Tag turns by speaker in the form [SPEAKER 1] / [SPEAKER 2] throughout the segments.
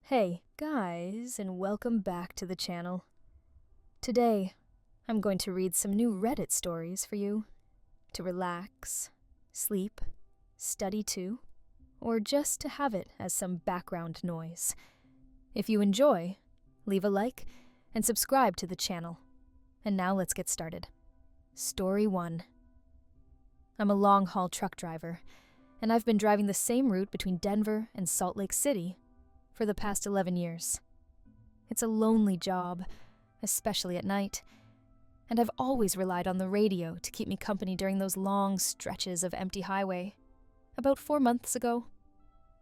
[SPEAKER 1] Hey guys, and welcome back to the channel. Today, I'm going to read some new Reddit stories for you to relax, sleep, study too, or just to have it as some background noise. If you enjoy, leave a like and subscribe to the channel. And now let's get started. Story 1. I'm a long-haul truck driver, and I've been driving the same route between Denver and Salt Lake City for the past 11 years. It's a lonely job, especially at night, and I've always relied on the radio to keep me company during those long stretches of empty highway. About 4 months ago,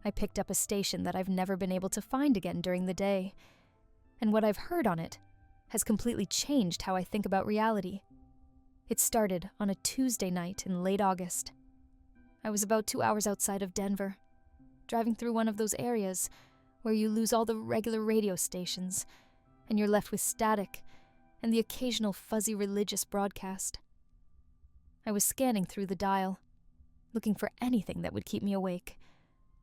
[SPEAKER 1] I picked up a station that I've never been able to find again during the day, and what I've heard on it has completely changed how I think about reality. It started on a Tuesday night in late August. I was about 2 hours outside of Denver, driving through one of those areas where you lose all the regular radio stations, and you're left with static and the occasional fuzzy religious broadcast. I was scanning through the dial, looking for anything that would keep me awake,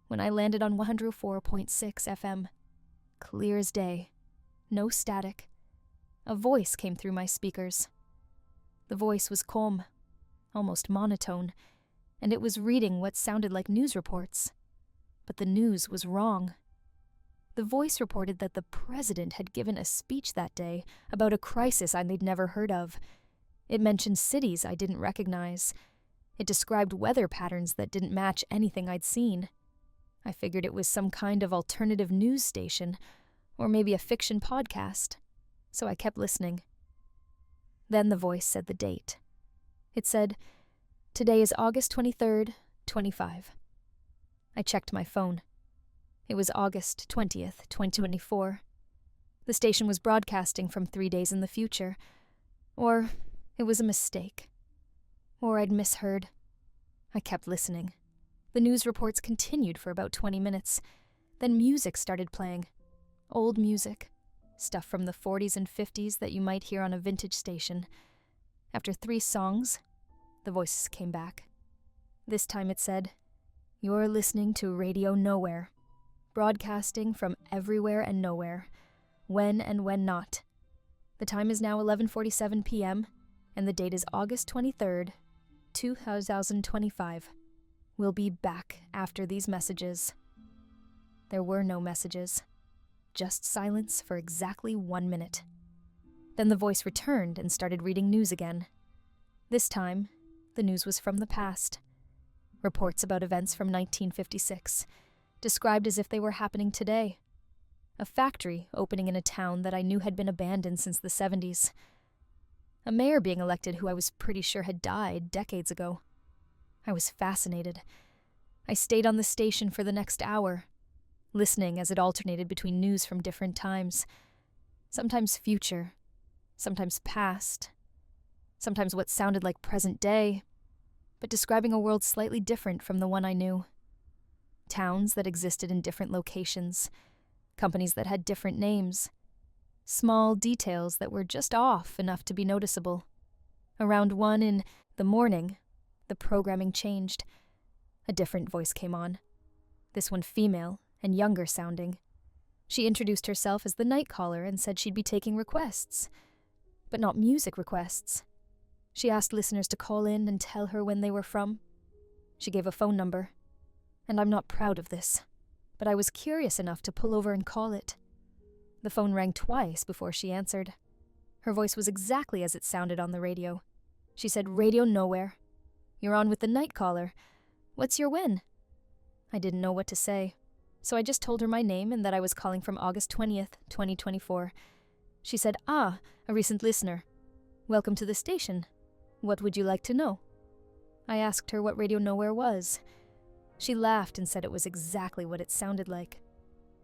[SPEAKER 1] when I landed on 104.6 FM. Clear as day, no static. A voice came through my speakers. The voice was calm, almost monotone, and it was reading what sounded like news reports. But the news was wrong. The voice reported that the president had given a speech that day about a crisis I'd never heard of. It mentioned cities I didn't recognize. It described weather patterns that didn't match anything I'd seen. I figured it was some kind of alternative news station, or maybe a fiction podcast, so I kept listening. Then the voice said the date. It said, "Today is August 23rd, 25. I checked my phone. It was August 20th, 2024. The station was broadcasting from 3 days in the future. Or it was a mistake. Or I'd misheard. I kept listening. The news reports continued for about 20 minutes. Then music started playing. Old music. Stuff from the 40s and 50s that you might hear on a vintage station. After 3 songs, the voices came back. This time it said, "You're listening to Radio Nowhere. Broadcasting from everywhere and nowhere, when and when not. The time is now 11:47 p.m., and the date is August 23rd, 2025. We'll be back after these messages." There were no messages, just silence for exactly 1 minute. Then the voice returned and started reading news again. This time, the news was from the past. Reports about events from 1956, described as if they were happening today. A factory opening in a town that I knew had been abandoned since the 70s. A mayor being elected who I was pretty sure had died decades ago. I was fascinated. I stayed on the station for the next hour, listening as it alternated between news from different times. Sometimes future, sometimes past, sometimes what sounded like present day, but describing a world slightly different from the one I knew. Towns that existed in different locations, companies that had different names, small details that were just off enough to be noticeable. Around 1 in the morning, the programming changed. A different voice came on, this one female and younger sounding. She introduced herself as the night caller and said she'd be taking requests, but not music requests. She asked listeners to call in and tell her when they were from. She gave a phone number. And I'm not proud of this, but I was curious enough to pull over and call it. The phone rang twice before she answered. Her voice was exactly as it sounded on the radio. She said, "Radio Nowhere. You're on with the night caller. What's your when?" I didn't know what to say, so I just told her my name and that I was calling from August 20th, 2024. She said, a recent listener. Welcome to the station. What would you like to know?" I asked her what Radio Nowhere was. She laughed and said it was exactly what it sounded like.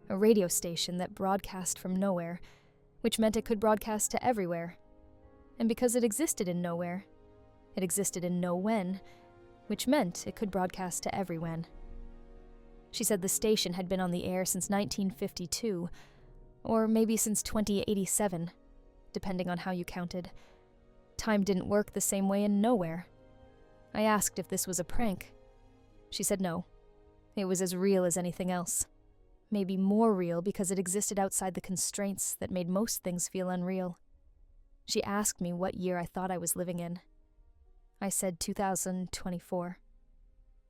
[SPEAKER 1] A radio station that broadcast from nowhere, which meant it could broadcast to everywhere. And because it existed in nowhere, it existed in no when, which meant it could broadcast to everywhen. She said the station had been on the air since 1952, or maybe since 2087, depending on how you counted. Time didn't work the same way in nowhere. I asked if this was a prank. She said no. It was as real as anything else. maybe more real because it existed outside the constraints that made most things feel unreal. She asked me what year I thought I was living in. I said 2024.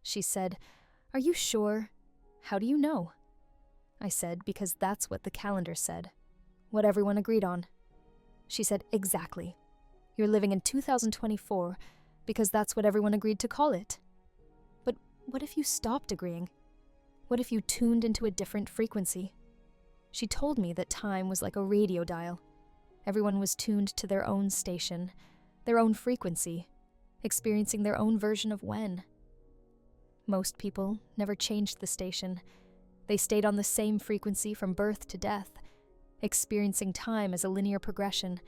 [SPEAKER 1] She said, "Are you sure? How do you know?" I said, "Because that's what the calendar said. What everyone agreed on." She said, "Exactly. You're living in 2024 because that's what everyone agreed to call it." But what if you stopped agreeing? What if you tuned into a different frequency? She told me that time was like a radio dial. Everyone was tuned to their own station, their own frequency, experiencing their own version of when. Most people never changed the station. They stayed on the same frequency from birth to death, experiencing time as a linear progression.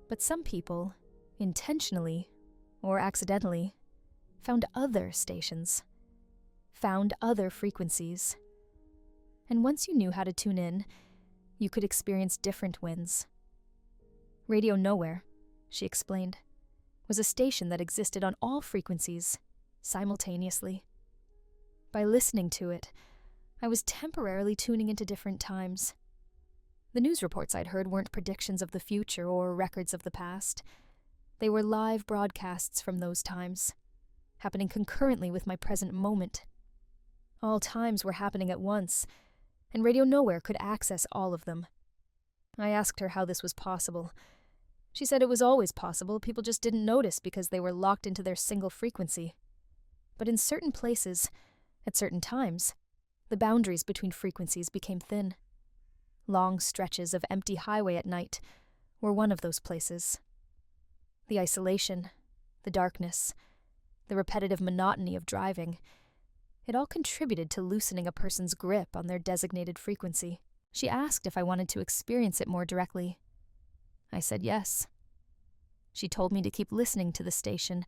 [SPEAKER 1] But some people, intentionally or accidentally, found other stations, found other frequencies. And once you knew how to tune in, you could experience different winds. Radio Nowhere, she explained, was a station that existed on all frequencies, simultaneously. By listening to it, I was temporarily tuning into different times. The news reports I'd heard weren't predictions of the future or records of the past. They were live broadcasts from those times, happening concurrently with my present moment. All times were happening at once, and Radio Nowhere could access all of them. I asked her how this was possible. She said it was always possible, people just didn't notice because they were locked into their single frequency. But in certain places, at certain times, the boundaries between frequencies became thin. Long stretches of empty highway at night were one of those places. The isolation, the darkness, the repetitive monotony of driving, it all contributed to loosening a person's grip on their designated frequency. She asked if I wanted to experience it more directly. I said yes. She told me to keep listening to the station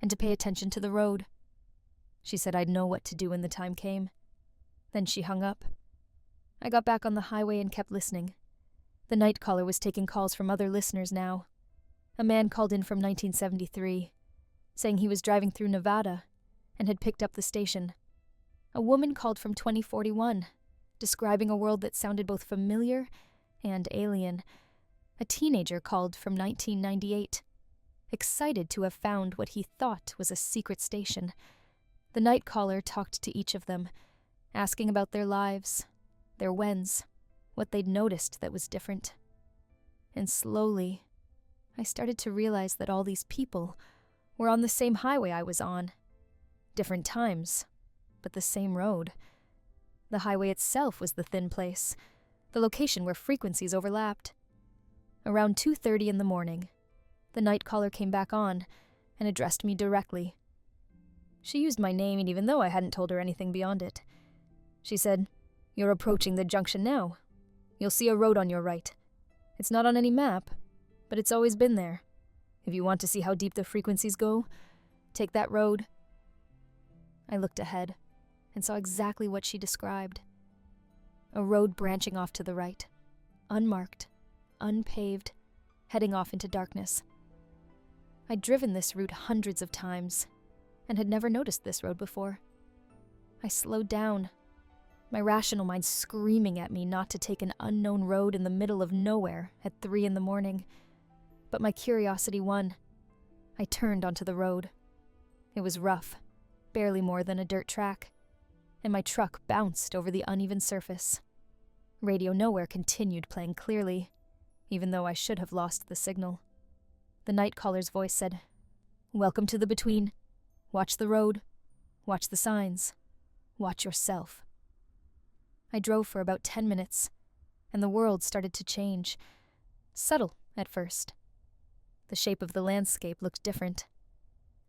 [SPEAKER 1] and to pay attention to the road. She said I'd know what to do when the time came. Then she hung up. I got back on the highway and kept listening. The night caller was taking calls from other listeners now. A man called in from 1973, saying he was driving through Nevada and had picked up the station. A woman called from 2041, describing a world that sounded both familiar and alien. A teenager called from 1998, excited to have found what he thought was a secret station. The night caller talked to each of them, asking about their lives, their whens, what they'd noticed that was different. And slowly, I started to realize that all these people were on the same highway I was on. Different times, but the same road. The highway itself was the thin place, the location where frequencies overlapped. Around 2:30 in the morning, the night caller came back on and addressed me directly. She used my name even though I hadn't told her anything beyond it. She said, "You're approaching the junction now. You'll see a road on your right. It's not on any map, but it's always been there. If you want to see how deep the frequencies go, take that road." I looked ahead and saw exactly what she described. A road branching off to the right, unmarked, unpaved, heading off into darkness. I'd driven this route hundreds of times and had never noticed this road before. I slowed down, my rational mind screaming at me not to take an unknown road in the middle of nowhere at 3 in the morning. But my curiosity won. I turned onto the road. It was rough, barely more than a dirt track, and my truck bounced over the uneven surface. Radio Nowhere continued playing clearly, even though I should have lost the signal. The night caller's voice said, "Welcome to the Between. Watch the road. Watch the signs. Watch yourself." I drove for about 10 minutes, and the world started to change. Subtle at first. The shape of the landscape looked different.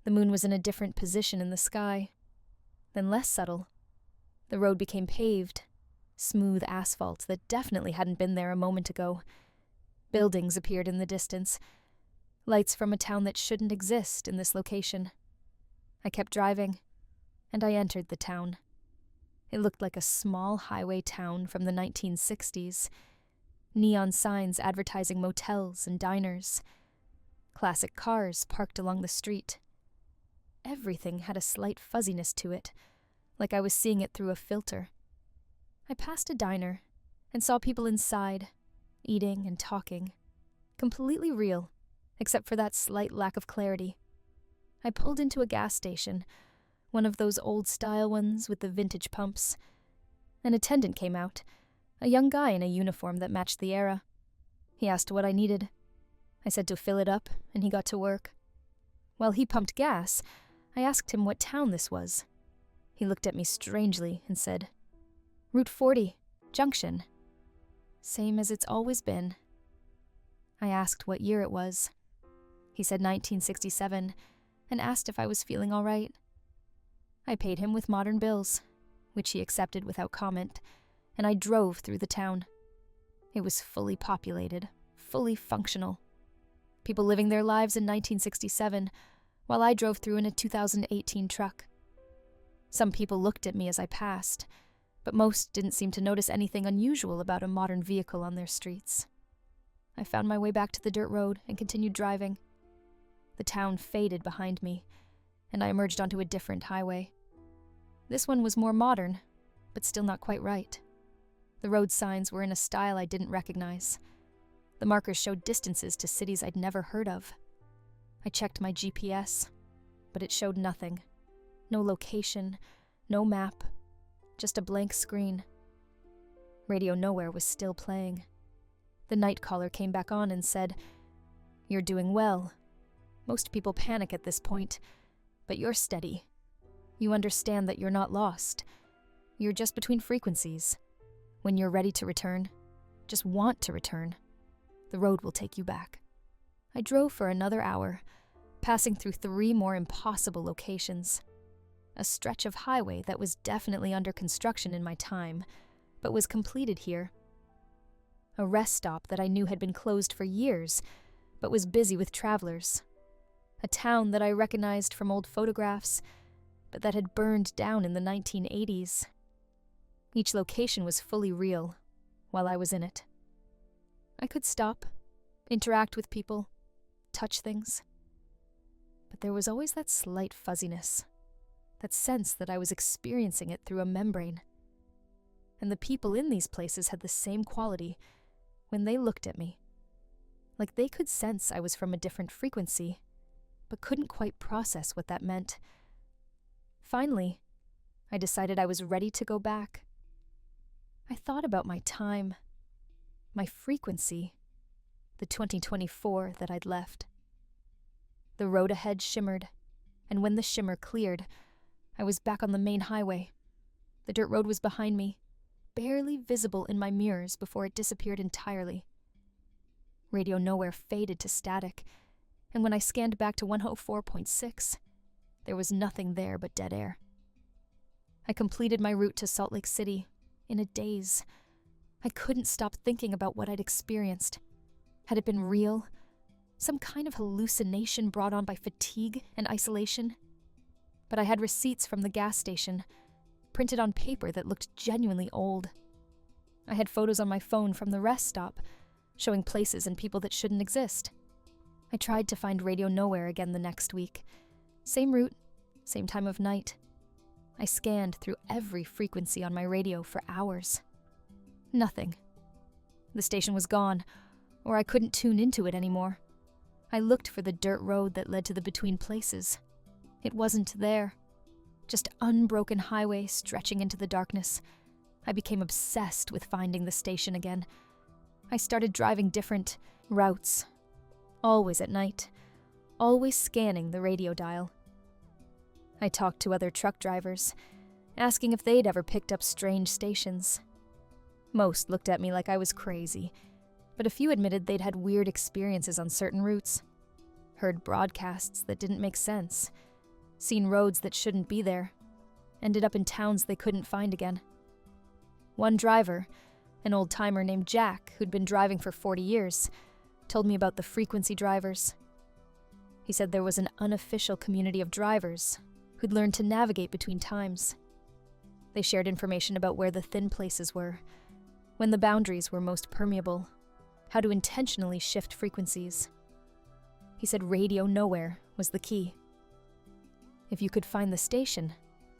[SPEAKER 1] The moon was in a different position in the sky. Then less subtle. The road became paved, smooth asphalt that definitely hadn't been there a moment ago. Buildings appeared in the distance, lights from a town that shouldn't exist in this location. I kept driving, and I entered the town. It looked like a small highway town from the 1960s. Neon signs advertising motels and diners. Classic cars parked along the street. Everything had a slight fuzziness to it, like I was seeing it through a filter. I passed a diner and saw people inside, eating and talking. Completely real, except for that slight lack of clarity. I pulled into a gas station, one of those old-style ones with the vintage pumps. An attendant came out, a young guy in a uniform that matched the era. He asked what I needed. I said to fill it up, and he got to work. While he pumped gas, I asked him what town this was. He looked at me strangely and said, "Route 40, Junction." Same as it's always been. I asked what year it was. He said 1967, and asked if I was feeling all right. I paid him with modern bills, which he accepted without comment, and I drove through the town. It was fully populated, fully functional. People living their lives in 1967, while I drove through in a 2018 truck. Some people looked at me as I passed, but most didn't seem to notice anything unusual about a modern vehicle on their streets. I found my way back to the dirt road and continued driving. The town faded behind me, and I emerged onto a different highway. This one was more modern, but still not quite right. The road signs were in a style I didn't recognize. The markers showed distances to cities I'd never heard of. I checked my GPS, but it showed nothing. No location, no map, just a blank screen. Radio Nowhere was still playing. The night caller came back on and said, "You're doing well. Most people panic at this point, but you're steady. You understand that you're not lost. You're just between frequencies. When you're ready to return, just want to return, the road will take you back." I drove for another hour, passing through 3 more impossible locations. A stretch of highway that was definitely under construction in my time, but was completed here. A rest stop that I knew had been closed for years, but was busy with travelers. A town that I recognized from old photographs, but that had burned down in the 1980s. Each location was fully real, while I was in it. I could stop, interact with people, touch things. But there was always that slight fuzziness, that sense that I was experiencing it through a membrane. And the people in these places had the same quality when they looked at me. Like they could sense I was from a different frequency, but couldn't quite process what that meant. Finally, I decided I was ready to go back. I thought about my time, my frequency, the 2024 that I'd left. The road ahead shimmered, and when the shimmer cleared, I was back on the main highway. The dirt road was behind me, barely visible in my mirrors before it disappeared entirely. Radio Nowhere faded to static, and when I scanned back to 104.6, there was nothing there but dead air. I completed my route to Salt Lake City in a daze. I couldn't stop thinking about what I'd experienced. Had it been real? Some kind of hallucination brought on by fatigue and isolation? But I had receipts from the gas station, printed on paper that looked genuinely old. I had photos on my phone from the rest stop, showing places and people that shouldn't exist. I tried to find Radio Nowhere again the next week. Same route, same time of night. I scanned through every frequency on my radio for hours. Nothing. The station was gone, or I couldn't tune into it anymore. I looked for the dirt road that led to the between places. It wasn't there. Just unbroken highway stretching into the darkness. I became obsessed with finding the station again. I started driving different routes, always at night, always scanning the radio dial. I talked to other truck drivers, asking if they'd ever picked up strange stations. Most looked at me like I was crazy, but a few admitted they'd had weird experiences on certain routes, heard broadcasts that didn't make sense, seen roads that shouldn't be there, ended up in towns they couldn't find again. One driver, an old-timer named Jack who'd been driving for 40 years, told me about the frequency drivers. He said there was an unofficial community of drivers who'd learned to navigate between times. They shared information about where the thin places were, when the boundaries were most permeable, how to intentionally shift frequencies. He said Radio Nowhere was the key. If you could find the station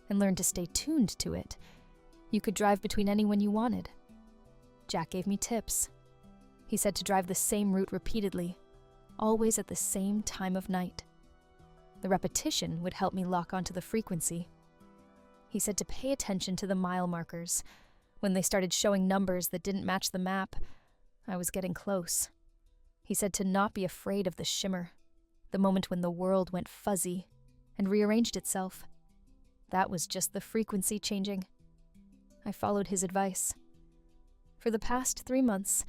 [SPEAKER 1] and learn to stay tuned to it, You could drive between anyone you wanted. Jack gave me tips. He said to drive the same route repeatedly, always at the same time of night. The repetition would help me lock onto the frequency. He said to pay attention to the mile markers. When they started showing numbers that didn't match the map, I was getting close. He said to not be afraid of the shimmer, the moment when the world went fuzzy and rearranged itself. That was just the frequency changing. I followed his advice. For the past 3 months,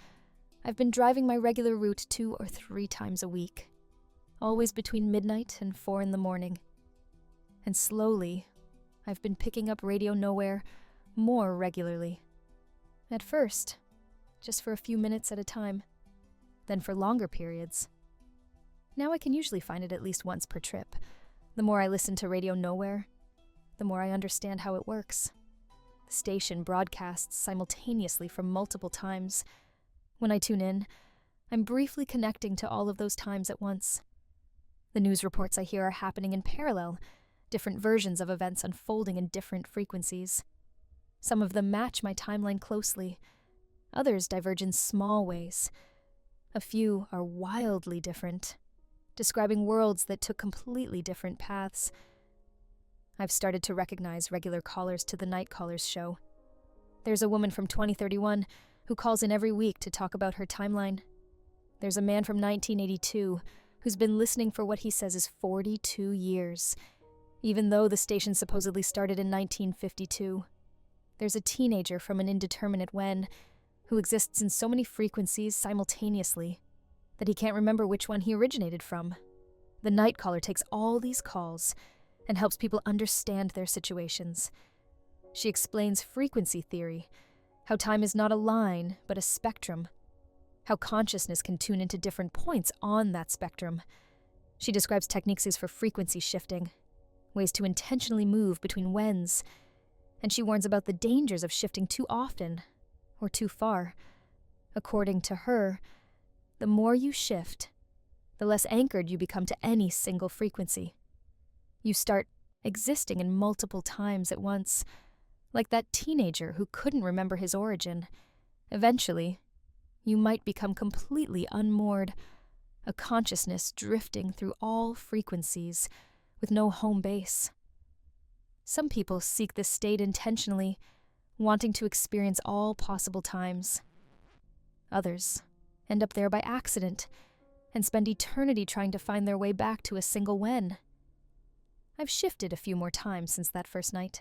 [SPEAKER 1] I've been driving my regular route 2 or 3 times a week, always between midnight and 4 in the morning. And slowly, I've been picking up Radio Nowhere more regularly. At first, just for a few minutes at a time, then for longer periods. Now I can usually find it at least once per trip. The more I listen to Radio Nowhere, the more I understand how it works. The station broadcasts simultaneously from multiple times. When I tune in, I'm briefly connecting to all of those times at once. The news reports I hear are happening in parallel, different versions of events unfolding in different frequencies. Some of them match my timeline closely, others diverge in small ways. A few are wildly different, describing worlds that took completely different paths. I've started to recognize regular callers to the Night Callers show. There's a woman from 2031 who calls in every week to talk about her timeline. There's a man from 1982 who's been listening for what he says is 42 years, even though the station supposedly started in 1952. There's a teenager from an indeterminate when who exists in so many frequencies simultaneously that he can't remember which one he originated from. The Night Caller takes all these calls and helps people understand their situations. She explains frequency theory, how time is not a line, but a spectrum, how consciousness can tune into different points on that spectrum. She describes techniques for frequency shifting, ways to intentionally move between whens, and she warns about the dangers of shifting too often or too far. According to her, the more you shift, the less anchored you become to any single frequency. You start existing in multiple times at once, like that teenager who couldn't remember his origin. Eventually, you might become completely unmoored, a consciousness drifting through all frequencies with no home base. Some people seek this state intentionally, wanting to experience all possible times. Others end up there by accident and spend eternity trying to find their way back to a single when. I've shifted a few more times since that first night.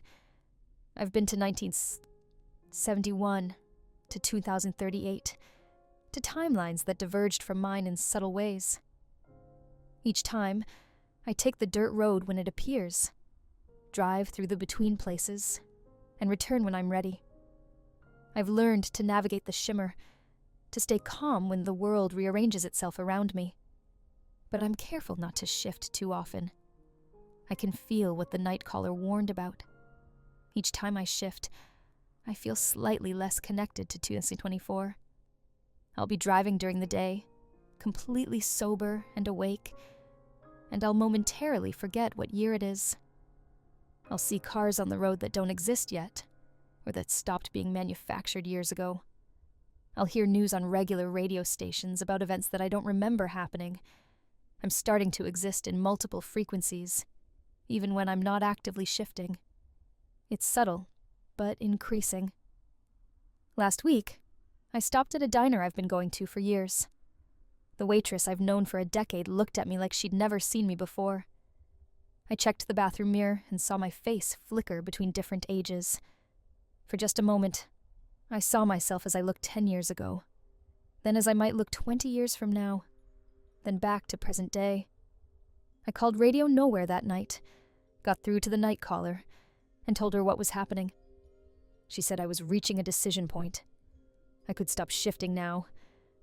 [SPEAKER 1] I've been to 1971, to 2038, to timelines that diverged from mine in subtle ways. Each time, I take the dirt road when it appears, drive through the between places, and return when I'm ready. I've learned to navigate the shimmer, to stay calm when the world rearranges itself around me. But I'm careful not to shift too often. I can feel what the Night Caller warned about. Each time I shift, I feel slightly less connected to 2024. I'll be driving during the day, completely sober and awake, and I'll momentarily forget what year it is. I'll see cars on the road that don't exist yet, or that stopped being manufactured years ago. I'll hear news on regular radio stations about events that I don't remember happening. I'm starting to exist in multiple frequencies, even when I'm not actively shifting. It's subtle, but increasing. Last week, I stopped at a diner I've been going to for years. The waitress I've known for a decade looked at me like she'd never seen me before. I checked the bathroom mirror and saw my face flicker between different ages. For just a moment, I saw myself as I looked 10 years ago, then as I might look 20 years from now, then back to present day. I called Radio Nowhere that night, got through to the Night Caller, and told her what was happening. She said I was reaching a decision point. I could stop shifting now,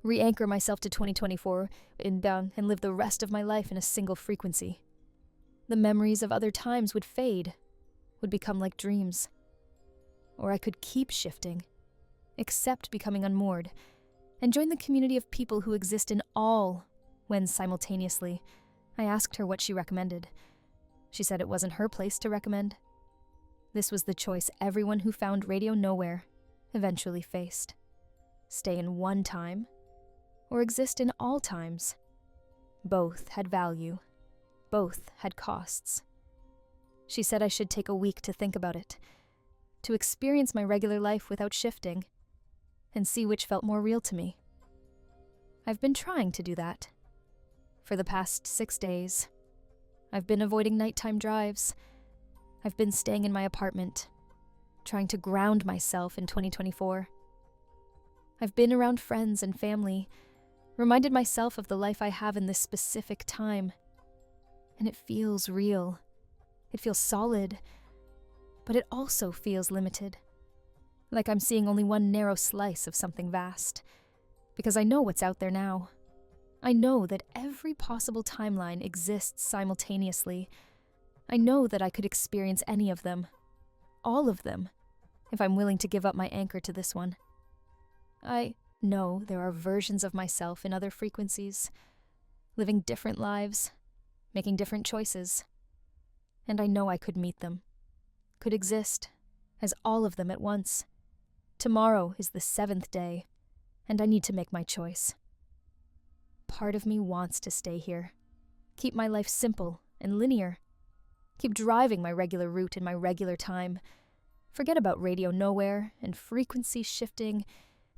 [SPEAKER 1] re-anchor myself to 2024, and live the rest of my life in a single frequency. The memories of other times would fade, would become like dreams. Or I could keep shifting, accept becoming unmoored, and join the community of people who exist in all when simultaneously. I asked her what she recommended. She said it wasn't her place to recommend. This was the choice everyone who found Radio Nowhere eventually faced. Stay in one time, or exist in all times. Both had value. Both had costs. She said I should take a week to think about it, to experience my regular life without shifting, and see which felt more real to me. I've been trying to do that. For the past 6 days, I've been avoiding nighttime drives. I've been staying in my apartment, trying to ground myself in 2024. I've been around friends and family, reminded myself of the life I have in this specific time. And it feels real. It feels solid, but it also feels limited. Like I'm seeing only one narrow slice of something vast. Because I know what's out there now. I know that every possible timeline exists simultaneously. I know that I could experience any of them. All of them. If I'm willing to give up my anchor to this one. I know there are versions of myself in other frequencies. Living different lives. Making different choices. And I know I could meet them. Could exist. As all of them at once. Tomorrow is the 7th day. And I need to make my choice. Part of me wants to stay here. Keep my life simple and linear. Keep driving my regular route in my regular time. Forget about Radio Nowhere and frequency shifting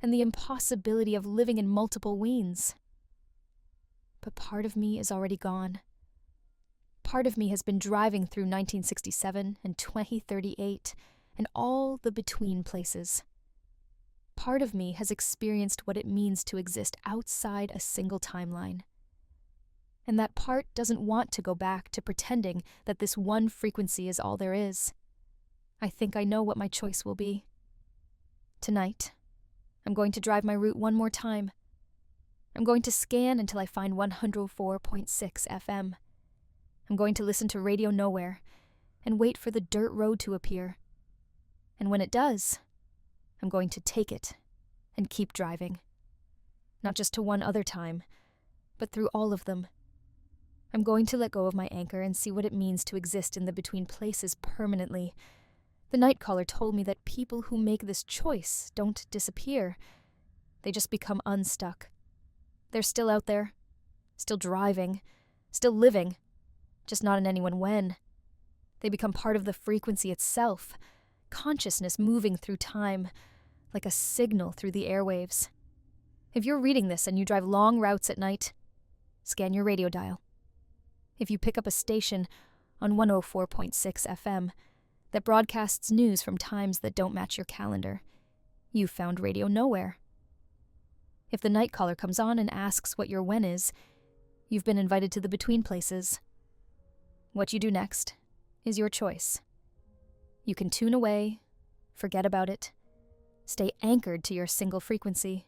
[SPEAKER 1] and the impossibility of living in multiple weens. But part of me is already gone. Part of me has been driving through 1967 and 2038 and all the between places. Part of me has experienced what it means to exist outside a single timeline. And that part doesn't want to go back to pretending that this one frequency is all there is. I think I know what my choice will be. Tonight, I'm going to drive my route one more time. I'm going to scan until I find 104.6 FM. I'm going to listen to Radio Nowhere and wait for the dirt road to appear. And when it does, I'm going to take it and keep driving. Not just to one other time, but through all of them. I'm going to let go of my anchor and see what it means to exist in the between places permanently. The night caller told me that people who make this choice don't disappear. They just become unstuck. They're still out there, still driving, still living, just not in anyone when. They become part of the frequency itself, consciousness moving through time, like a signal through the airwaves. If you're reading this and you drive long routes at night, scan your radio dial. If you pick up a station on 104.6 FM that broadcasts news from times that don't match your calendar, you've found Radio Nowhere. If the night caller comes on and asks what your when is, you've been invited to the between places. What you do next is your choice. You can tune away, forget about it, stay anchored to your single frequency.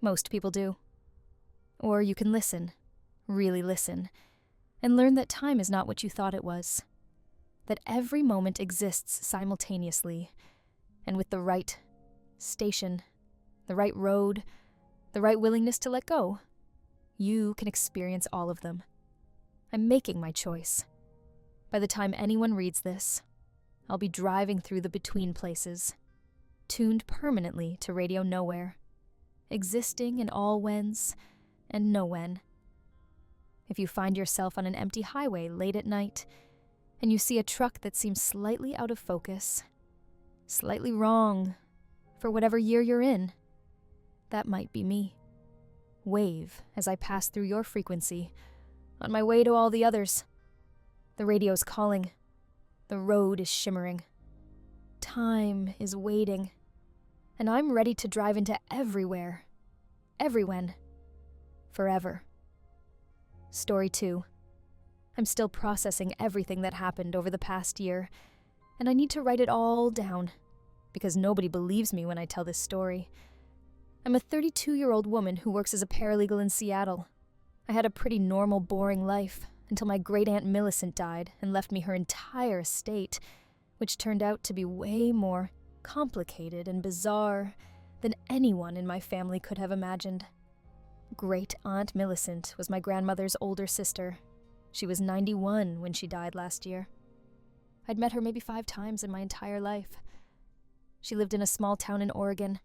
[SPEAKER 1] Most people do. Or you can listen, really listen, and learn that time is not what you thought it was. That every moment exists simultaneously, and with the right station, the right road, the right willingness to let go, you can experience all of them. I'm making my choice. By the time anyone reads this, I'll be driving through the between places, tuned permanently to Radio Nowhere, existing in all whens and no when. If you find yourself on an empty highway late at night, and you see a truck that seems slightly out of focus, slightly wrong, for whatever year you're in, that might be me. Wave as I pass through your frequency, on my way to all the others. The radio's calling. The road is shimmering. Time is waiting. And I'm ready to drive into everywhere. Everywhen. Forever. Story 2. I'm still processing everything that happened over the past year, and I need to write it all down, because nobody believes me when I tell this story. I'm a 32-year-old woman who works as a paralegal in Seattle. I had a pretty normal, boring life until my great-aunt Millicent died and left me her entire estate, which turned out to be way more complicated and bizarre than anyone in my family could have imagined. Great-aunt Millicent was my grandmother's older sister. She was 91 when she died last year. I'd met her maybe 5 times in my entire life. She lived in a small town in Oregon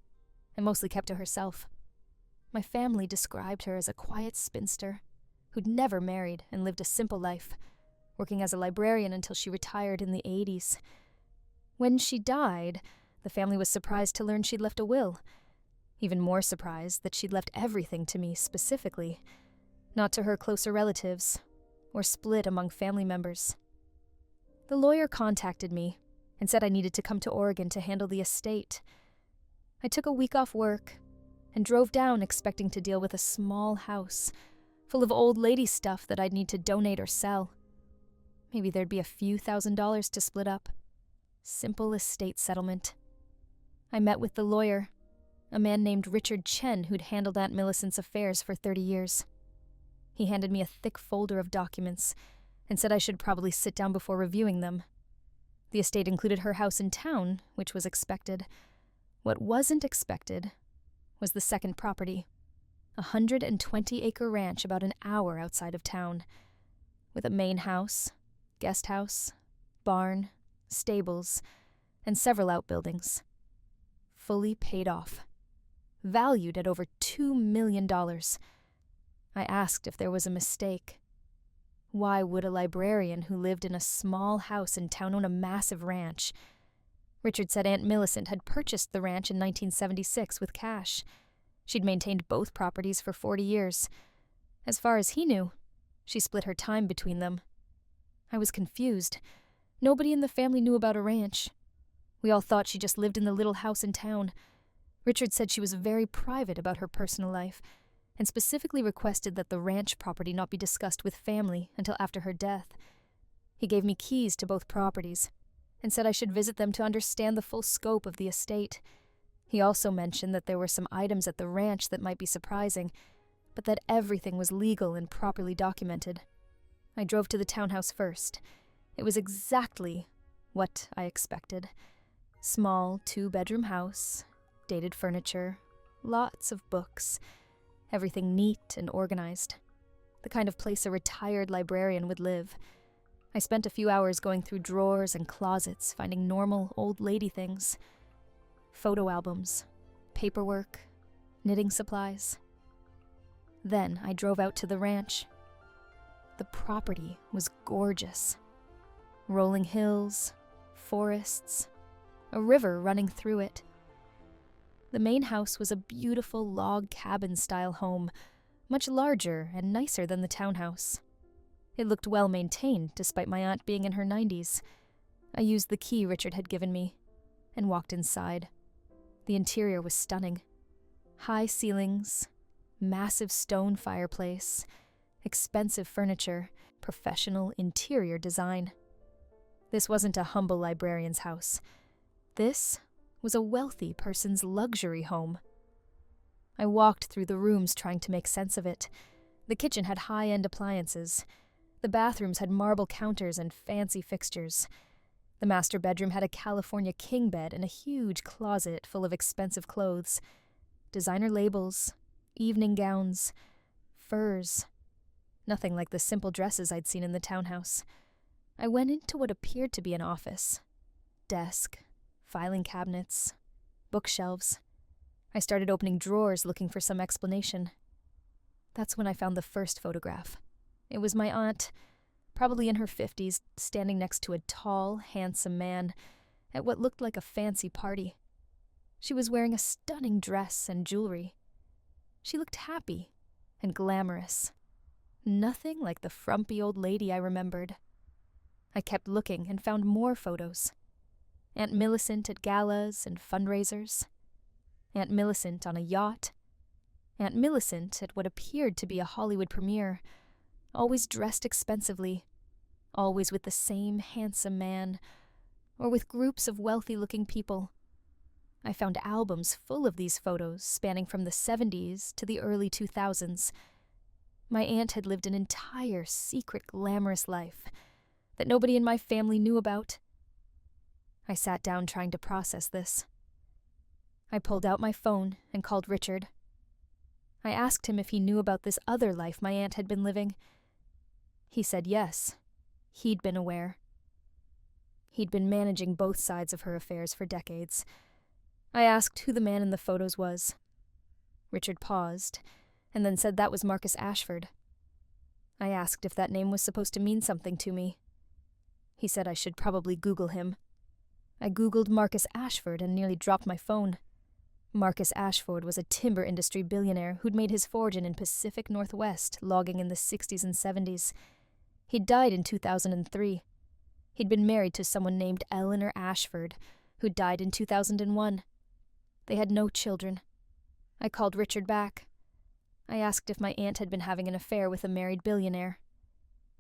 [SPEAKER 1] and mostly kept to herself. My family described her as a quiet spinster who'd never married and lived a simple life, working as a librarian until she retired in the 80s. When she died, the family was surprised to learn she'd left a will. Even more surprised that she'd left everything to me specifically, not to her closer relatives, or split among family members. The lawyer contacted me and said I needed to come to Oregon to handle the estate. I took a week off work and drove down expecting to deal with a small house full of old lady stuff that I'd need to donate or sell. Maybe there'd be a few $1,000s to split up. Simple estate settlement. I met with the lawyer, a man named Richard Chen who'd handled Aunt Millicent's affairs for 30 years. He handed me a thick folder of documents and said I should probably sit down before reviewing them. The estate included her house in town, which was expected. What wasn't expected was the second property, a 120-acre ranch about an hour outside of town, with a main house, guest house, barn, stables, and several outbuildings. Fully paid off. Valued at over $2 million. I asked if there was a mistake. Why would a librarian who lived in a small house in town own a massive ranch? Richard said Aunt Millicent had purchased the ranch in 1976 with cash. She'd maintained both properties for 40 years. As far as he knew, she split her time between them. I was confused. Nobody in the family knew about a ranch. We all thought she just lived in the little house in town. Richard said she was very private about her personal life, and specifically requested that the ranch property not be discussed with family until after her death. He gave me keys to both properties, and said I should visit them to understand the full scope of the estate. He also mentioned that there were some items at the ranch that might be surprising, but that everything was legal and properly documented. I drove to the townhouse first. It was exactly what I expected. Small 2-bedroom house, dated furniture, lots of books, everything neat and organized. The kind of place a retired librarian would live. I spent a few hours going through drawers and closets, finding normal old lady things. Photo albums, paperwork, knitting supplies. Then I drove out to the ranch. The property was gorgeous. Rolling hills, forests, a river running through it. The main house was a beautiful log cabin-style home, much larger and nicer than the townhouse. It looked well maintained, despite my aunt being in her 90s. I used the key Richard had given me and walked inside. The interior was stunning. High ceilings, massive stone fireplace, expensive furniture, professional interior design. This wasn't a humble librarian's house. This was a wealthy person's luxury home. I walked through the rooms trying to make sense of it. The kitchen had high-end appliances. The bathrooms had marble counters and fancy fixtures. The master bedroom had a California king bed and a huge closet full of expensive clothes. Designer labels, evening gowns, furs. Nothing like the simple dresses I'd seen in the townhouse. I went into what appeared to be an office. Desk, filing cabinets, bookshelves. I started opening drawers looking for some explanation. That's when I found the first photograph. It was my aunt, probably in her 50s, standing next to a tall, handsome man at what looked like a fancy party. She was wearing a stunning dress and jewelry. She looked happy and glamorous. Nothing like the frumpy old lady I remembered. I kept looking and found more photos. Aunt Millicent at galas and fundraisers. Aunt Millicent on a yacht. Aunt Millicent at what appeared to be a Hollywood premiere, always dressed expensively, always with the same handsome man, or with groups of wealthy-looking people. I found albums full of these photos spanning from the 70s to the early 2000s. My aunt had lived an entire secret glamorous life that nobody in my family knew about. I sat down trying to process this. I pulled out my phone and called Richard. I asked him if he knew about this other life my aunt had been living. He said yes. He'd been aware. He'd been managing both sides of her affairs for decades. I asked who the man in the photos was. Richard paused, and then said that was Marcus Ashford. I asked if that name was supposed to mean something to me. He said I should probably Google him. I Googled Marcus Ashford and nearly dropped my phone. Marcus Ashford was a timber industry billionaire who'd made his fortune in Pacific Northwest, logging in the 60s and 70s. He'd died in 2003. He'd been married to someone named Eleanor Ashford, who died in 2001. They had no children. I called Richard back. I asked if my aunt had been having an affair with a married billionaire.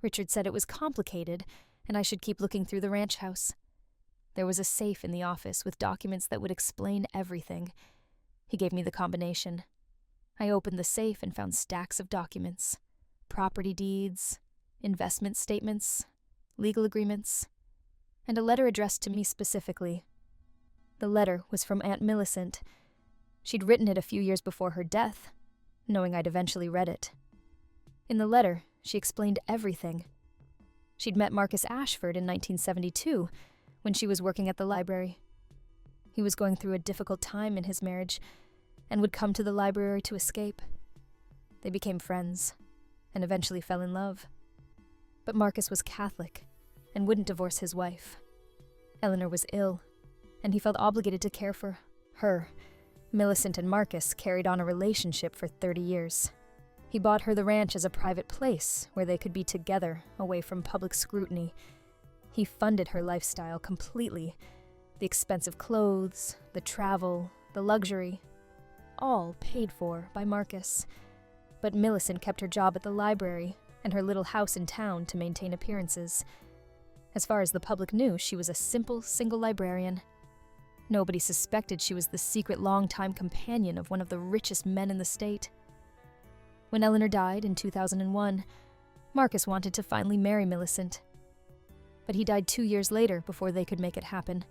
[SPEAKER 1] Richard said it was complicated, and I should keep looking through the ranch house. There was a safe in the office with documents that would explain everything. He gave me the combination. I opened the safe and found stacks of documents. Property deeds, investment statements, legal agreements, and a letter addressed to me specifically. The letter was from Aunt Millicent. She'd written it a few years before her death, knowing I'd eventually read it. In the letter, she explained everything. She'd met Marcus Ashford in 1972 when she was working at the library. He was going through a difficult time in his marriage and would come to the library to escape. They became friends and eventually fell in love. But Marcus was Catholic and wouldn't divorce his wife. Eleanor was ill, and he felt obligated to care for her. Millicent and Marcus carried on a relationship for 30 years. He bought her the ranch as a private place where they could be together, away from public scrutiny. He funded her lifestyle completely. The expensive clothes, the travel, the luxury, all paid for by Marcus. But Millicent kept her job at the library and her little house in town to maintain appearances. As far as the public knew, she was a simple, single librarian. Nobody suspected she was the secret longtime companion of one of the richest men in the state. When Eleanor died in 2001, Marcus wanted to finally marry Millicent. But he died 2 years later before they could make it happen.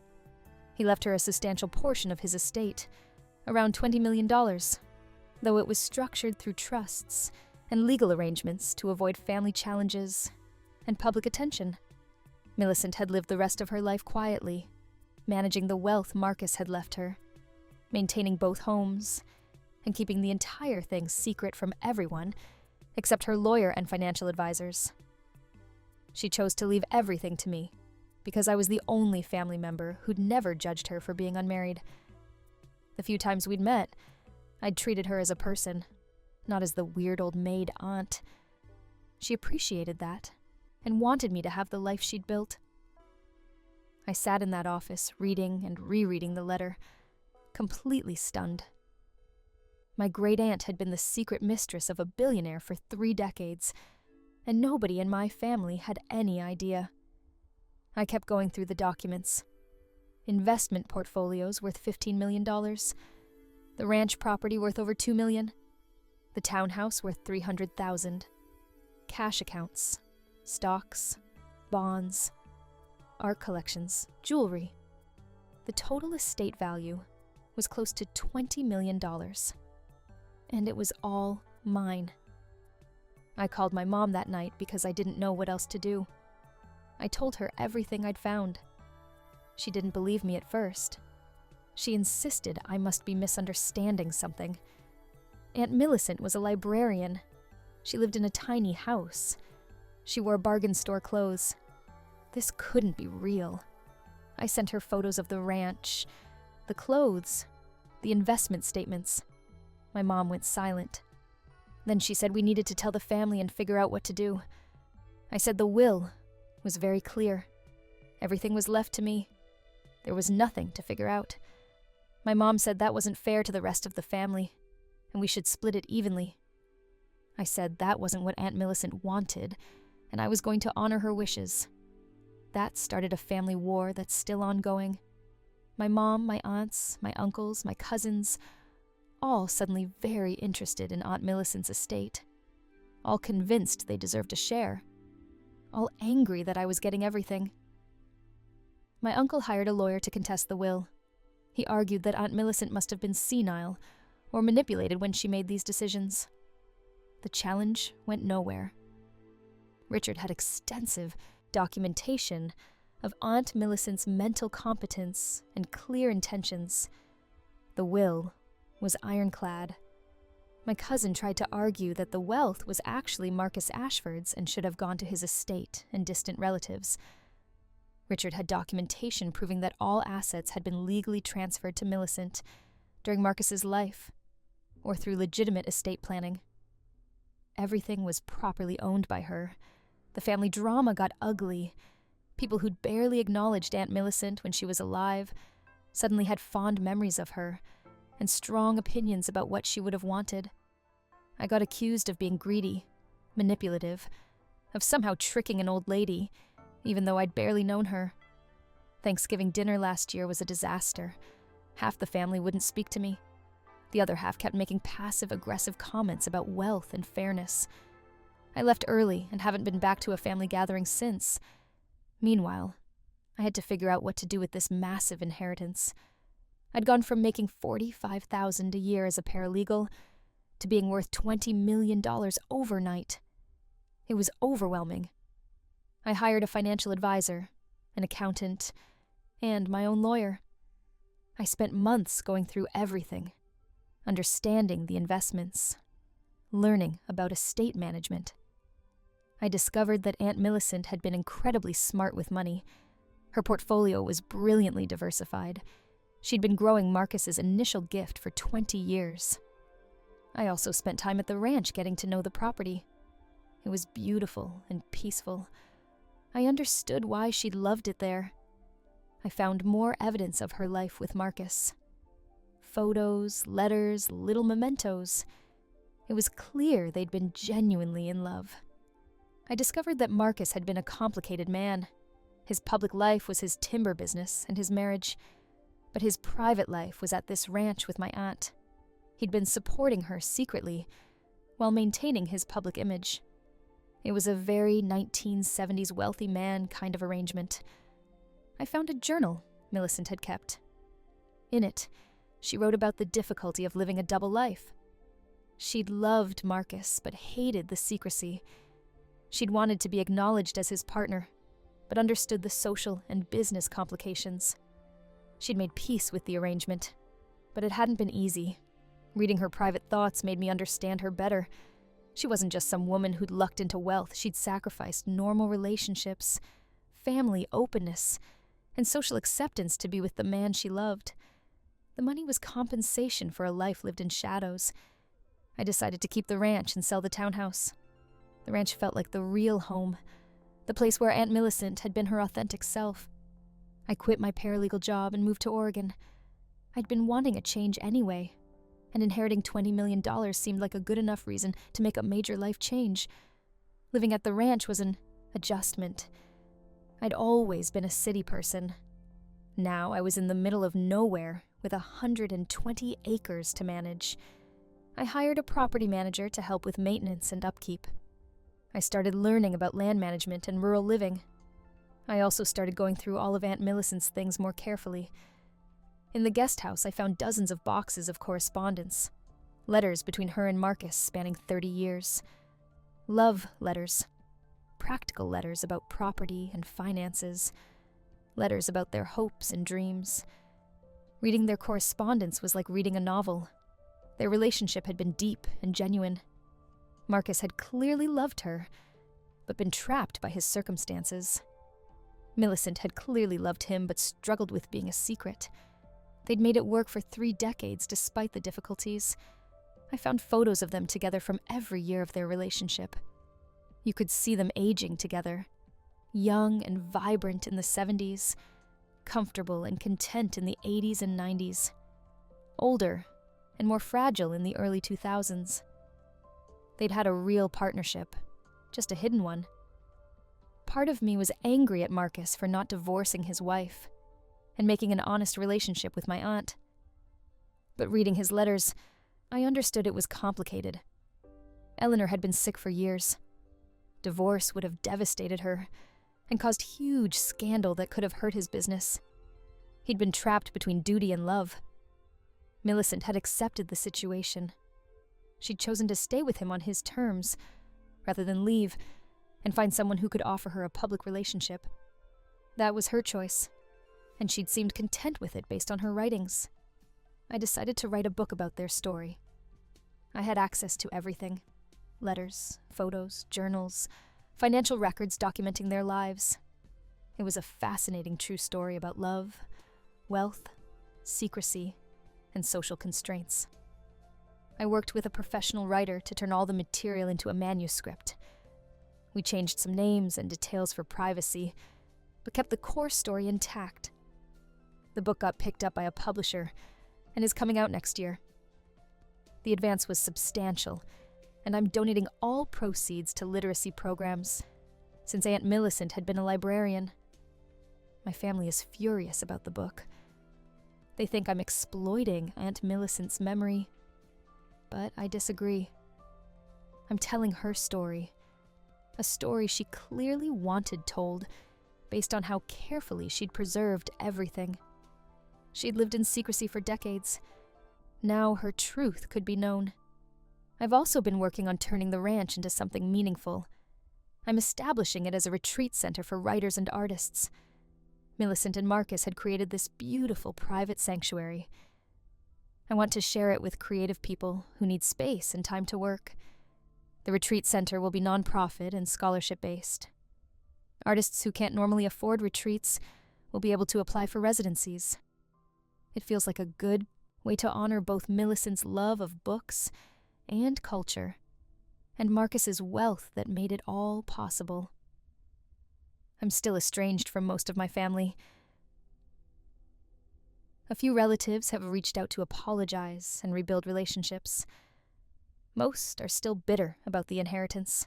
[SPEAKER 1] He left her a substantial portion of his estate, around $20 million, though it was structured through trusts and legal arrangements to avoid family challenges and public attention. Millicent had lived the rest of her life quietly, managing the wealth Marcus had left her, maintaining both homes, and keeping the entire thing secret from everyone except her lawyer and financial advisors. She chose to leave everything to me because I was the only family member who'd never judged her for being unmarried. The few times we'd met, I'd treated her as a person, not as the weird old maid aunt. She appreciated that and wanted me to have the life she'd built. I sat in that office, reading and rereading the letter, completely stunned. My great-aunt had been the secret mistress of a billionaire for 3 decades, and nobody in my family had any idea. I kept going through the documents. Investment portfolios worth $15 million, the ranch property worth over $2 million, the townhouse worth $300,000, cash accounts, stocks, bonds, art collections, jewelry. The total estate value was close to $20 million. And it was all mine. I called my mom that night because I didn't know what else to do. I told her everything I'd found. She didn't believe me at first. She insisted I must be misunderstanding something. Aunt Millicent was a librarian. She lived in a tiny house. She wore bargain store clothes. This couldn't be real. I sent her photos of the ranch, the clothes, the investment statements. My mom went silent. Then she said we needed to tell the family and figure out what to do. I said the will was very clear. Everything was left to me. There was nothing to figure out. My mom said that wasn't fair to the rest of the family, and we should split it evenly. I said that wasn't what Aunt Millicent wanted, and I was going to honor her wishes. That started a family war that's still ongoing. My mom, my aunts, my uncles, my cousins, all suddenly very interested in Aunt Millicent's estate, all convinced they deserved a share, all angry that I was getting everything. My uncle hired a lawyer to contest the will. He argued that Aunt Millicent must have been senile or manipulated when she made these decisions. The challenge went nowhere. Richard had extensive documentation of Aunt Millicent's mental competence and clear intentions. The will was ironclad. My cousin tried to argue that the wealth was actually Marcus Ashford's and should have gone to his estate and distant relatives. Richard had documentation proving that all assets had been legally transferred to Millicent during Marcus's life, or through legitimate estate planning. Everything was properly owned by her. The family drama got ugly. People who'd barely acknowledged Aunt Millicent when she was alive suddenly had fond memories of her and strong opinions about what she would have wanted. I got accused of being greedy, manipulative, of somehow tricking an old lady, even though I'd barely known her. Thanksgiving dinner last year was a disaster. Half the family wouldn't speak to me. The other half kept making passive-aggressive comments about wealth and fairness. I left early and haven't been back to a family gathering since. Meanwhile, I had to figure out what to do with this massive inheritance. I'd gone from making $45,000 a year as a paralegal to being worth $20 million overnight. It was overwhelming. I hired a financial advisor, an accountant, and my own lawyer. I spent months going through everything, understanding the investments, learning about estate management. I discovered that Aunt Millicent had been incredibly smart with money. Her portfolio was brilliantly diversified. She'd been growing Marcus's initial gift for 20 years. I also spent time at the ranch getting to know the property. It was beautiful and peaceful. I understood why she'd loved it there. I found more evidence of her life with Marcus. Photos, letters, little mementos. It was clear they'd been genuinely in love. I discovered that Marcus had been a complicated man. His public life was his timber business and his marriage, but his private life was at this ranch with my aunt. He'd been supporting her secretly while maintaining his public image. It was a very 1970s wealthy man kind of arrangement. I found a journal Millicent had kept. In it, she wrote about the difficulty of living a double life. She'd loved Marcus, but hated the secrecy. She'd wanted to be acknowledged as his partner, but understood the social and business complications. She'd made peace with the arrangement, but it hadn't been easy. Reading her private thoughts made me understand her better. She wasn't just some woman who'd lucked into wealth. She'd sacrificed normal relationships, family openness, and social acceptance to be with the man she loved. The money was compensation for a life lived in shadows. I decided to keep the ranch and sell the townhouse. The ranch felt like the real home, the place where Aunt Millicent had been her authentic self. I quit my paralegal job and moved to Oregon. I'd been wanting a change anyway, and inheriting $20 million seemed like a good enough reason to make a major life change. Living at the ranch was an adjustment. I'd always been a city person. Now I was in the middle of nowhere with 120 acres to manage. I hired a property manager to help with maintenance and upkeep. I started learning about land management and rural living. I also started going through all of Aunt Millicent's things more carefully. In the guest house, I found dozens of boxes of correspondence. Letters between her and Marcus spanning 30 years. Love letters. Practical letters about property and finances. Letters about their hopes and dreams. Reading their correspondence was like reading a novel. Their relationship had been deep and genuine. Marcus had clearly loved her, but been trapped by his circumstances. Millicent had clearly loved him, but struggled with being a secret. They'd made it work for 3 decades despite the difficulties. I found photos of them together from every year of their relationship. You could see them aging together, young and vibrant in the 70s, comfortable and content in the 80s and 90s, older and more fragile in the early 2000s. They'd had a real partnership, just a hidden one. Part of me was angry at Marcus for not divorcing his wife and making an honest relationship with my aunt. But reading his letters, I understood it was complicated. Eleanor had been sick for years. Divorce would have devastated her and caused huge scandal that could have hurt his business. He'd been trapped between duty and love. Millicent had accepted the situation. She'd chosen to stay with him on his terms, rather than leave and find someone who could offer her a public relationship. That was her choice, and she'd seemed content with it based on her writings. I decided to write a book about their story. I had access to everything: letters, photos, journals, financial records documenting their lives. It was a fascinating true story about love, wealth, secrecy, and social constraints. I worked with a professional writer to turn all the material into a manuscript. We changed some names and details for privacy, but kept the core story intact. The book got picked up by a publisher and is coming out next year. The advance was substantial, and I'm donating all proceeds to literacy programs, since Aunt Millicent had been a librarian. My family is furious about the book. They think I'm exploiting Aunt Millicent's memory, but I disagree. I'm telling her story, a story she clearly wanted told, based on how carefully she'd preserved everything. She'd lived in secrecy for decades. Now her truth could be known. I've also been working on turning the ranch into something meaningful. I'm establishing it as a retreat center for writers and artists. Millicent and Marcus had created this beautiful private sanctuary. I want to share it with creative people who need space and time to work. The retreat center will be nonprofit and scholarship-based. Artists who can't normally afford retreats will be able to apply for residencies. It feels like a good way to honor both Millicent's love of books and culture, and Marcus's wealth that made it all possible. I'm still estranged from most of my family. A few relatives have reached out to apologize and rebuild relationships. Most are still bitter about the inheritance.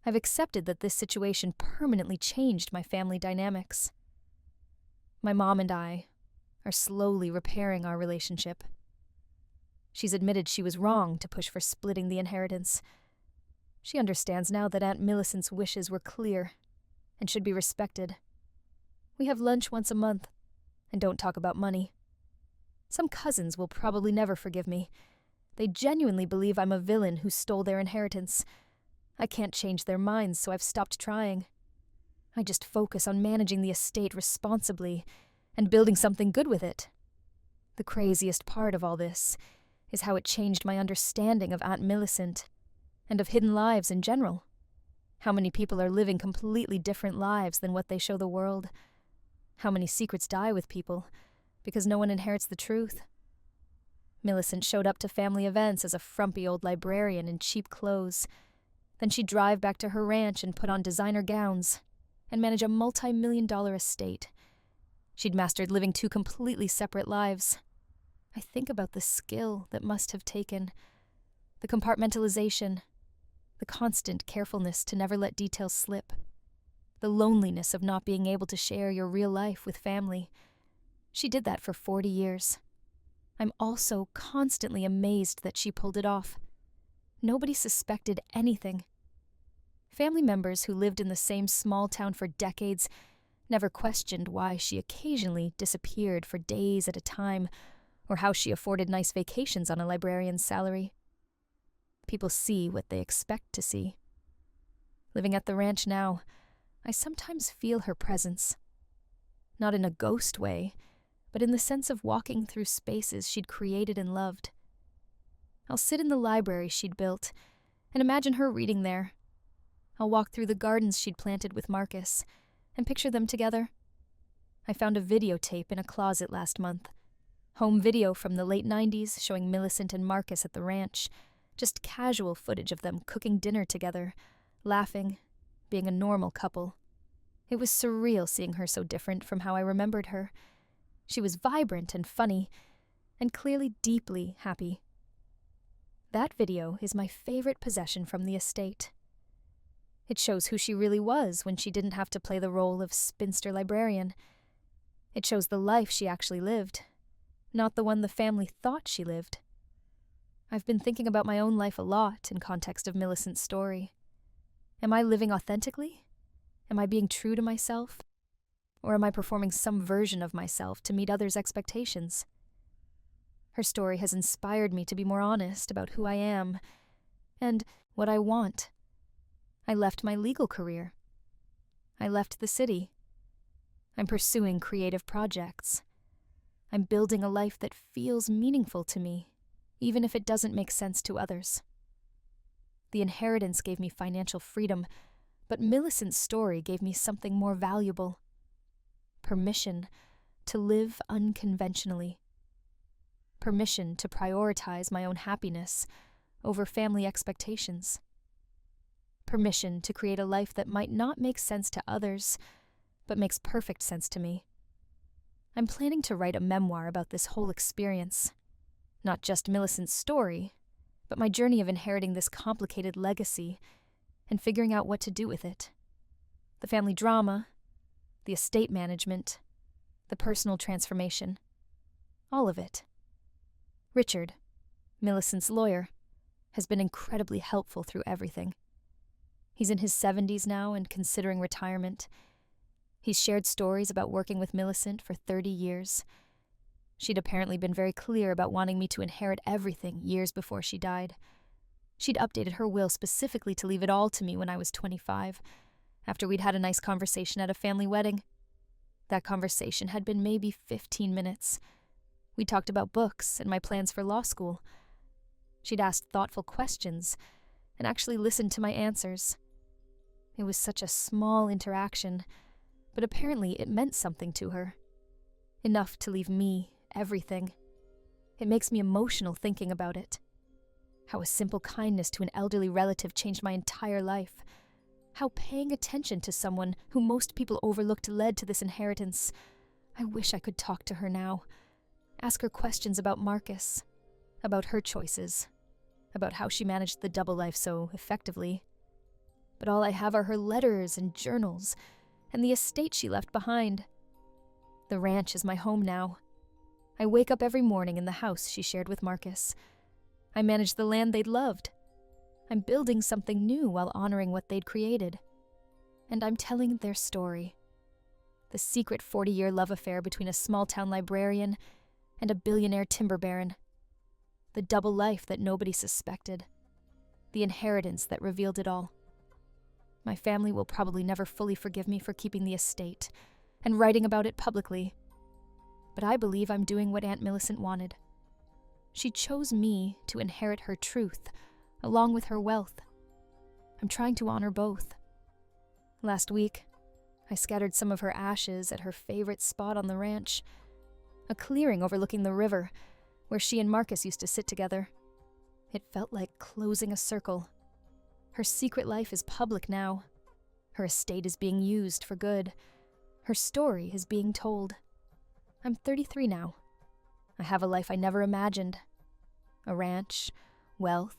[SPEAKER 1] I've accepted that this situation permanently changed my family dynamics. My mom and I are slowly repairing our relationship. She's admitted she was wrong to push for splitting the inheritance. She understands now that Aunt Millicent's wishes were clear and should be respected. We have lunch once a month and don't talk about money. Some cousins will probably never forgive me. They genuinely believe I'm a villain who stole their inheritance. I can't change their minds, so I've stopped trying. I just focus on managing the estate responsibly and building something good with it. The craziest part of all this is how it changed my understanding of Aunt Millicent and of hidden lives in general. How many people are living completely different lives than what they show the world. How many secrets die with people because no one inherits the truth. Millicent showed up to family events as a frumpy old librarian in cheap clothes. Then she'd drive back to her ranch and put on designer gowns and manage a multi-million-dollar estate. She'd mastered living two completely separate lives. I think about the skill that must have taken, the compartmentalization, the constant carefulness to never let details slip, the loneliness of not being able to share your real life with family. She did that for 40 years. I'm also constantly amazed that she pulled it off. Nobody suspected anything. Family members who lived in the same small town for decades never questioned why she occasionally disappeared for days at a time, or how she afforded nice vacations on a librarian's salary. People see what they expect to see. Living at the ranch now, I sometimes feel her presence. Not in a ghost way, but in the sense of walking through spaces she'd created and loved. I'll sit in the library she'd built and imagine her reading there. I'll walk through the gardens she'd planted with Marcus and picture them together. I found a videotape in a closet last month. Home video from the late 90s showing Millicent and Marcus at the ranch. Just casual footage of them cooking dinner together, laughing, being a normal couple. It was surreal seeing her so different from how I remembered her. She was vibrant and funny, and clearly deeply happy. That video is my favorite possession from the estate. It shows who she really was when she didn't have to play the role of spinster librarian. It shows the life she actually lived, not the one the family thought she lived. I've been thinking about my own life a lot in context of Millicent's story. Am I living authentically? Am I being true to myself? Or am I performing some version of myself to meet others' expectations? Her story has inspired me to be more honest about who I am and what I want. I left my legal career. I left the city I'm pursuing creative projects. I'm building a life that feels meaningful to me, even if it doesn't make sense to others. The inheritance gave me financial freedom, but Millicent's story gave me something more valuable: permission to live unconventionally. Permission to prioritize my own happiness over family expectations. Permission to create a life that might not make sense to others, but makes perfect sense to me. I'm planning to write a memoir about this whole experience. Not just Millicent's story, but my journey of inheriting this complicated legacy and figuring out what to do with it. The family drama, the estate management, the personal transformation. All of it. Richard, Millicent's lawyer, has been incredibly helpful through everything. He's in his 70s now and considering retirement. He's shared stories about working with Millicent for 30 years. She'd apparently been very clear about wanting me to inherit everything years before she died. She'd updated her will specifically to leave it all to me when I was 25, after we'd had a nice conversation at a family wedding. That conversation had been maybe 15 minutes. We talked about books and my plans for law school. She'd asked thoughtful questions and actually listened to my answers. It was such a small interaction, but apparently it meant something to her. Enough to leave me everything. It makes me emotional thinking about it. How a simple kindness to an elderly relative changed my entire life. How paying attention to someone who most people overlooked led to this inheritance. I wish I could talk to her now. Ask her questions about Marcus, about her choices, about how she managed the double life so effectively. But all I have are her letters and journals, and the estate she left behind. The ranch is my home now. I wake up every morning in the house she shared with Marcus. I manage the land they'd loved. I'm building something new while honoring what they'd created. And I'm telling their story. The secret 40-year love affair between a small-town librarian and a billionaire timber baron. The double life that nobody suspected. The inheritance that revealed it all. My family will probably never fully forgive me for keeping the estate and writing about it publicly. But I believe I'm doing what Aunt Millicent wanted. She chose me to inherit her truth, along with her wealth. I'm trying to honor both. Last week, I scattered some of her ashes at her favorite spot on the ranch, a clearing overlooking the river where she and Marcus used to sit together. It felt like closing a circle. Her secret life is public now. Her estate is being used for good. Her story is being told. I'm 33 now. I have a life I never imagined. A ranch, wealth,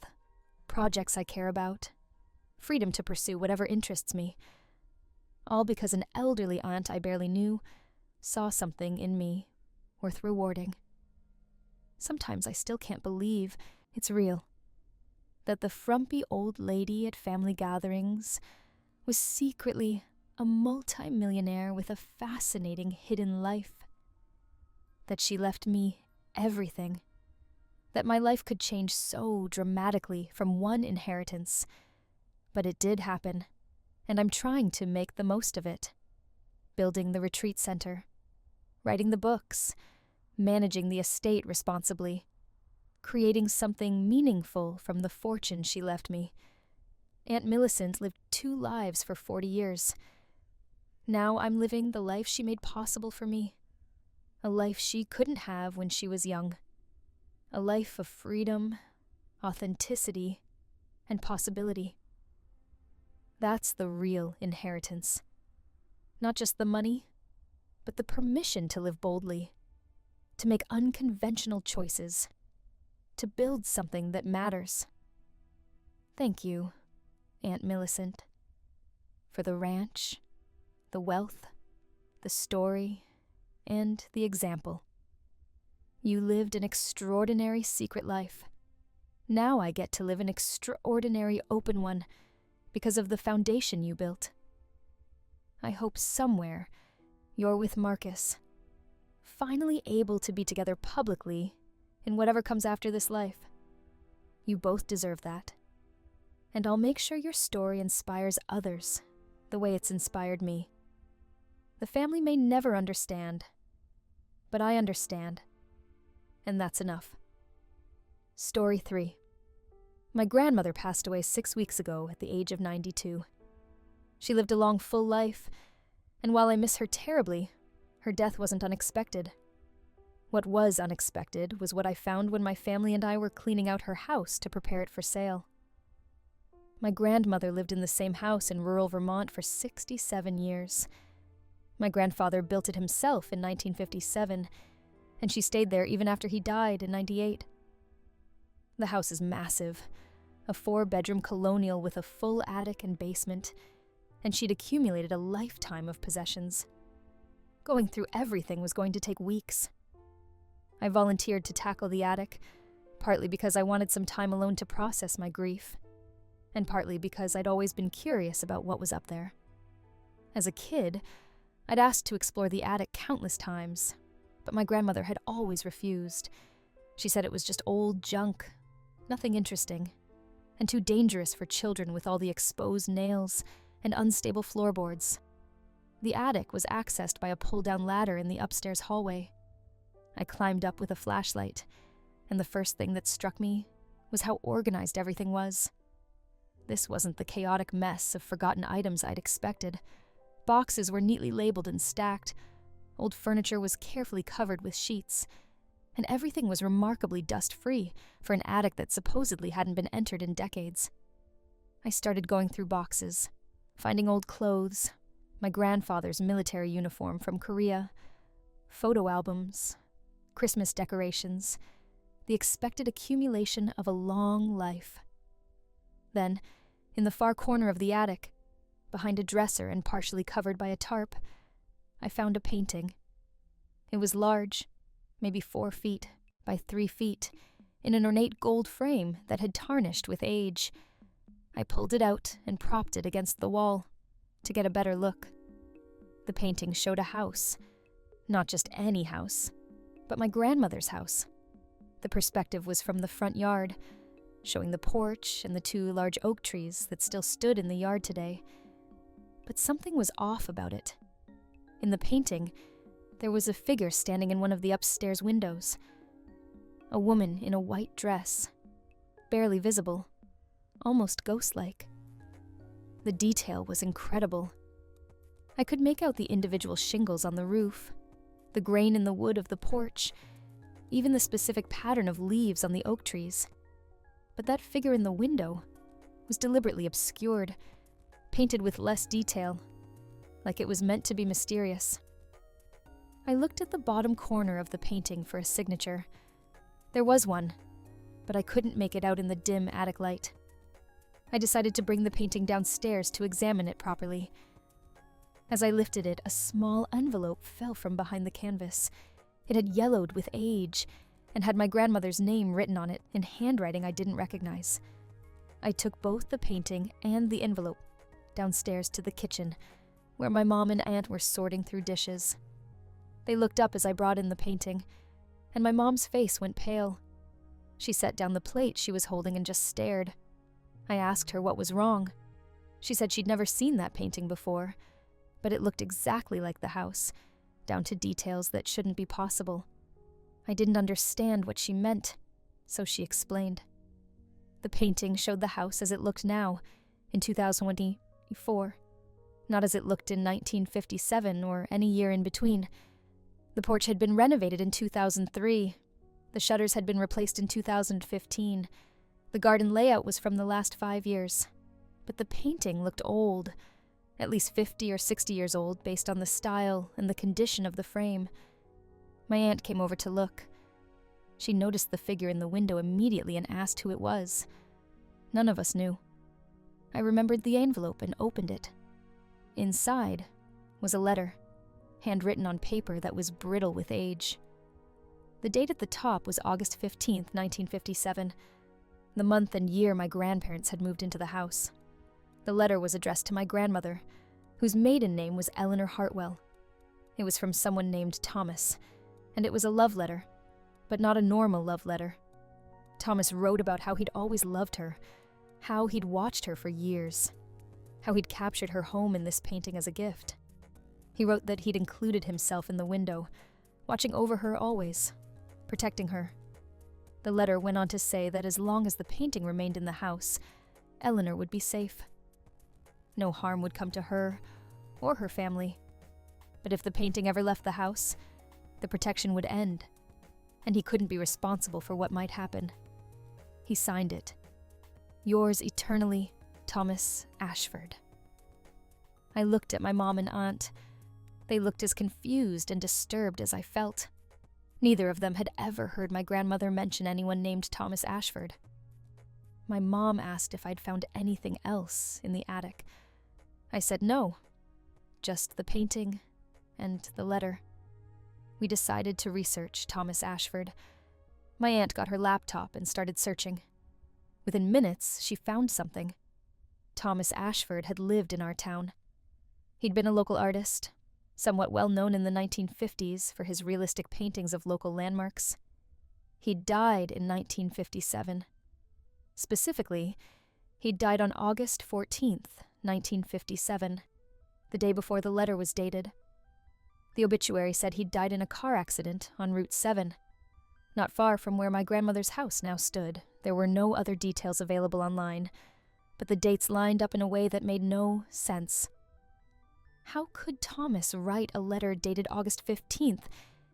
[SPEAKER 1] projects I care about, freedom to pursue whatever interests me. All because an elderly aunt I barely knew saw something in me worth rewarding. Sometimes I still can't believe it's real. That the frumpy old lady at family gatherings was secretly a multi-millionaire with a fascinating hidden life. That she left me everything. That my life could change so dramatically from one inheritance. But it did happen, and I'm trying to make the most of it. Building the retreat center, writing the books, managing the estate responsibly, creating something meaningful from the fortune she left me. Aunt Millicent lived 2 lives for 40 years. Now I'm living the life she made possible for me. A life she couldn't have when she was young. A life of freedom, authenticity, and possibility. That's the real inheritance. Not just the money, but the permission to live boldly, to make unconventional choices, to build something that matters. Thank you, Aunt Millicent, for the ranch, the wealth, the story, and the example. You lived an extraordinary secret life. Now I get to live an extraordinary open one because of the foundation you built. I hope somewhere you're with Marcus, finally able to be together publicly in whatever comes after this life. You both deserve that. And I'll make sure your story inspires others the way it's inspired me. The family may never understand, but I understand, and that's enough. Story 3. My grandmother passed away 6 weeks ago at the age of 92. She lived a long, full life, and while I miss her terribly, her death wasn't unexpected. What was unexpected was what I found when my family and I were cleaning out her house to prepare it for sale. My grandmother lived in the same house in rural Vermont for 67 years. My grandfather built it himself in 1957, and she stayed there even after he died in 98. The house is massive, a 4-bedroom colonial with a full attic and basement, and she'd accumulated a lifetime of possessions. Going through everything was going to take weeks. I volunteered to tackle the attic, partly because I wanted some time alone to process my grief, and partly because I'd always been curious about what was up there. As a kid, I'd asked to explore the attic countless times, but my grandmother had always refused. She said it was just old junk, nothing interesting, and too dangerous for children with all the exposed nails and unstable floorboards. The attic was accessed by a pull-down ladder in the upstairs hallway. I climbed up with a flashlight, and the first thing that struck me was how organized everything was. This wasn't the chaotic mess of forgotten items I'd expected. Boxes were neatly labeled and stacked, old furniture was carefully covered with sheets, and everything was remarkably dust-free for an attic that supposedly hadn't been entered in decades. I started going through boxes, finding old clothes, my grandfather's military uniform from Korea, photo albums, Christmas decorations, the expected accumulation of a long life. Then, in the far corner of the attic, behind a dresser and partially covered by a tarp, I found a painting. It was large, maybe 4 feet by 3 feet, in an ornate gold frame that had tarnished with age. I pulled it out and propped it against the wall to get a better look. The painting showed a house, not just any house, but my grandmother's house. The perspective was from the front yard, showing the porch and the 2 large oak trees that still stood in the yard today. But something was off about it. In the painting, there was a figure standing in one of the upstairs windows. A woman in a white dress, barely visible, almost ghost-like. The detail was incredible. I could make out the individual shingles on the roof, the grain in the wood of the porch, even the specific pattern of leaves on the oak trees. But that figure in the window was deliberately obscured, painted with less detail, like it was meant to be mysterious. I looked at the bottom corner of the painting for a signature. There was one, but I couldn't make it out in the dim attic light. I decided to bring the painting downstairs to examine it properly. As I lifted it, a small envelope fell from behind the canvas. It had yellowed with age and had my grandmother's name written on it in handwriting I didn't recognize. I took both the painting and the envelope downstairs to the kitchen, where my mom and aunt were sorting through dishes. They looked up as I brought in the painting, and my mom's face went pale. She set down the plate she was holding and just stared. I asked her what was wrong. She said she'd never seen that painting before, but it looked exactly like the house, down to details that shouldn't be possible. I didn't understand what she meant, so she explained. The painting showed the house as it looked now, in 2024, not as it looked in 1957 or any year in between. The porch had been renovated in 2003. The shutters had been replaced in 2015. The garden layout was from the last 5 years. But the painting looked old, at least 50 or 60 years old based on the style and the condition of the frame. My aunt came over to look. She noticed the figure in the window immediately and asked who it was. None of us knew. I remembered the envelope and opened it. Inside was a letter, handwritten on paper that was brittle with age. The date at the top was August 15th, 1957, the month and year my grandparents had moved into the house. The letter was addressed to my grandmother, whose maiden name was Eleanor Hartwell. It was from someone named Thomas, and it was a love letter, but not a normal love letter. Thomas wrote about how he'd always loved her, how he'd watched her for years, how he'd captured her home in this painting as a gift. He wrote that he'd included himself in the window, watching over her always, protecting her. The letter went on to say that as long as the painting remained in the house, Eleanor would be safe. No harm would come to her or her family. But if the painting ever left the house, the protection would end, and he couldn't be responsible for what might happen. He signed it. Yours eternally, Thomas Ashford. I looked at my mom and aunt. They looked as confused and disturbed as I felt. Neither of them had ever heard my grandmother mention anyone named Thomas Ashford. My mom asked if I'd found anything else in the attic. I said no, just the painting and the letter. We decided to research Thomas Ashford. My aunt got her laptop and started searching. Within minutes, she found something. Thomas Ashford had lived in our town. He'd been a local artist, somewhat well known in the 1950s for his realistic paintings of local landmarks. He died in 1957. Specifically, he died on August 14th, 1957, the day before the letter was dated. The obituary said he'd died in a car accident on Route 7. Not far from where my grandmother's house now stood, there were no other details available online, but the dates lined up in a way that made no sense. How could Thomas write a letter dated August 15th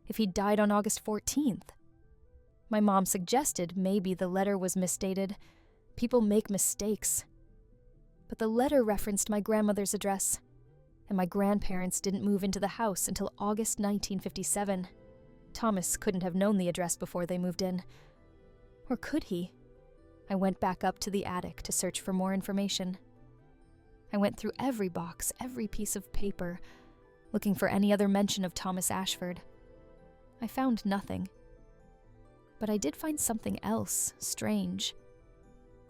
[SPEAKER 1] if he died on August 14th? My mom suggested maybe the letter was misdated. People make mistakes. But the letter referenced my grandmother's address, and my grandparents didn't move into the house until August 1957. Thomas couldn't have known the address before they moved in. Or could he? I went back up to the attic to search for more information. I went through every box, every piece of paper, looking for any other mention of Thomas Ashford. I found nothing. But I did find something else strange.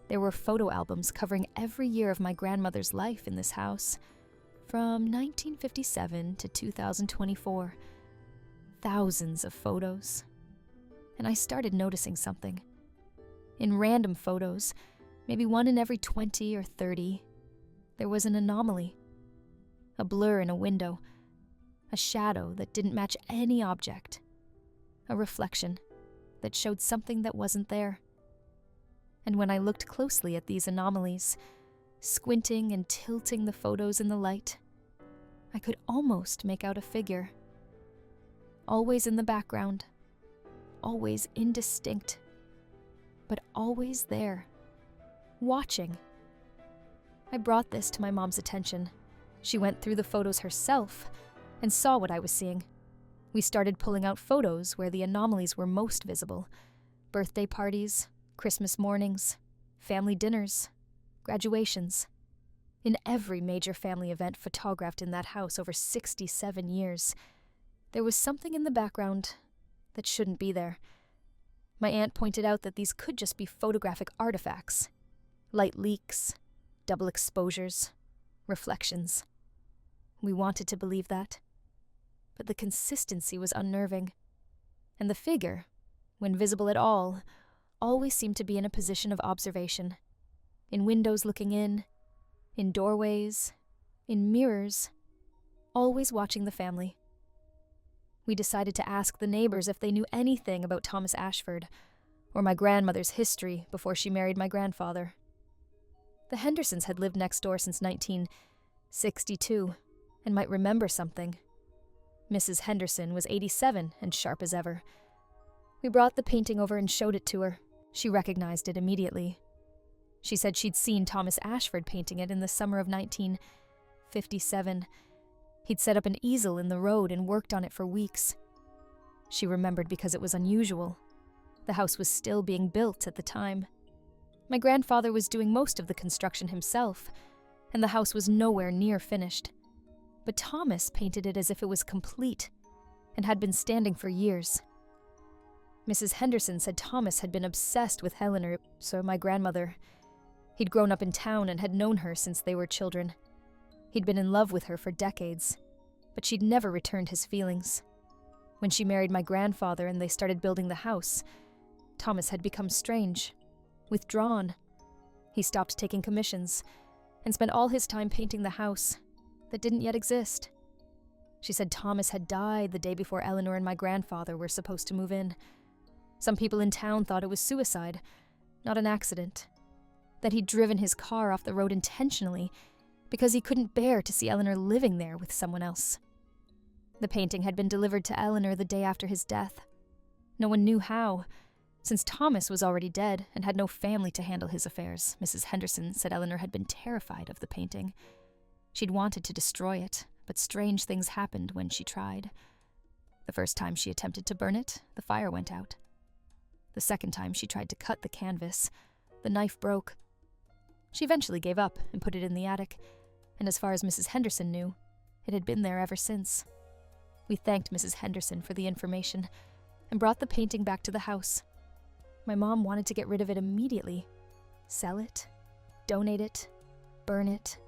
[SPEAKER 1] There were photo albums covering every year of my grandmother's life in this house, from 1957 to 2024. Thousands of photos. And I started noticing something. In random photos, maybe one in every 20 or 30, there was an anomaly. A blur in a window, a shadow that didn't match any object, a reflection that showed something that wasn't there. And when I looked closely at these anomalies, squinting and tilting the photos in the light, I could almost make out a figure. Always in the background, always indistinct, but always there, watching. I brought this to my mom's attention. She went through the photos herself and saw what I was seeing. We started pulling out photos where the anomalies were most visible. Birthday parties, Christmas mornings, family dinners, graduations. In every major family event photographed in that house over 67 years, there was something in the background that shouldn't be there. My aunt pointed out that these could just be photographic artifacts. Light leaks, double exposures, reflections. We wanted to believe that, but the consistency was unnerving. And the figure, when visible at all, always seemed to be in a position of observation. In windows looking in doorways, in mirrors, always watching the family. We decided to ask the neighbors if they knew anything about Thomas Ashford, or my grandmother's history before she married my grandfather. The Hendersons had lived next door since 1962, and might remember something. Mrs. Henderson was 87 and sharp as ever. We brought the painting over and showed it to her. She recognized it immediately. She said she'd seen Thomas Ashford painting it in the summer of 1957. He'd set up an easel in the road and worked on it for weeks. She remembered because it was unusual. The house was still being built at the time. My grandfather was doing most of the construction himself, and the house was nowhere near finished. But Thomas painted it as if it was complete, and had been standing for years. Mrs. Henderson said Thomas had been obsessed with Eleanor, so my grandmother. He'd grown up in town and had known her since they were children. He'd been in love with her for decades, but she'd never returned his feelings. When she married my grandfather and they started building the house, Thomas had become strange, withdrawn. He stopped taking commissions and spent all his time painting the house that didn't yet exist. She said Thomas had died the day before Eleanor and my grandfather were supposed to move in. Some people in town thought it was suicide, not an accident. That he'd driven his car off the road intentionally because he couldn't bear to see Eleanor living there with someone else. The painting had been delivered to Eleanor the day after his death. No one knew how, since Thomas was already dead and had no family to handle his affairs. Mrs. Henderson said Eleanor had been terrified of the painting. She'd wanted to destroy it, but strange things happened when she tried. The first time she attempted to burn it, the fire went out. The second time she tried to cut the canvas, the knife broke. She eventually gave up and put it in the attic, and as far as Mrs. Henderson knew, it had been there ever since. We thanked Mrs. Henderson for the information and brought the painting back to the house. My mom wanted to get rid of it immediately. Sell it, donate it, burn it,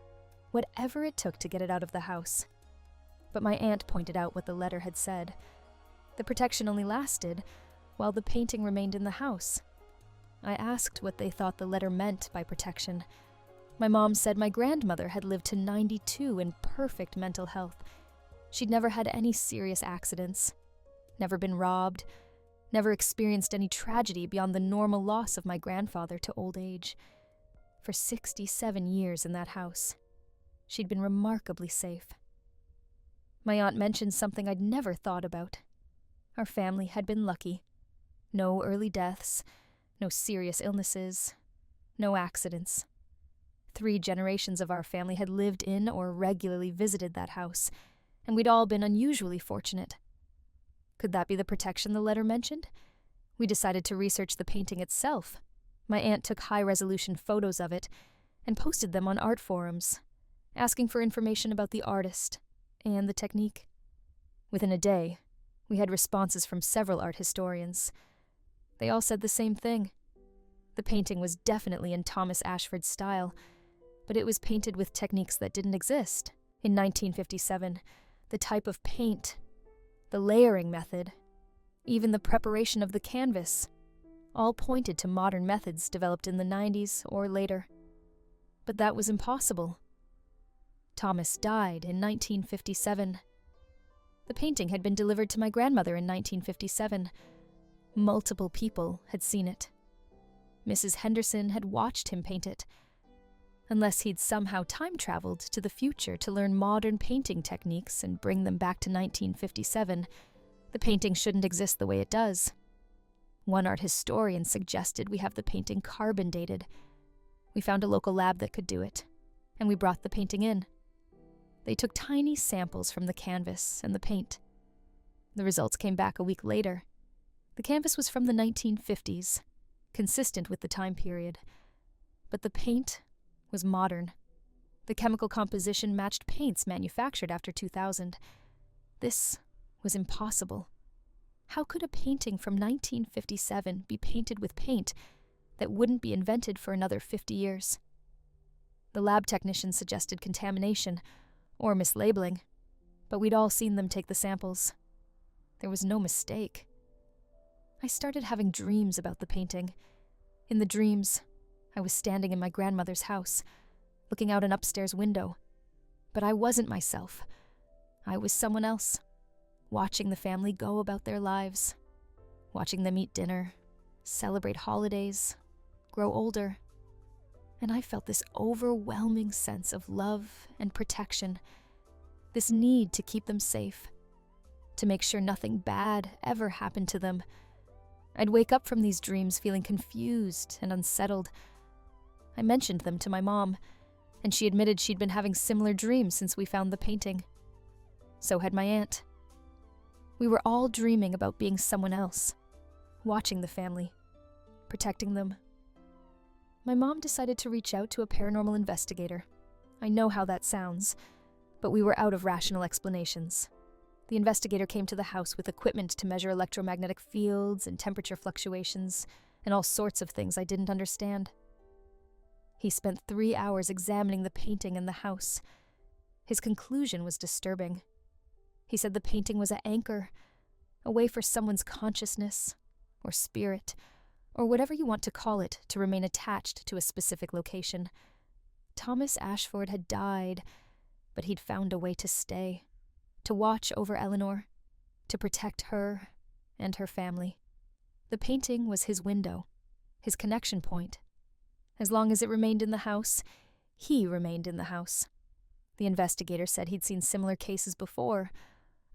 [SPEAKER 1] whatever it took to get it out of the house. But my aunt pointed out what the letter had said. The protection only lasted while the painting remained in the house. I asked what they thought the letter meant by protection. My mom said my grandmother had lived to 92 in perfect mental health. She'd never had any serious accidents, never been robbed, never experienced any tragedy beyond the normal loss of my grandfather to old age. For 67 years in that house, she'd been remarkably safe. My aunt mentioned something I'd never thought about. Our family had been lucky. No early deaths, no serious illnesses, no accidents. 3 generations of our family had lived in or regularly visited that house, and we'd all been unusually fortunate. Could that be the protection the letter mentioned? We decided to research the painting itself. My aunt took high-resolution photos of it and posted them on art forums, asking for information about the artist and the technique. Within a day, we had responses from several art historians. They all said the same thing. The painting was definitely in Thomas Ashford's style, but it was painted with techniques that didn't exist. In 1957, the type of paint, the layering method, even the preparation of the canvas, all pointed to modern methods developed in the 90s or later. But that was impossible. Thomas died in 1957. The painting had been delivered to my grandmother in 1957. Multiple people had seen it. Mrs. Henderson had watched him paint it. Unless he'd somehow time-traveled to the future to learn modern painting techniques and bring them back to 1957, the painting shouldn't exist the way it does. One art historian suggested we have the painting carbon dated. We found a local lab that could do it, and we brought the painting in. They took tiny samples from the canvas and the paint. The results came back a week later. The canvas was from the 1950s, consistent with the time period, but the paint was modern. The chemical composition matched paints manufactured after 2000. This was impossible. How could a painting from 1957 be painted with paint that wouldn't be invented for another 50 years? The lab technician suggested contamination or mislabeling, but we'd all seen them take the samples. There was no mistake. I started having dreams about the painting. In the dreams, I was standing in my grandmother's house, looking out an upstairs window. But I wasn't myself. I was someone else, watching the family go about their lives, watching them eat dinner, celebrate holidays, grow older. And I felt this overwhelming sense of love and protection, this need to keep them safe, to make sure nothing bad ever happened to them. I'd wake up from these dreams feeling confused and unsettled. I mentioned them to my mom, and she admitted she'd been having similar dreams since we found the painting. So had my aunt. We were all dreaming about being someone else, watching the family, protecting them. My mom decided to reach out to a paranormal investigator. I know how that sounds, but we were out of rational explanations. The investigator came to the house with equipment to measure electromagnetic fields and temperature fluctuations and all sorts of things I didn't understand. He spent 3 hours examining the painting in the house. His conclusion was disturbing. He said the painting was an anchor, a way for someone's consciousness, or spirit, or whatever you want to call it, to remain attached to a specific location. Thomas Ashford had died, but he'd found a way to stay, to watch over Eleanor, to protect her and her family. The painting was his window, his connection point. As long as it remained in the house, he remained in the house. The investigator said he'd seen similar cases before,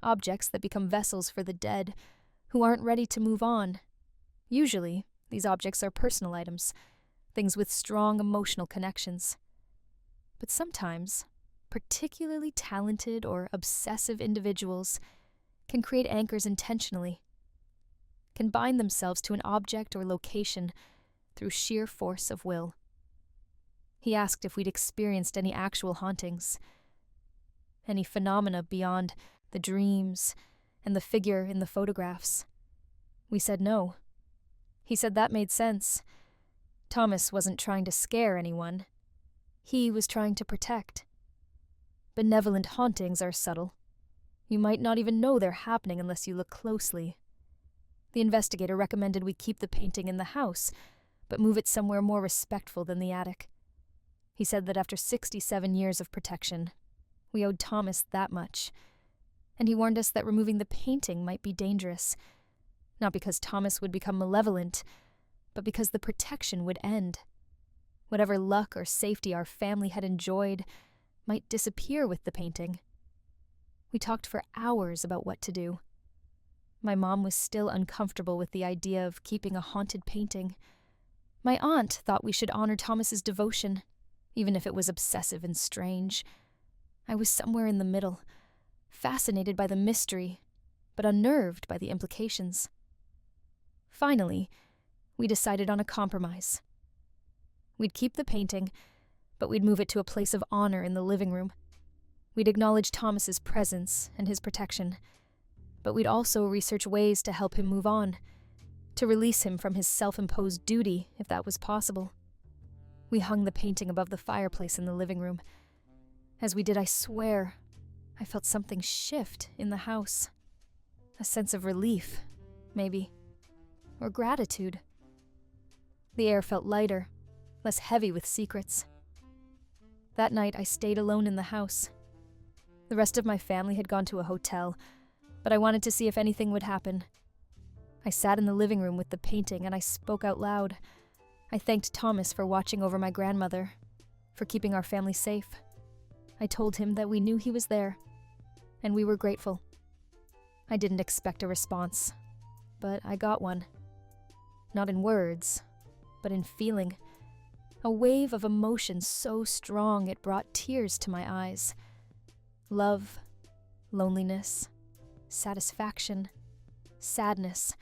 [SPEAKER 1] objects that become vessels for the dead, who aren't ready to move on. Usually, these objects are personal items, things with strong emotional connections. But sometimes, particularly talented or obsessive individuals can create anchors intentionally, can bind themselves to an object or location through sheer force of will. He asked if we'd experienced any actual hauntings, any phenomena beyond the dreams and the figure in the photographs. We said no. He said that made sense. Thomas wasn't trying to scare anyone. He was trying to protect. Benevolent hauntings are subtle. You might not even know they're happening unless you look closely. The investigator recommended we keep the painting in the house, but move it somewhere more respectful than the attic. He said that after 67 years of protection, we owed Thomas that much, and he warned us that removing the painting might be dangerous, not because Thomas would become malevolent, but because the protection would end. Whatever luck or safety our family had enjoyed might disappear with the painting. We talked for hours about what to do. My mom was still uncomfortable with the idea of keeping a haunted painting. My aunt thought we should honor Thomas's devotion, even if it was obsessive and strange. I was somewhere in the middle, fascinated by the mystery, but unnerved by the implications. Finally, we decided on a compromise. We'd keep the painting, but we'd move it to a place of honor in the living room. We'd acknowledge Thomas's presence and his protection, but we'd also research ways to help him move on, to release him from his self-imposed duty, if that was possible. We hung the painting above the fireplace in the living room. As we did, I swear, I felt something shift in the house. A sense of relief, maybe, or gratitude. The air felt lighter, less heavy with secrets. That night, I stayed alone in the house. The rest of my family had gone to a hotel, but I wanted to see if anything would happen. I sat in the living room with the painting and I spoke out loud. I thanked Thomas for watching over my grandmother, for keeping our family safe. I told him that we knew he was there, and we were grateful. I didn't expect a response, but I got one. Not in words, but in feeling. A wave of emotion so strong it brought tears to my eyes. Love, loneliness, satisfaction, sadness,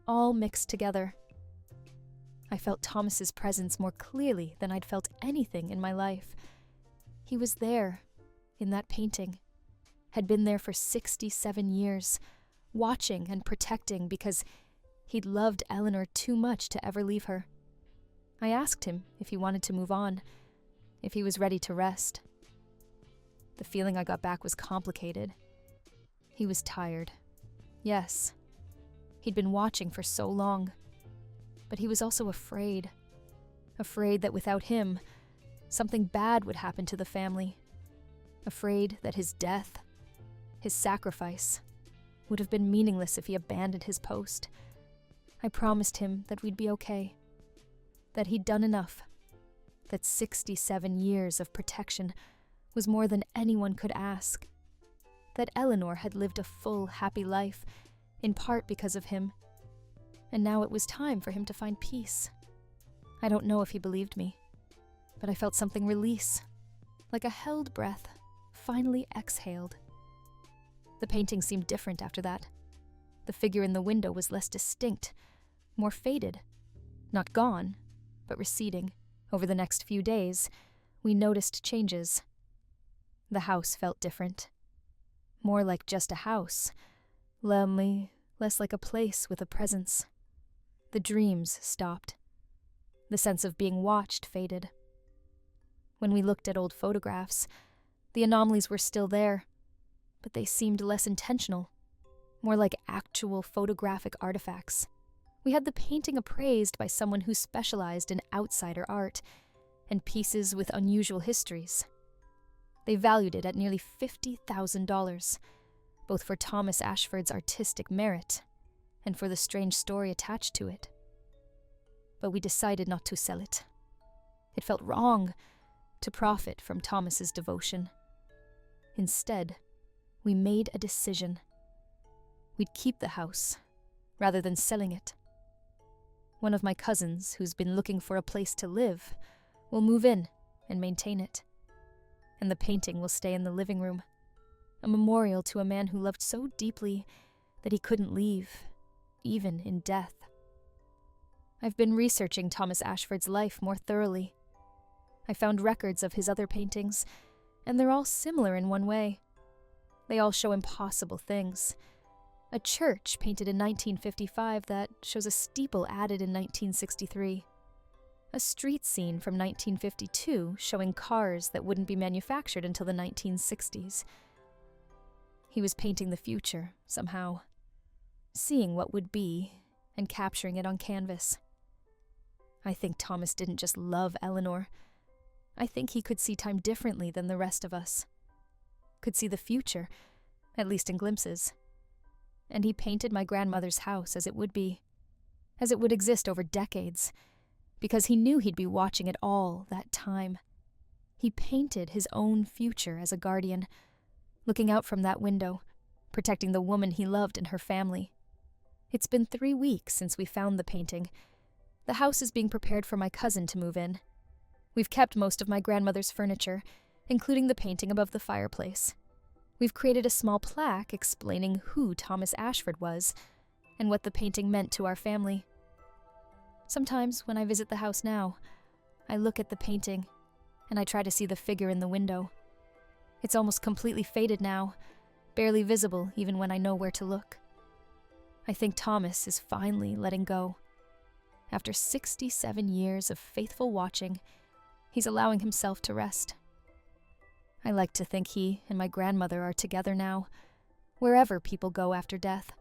[SPEAKER 1] all mixed together. I felt Thomas's presence more clearly than I'd felt anything in my life. He was there, in that painting, had been there for 67 years, watching and protecting because he'd loved Eleanor too much to ever leave her. I asked him if he wanted to move on, if he was ready to rest. The feeling I got back was complicated. He was tired. Yes. He'd been watching for so long. But he was also afraid. Afraid that without him, something bad would happen to the family. Afraid that his death, his sacrifice, would have been meaningless if he abandoned his post. I promised him that we'd be okay. That he'd done enough. That 67 years of protection was more than anyone could ask. That Eleanor had lived a full, happy life, in part because of him. And now it was time for him to find peace. I don't know if he believed me, but I felt something release, like a held breath, finally exhaled. The painting seemed different after that. The figure in the window was less distinct, more faded. Not gone, but receding. Over the next few days, we noticed changes. The house felt different. More like just a house. Lonely, less like a place with a presence. The dreams stopped. The sense of being watched faded. When we looked at old photographs, the anomalies were still there, but they seemed less intentional, more like actual photographic artifacts. We had the painting appraised by someone who specialized in outsider art and pieces with unusual histories. They valued it at nearly $50,000. both for Thomas Ashford's artistic merit and for the strange story attached to it. But we decided not to sell it. It felt wrong to profit from Thomas's devotion. Instead, we made a decision. We'd keep the house rather than selling it. One of my cousins, who's been looking for a place to live, will move in and maintain it. And the painting will stay in the living room, a memorial to a man who loved so deeply that he couldn't leave, even in death. I've been researching Thomas Ashford's life more thoroughly. I found records of his other paintings, and they're all similar in one way. They all show impossible things. A church painted in 1955 that shows a steeple added in 1963. A street scene from 1952 showing cars that wouldn't be manufactured until the 1960s. He was painting the future, somehow. Seeing what would be and capturing it on canvas. I think Thomas didn't just love Eleanor. I think he could see time differently than the rest of us. Could see the future, at least in glimpses. And he painted my grandmother's house as it would be, as it would exist over decades, because he knew he'd be watching it all that time. He painted his own future as a guardian, looking out from that window, protecting the woman he loved and her family. It's been 3 weeks since we found the painting. The house is being prepared for my cousin to move in. We've kept most of my grandmother's furniture, including the painting above the fireplace. We've created a small plaque explaining who Thomas Ashford was and what the painting meant to our family. Sometimes, when I visit the house now, I look at the painting and I try to see the figure in the window. It's almost completely faded now, barely visible even when I know where to look. I think Thomas is finally letting go. After 67 years of faithful watching, he's allowing himself to rest. I like to think he and my grandmother are together now, wherever people go after death.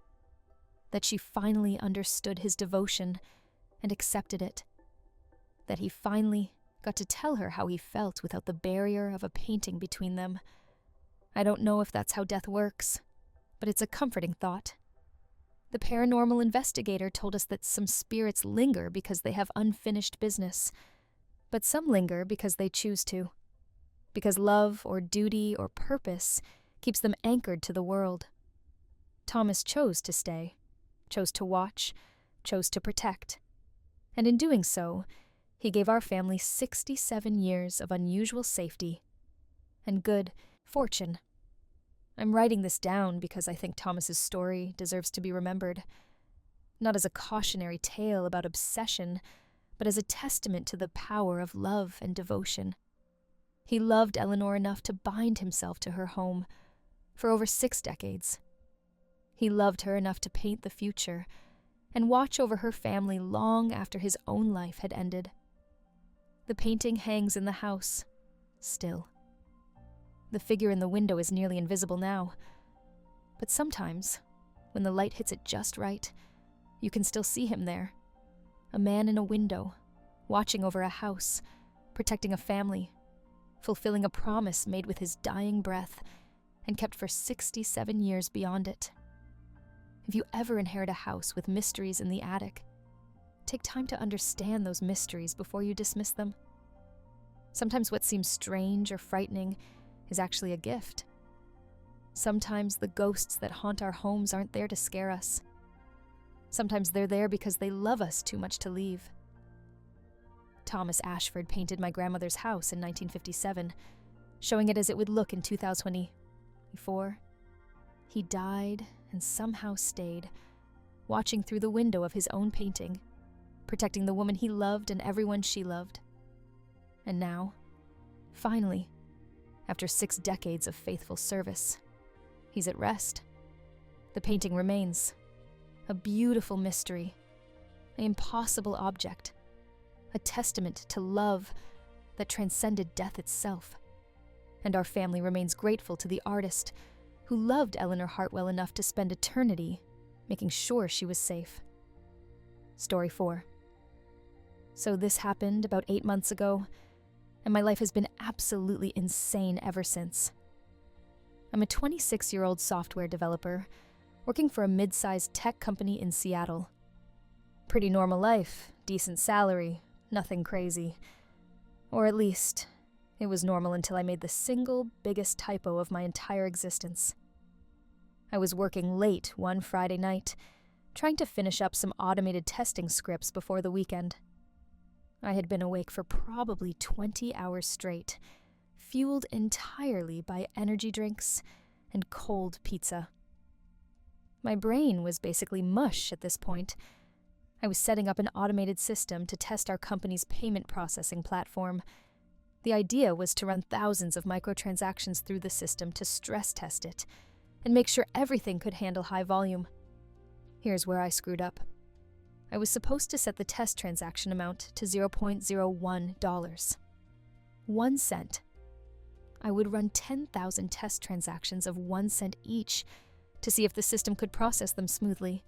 [SPEAKER 1] That she finally understood his devotion and accepted it. That he finally got to tell her how he felt without the barrier of a painting between them. I don't know if that's how death works, but it's a comforting thought. The paranormal investigator told us that some spirits linger because they have unfinished business, but some linger because they choose to. Because love or duty or purpose keeps them anchored to the world. Thomas chose to stay, chose to watch, chose to protect. And in doing so, he gave our family 67 years of unusual safety and good fortune. I'm writing this down because I think Thomas's story deserves to be remembered. Not as a cautionary tale about obsession, but as a testament to the power of love and devotion. He loved Eleanor enough to bind himself to her home for over 6 decades. He loved her enough to paint the future and watch over her family long after his own life had ended. The painting hangs in the house, still. The figure in the window is nearly invisible now, but sometimes, when the light hits it just right, you can still see him there. A man in a window, watching over a house, protecting a family, fulfilling a promise made with his dying breath and kept for 67 years beyond it. If you ever inherit a house with mysteries in the attic, take time to understand those mysteries before you dismiss them. Sometimes what seems strange or frightening is actually a gift. Sometimes the ghosts that haunt our homes aren't there to scare us. Sometimes they're there because they love us too much to leave. Thomas Ashford painted my grandmother's house in 1957, showing it as it would look in 2024. He died and somehow stayed, watching through the window of his own painting, protecting the woman he loved and everyone she loved. And now, finally, after 6 decades of faithful service, he's at rest. The painting remains, a beautiful mystery, an impossible object, a testament to love that transcended death itself. And our family remains grateful to the artist who loved Eleanor Hartwell enough to spend eternity making sure she was safe. Story 4. So this happened about 8 months ago, and my life has been absolutely insane ever since. I'm a 26-year-old software developer working for a mid-sized tech company in Seattle. Pretty normal life, decent salary, nothing crazy. Or at least, it was normal until I made the single biggest typo of my entire existence. I was working late one Friday night, trying to finish up some automated testing scripts before the weekend. I had been awake for probably 20 hours straight, fueled entirely by energy drinks and cold pizza. My brain was basically mush at this point. I was setting up an automated system to test our company's payment processing platform. The idea was to run thousands of microtransactions through the system to stress test it and make sure everything could handle high volume. Here's where I screwed up. I was supposed to set the test transaction amount to $0.01. 1 cent. I would run 10,000 test transactions of 1 cent each to see if the system could process them smoothly.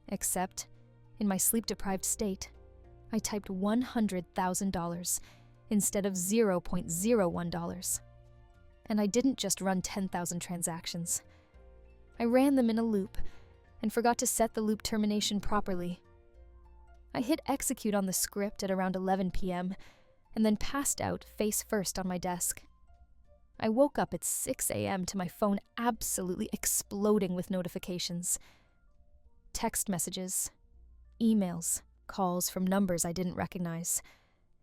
[SPEAKER 1] Except, in my sleep-deprived state, I typed $100,000 instead of $0.01. And I didn't just run 10,000 transactions. I ran them in a loop and forgot to set the loop termination properly. I hit execute on the script at around 11 p.m. and then passed out face first on my desk. I woke up at 6 a.m. to my phone absolutely exploding with notifications. Text messages, emails, calls from numbers I didn't recognize.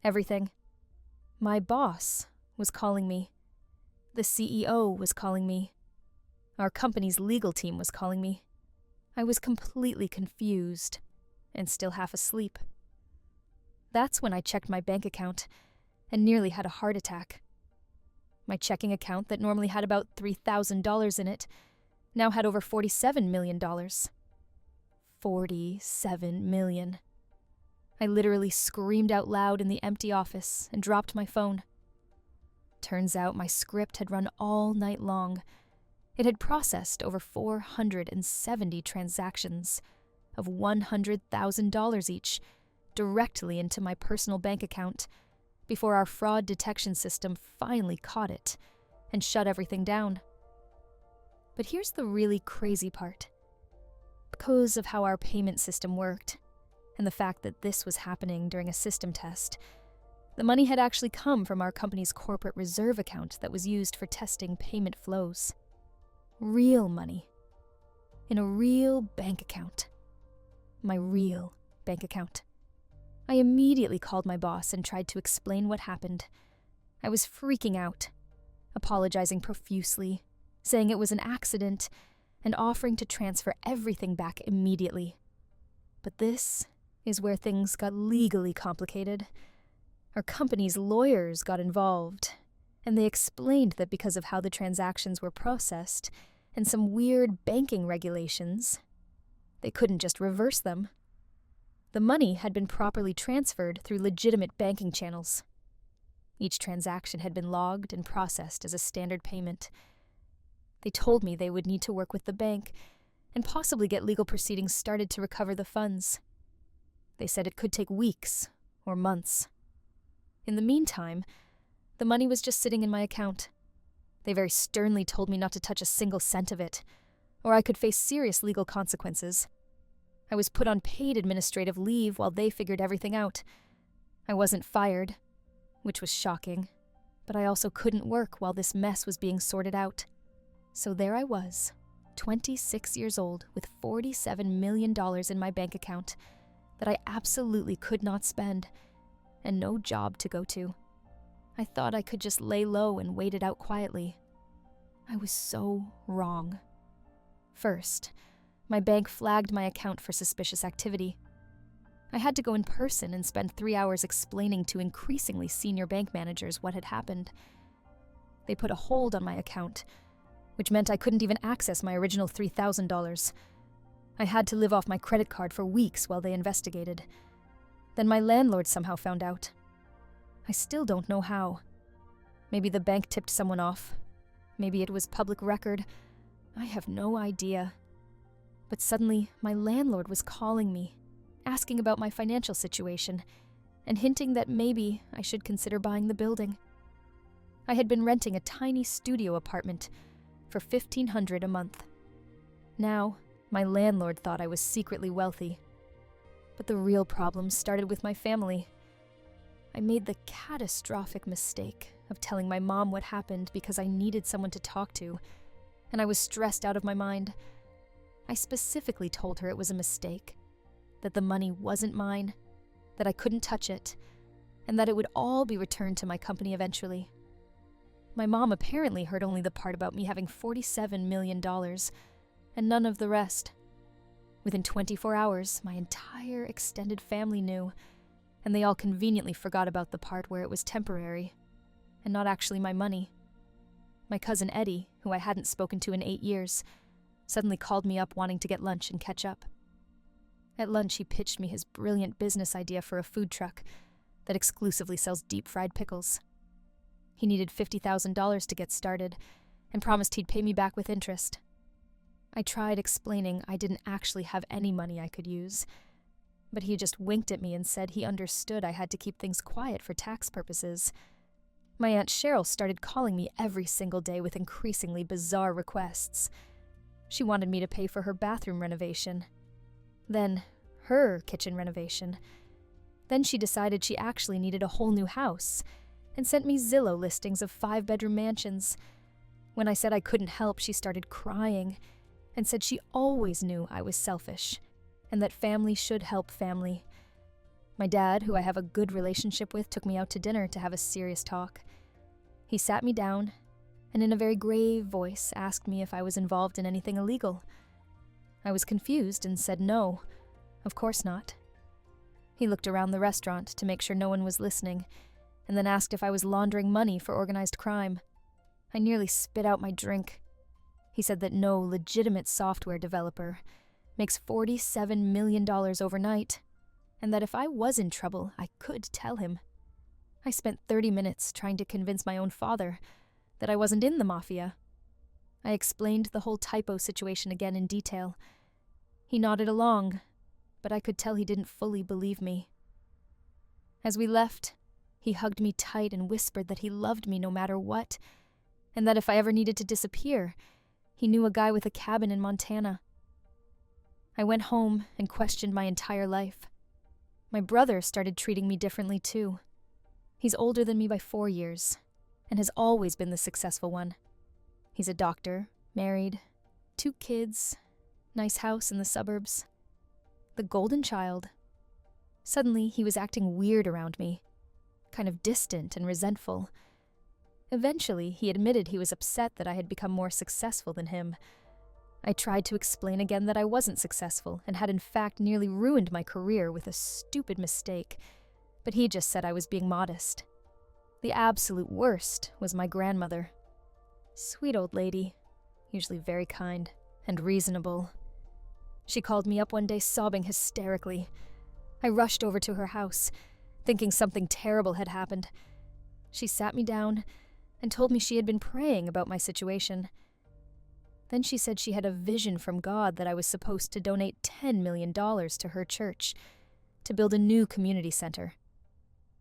[SPEAKER 1] Everything. My boss was calling me. The CEO was calling me. Our company's legal team was calling me. I was completely confused and still half asleep. That's when I checked my bank account and nearly had a heart attack. My checking account that normally had about $3,000 in it now had over $47 million. $47 million. I literally screamed out loud in the empty office and dropped my phone. Turns out my script had run all night long. It had processed over 470 transactions of $100,000 each directly into my personal bank account before our fraud detection system finally caught it and shut everything down. But here's the really crazy part. Because of how our payment system worked, and the fact that this was happening during a system test, the money had actually come from our company's corporate reserve account that was used for testing payment flows. Real money. In a real bank account. My real bank account. I immediately called my boss and tried to explain what happened. I was freaking out, apologizing profusely, saying it was an accident, and offering to transfer everything back immediately. But this is where things got legally complicated. Our company's lawyers got involved, and they explained that because of how the transactions were processed and some weird banking regulations, they couldn't just reverse them. The money had been properly transferred through legitimate banking channels. Each transaction had been logged and processed as a standard payment. They told me they would need to work with the bank and possibly get legal proceedings started to recover the funds. They said it could take weeks or months. In the meantime, the money was just sitting in my account. They very sternly told me not to touch a single cent of it, or I could face serious legal consequences. I was put on paid administrative leave while they figured everything out. I wasn't fired, which was shocking, but I also couldn't work while this mess was being sorted out. So there I was, 26 years old with $47 million in my bank account that I absolutely could not spend, and no job to go to. I thought I could just lay low and wait it out quietly. I was so wrong. First, my bank flagged my account for suspicious activity. I had to go in person and spend 3 hours explaining to increasingly senior bank managers what had happened. They put a hold on my account, which meant I couldn't even access my original $3,000. I had to live off my credit card for weeks while they investigated. Then my landlord somehow found out. I still don't know how. Maybe the bank tipped someone off. Maybe it was public record. I have no idea. But suddenly, my landlord was calling me, asking about my financial situation, and hinting that maybe I should consider buying the building. I had been renting a tiny studio apartment for $1,500 a month. Now, my landlord thought I was secretly wealthy. But the real problem started with my family. I made the catastrophic mistake of telling my mom what happened because I needed someone to talk to, and I was stressed out of my mind. I specifically told her it was a mistake, that the money wasn't mine, that I couldn't touch it, and that it would all be returned to my company eventually. My mom apparently heard only the part about me having $47 million, and none of the rest. Within 24 hours, my entire extended family knew, and they all conveniently forgot about the part where it was temporary, and not actually my money. My cousin Eddie, who I hadn't spoken to in 8 years, suddenly called me up wanting to get lunch and catch up. At lunch, he pitched me his brilliant business idea for a food truck that exclusively sells deep-fried pickles. He needed $50,000 to get started, and promised he'd pay me back with interest. I tried explaining I didn't actually have any money I could use, but he just winked at me and said he understood I had to keep things quiet for tax purposes. My Aunt Cheryl started calling me every single day with increasingly bizarre requests. She wanted me to pay for her bathroom renovation, then her kitchen renovation. Then she decided she actually needed a whole new house, and sent me Zillow listings of 5-bedroom mansions. When I said I couldn't help, she started crying, and said she always knew I was selfish, and that family should help family. My dad, who I have a good relationship with, took me out to dinner to have a serious talk. He sat me down, and in a very grave voice asked me if I was involved in anything illegal. I was confused and said no, of course not. He looked around the restaurant to make sure no one was listening, and then asked if I was laundering money for organized crime. I nearly spit out my drink. He said that no legitimate software developer makes $47 million overnight, and that if I was in trouble, I could tell him. I spent 30 minutes trying to convince my own father that I wasn't in the mafia. I explained the whole typo situation again in detail. He nodded along, but I could tell he didn't fully believe me. As we left, he hugged me tight and whispered that he loved me no matter what, and that if I ever needed to disappear, he knew a guy with a cabin in Montana. I went home and questioned my entire life. My brother started treating me differently too. He's older than me by 4 years, and has always been the successful one. He's a doctor, married, 2 kids, nice house in the suburbs. The golden child. Suddenly, he was acting weird around me, kind of distant and resentful. Eventually, he admitted he was upset that I had become more successful than him. I tried to explain again that I wasn't successful and had in fact nearly ruined my career with a stupid mistake, but he just said I was being modest. The absolute worst was my grandmother. Sweet old lady, usually very kind and reasonable. She called me up one day sobbing hysterically. I rushed over to her house, thinking something terrible had happened. She sat me down and told me she had been praying about my situation. Then she said she had a vision from God that I was supposed to donate $10 million to her church to build a new community center.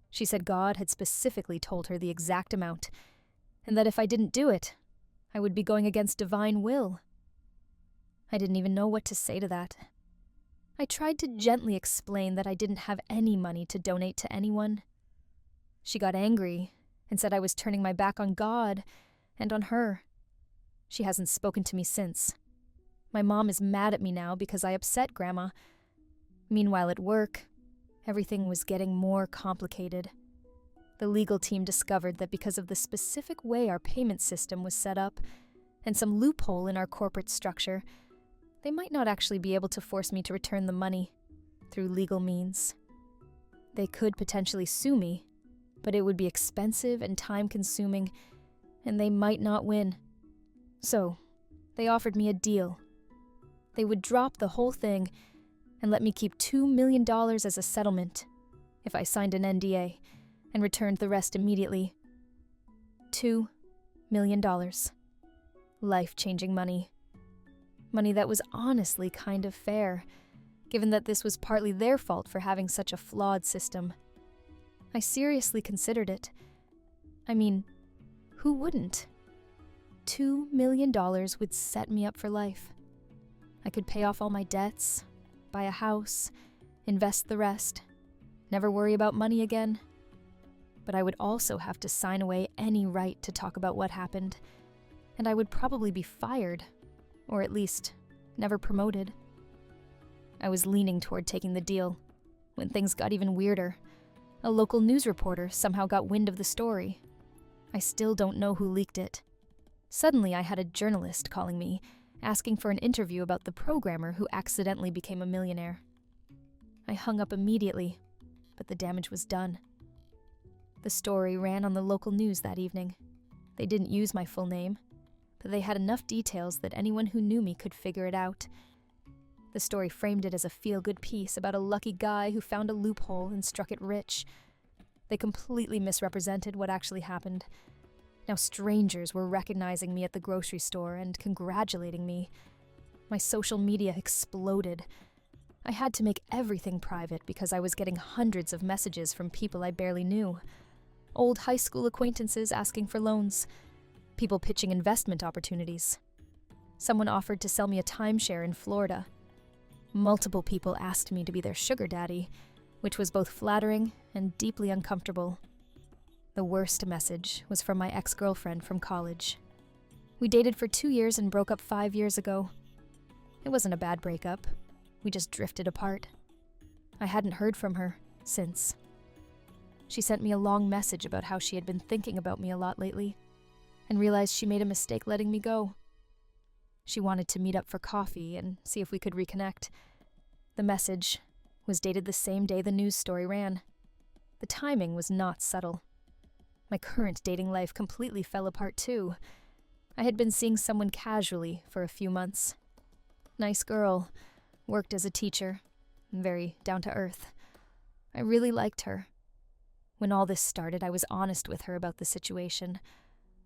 [SPEAKER 1] She said God had specifically told her the exact amount, and that if I didn't do it, I would be going against divine will. I didn't even know what to say to that. I tried to gently explain that I didn't have any money to donate to anyone. She got angry and said I was turning my back on God and on her. She hasn't spoken to me since. My mom is mad at me now because I upset Grandma. Meanwhile, at work, everything was getting more complicated. The legal team discovered that because of the specific way our payment system was set up and some loophole in our corporate structure, they might not actually be able to force me to return the money through legal means. They could potentially sue me, but it would be expensive and time-consuming, and they might not win. So, they offered me a deal. They would drop the whole thing and let me keep $2 million as a settlement if I signed an NDA and returned the rest immediately. $2 million. Life-changing money. Money that was honestly kind of fair, given that this was partly their fault for having such a flawed system. I seriously considered it. I mean, who wouldn't? $2 million would set me up for life. I could pay off all my debts, buy a house, invest the rest, never worry about money again. But I would also have to sign away any right to talk about what happened, and I would probably be fired, or at least never promoted. I was leaning toward taking the deal when things got even weirder. A local news reporter somehow got wind of the story. I still don't know who leaked it. Suddenly, I had a journalist calling me, asking for an interview about the programmer who accidentally became a millionaire. I hung up immediately, but the damage was done. The story ran on the local news that evening. They didn't use my full name, but they had enough details that anyone who knew me could figure it out. The story framed it as a feel-good piece about a lucky guy who found a loophole and struck it rich. They completely misrepresented what actually happened. Now strangers were recognizing me at the grocery store and congratulating me. My social media exploded. I had to make everything private because I was getting hundreds of messages from people I barely knew. Old high school acquaintances asking for loans. People pitching investment opportunities. Someone offered to sell me a timeshare in Florida. Multiple people asked me to be their sugar daddy, which was both flattering and deeply uncomfortable. The worst message was from my ex-girlfriend from college. We dated for 2 years and broke up 5 years ago. It wasn't a bad breakup. We just drifted apart. I hadn't heard from her since. She sent me a long message about how she had been thinking about me a lot lately, and realized she made a mistake letting me go. She wanted to meet up for coffee and see if we could reconnect. The message was dated the same day the news story ran. The timing was not subtle. My current dating life completely fell apart too. I had been seeing someone casually for a few months. Nice girl, worked as a teacher, very down to earth. I really liked her. When all this started, I was honest with her about the situation.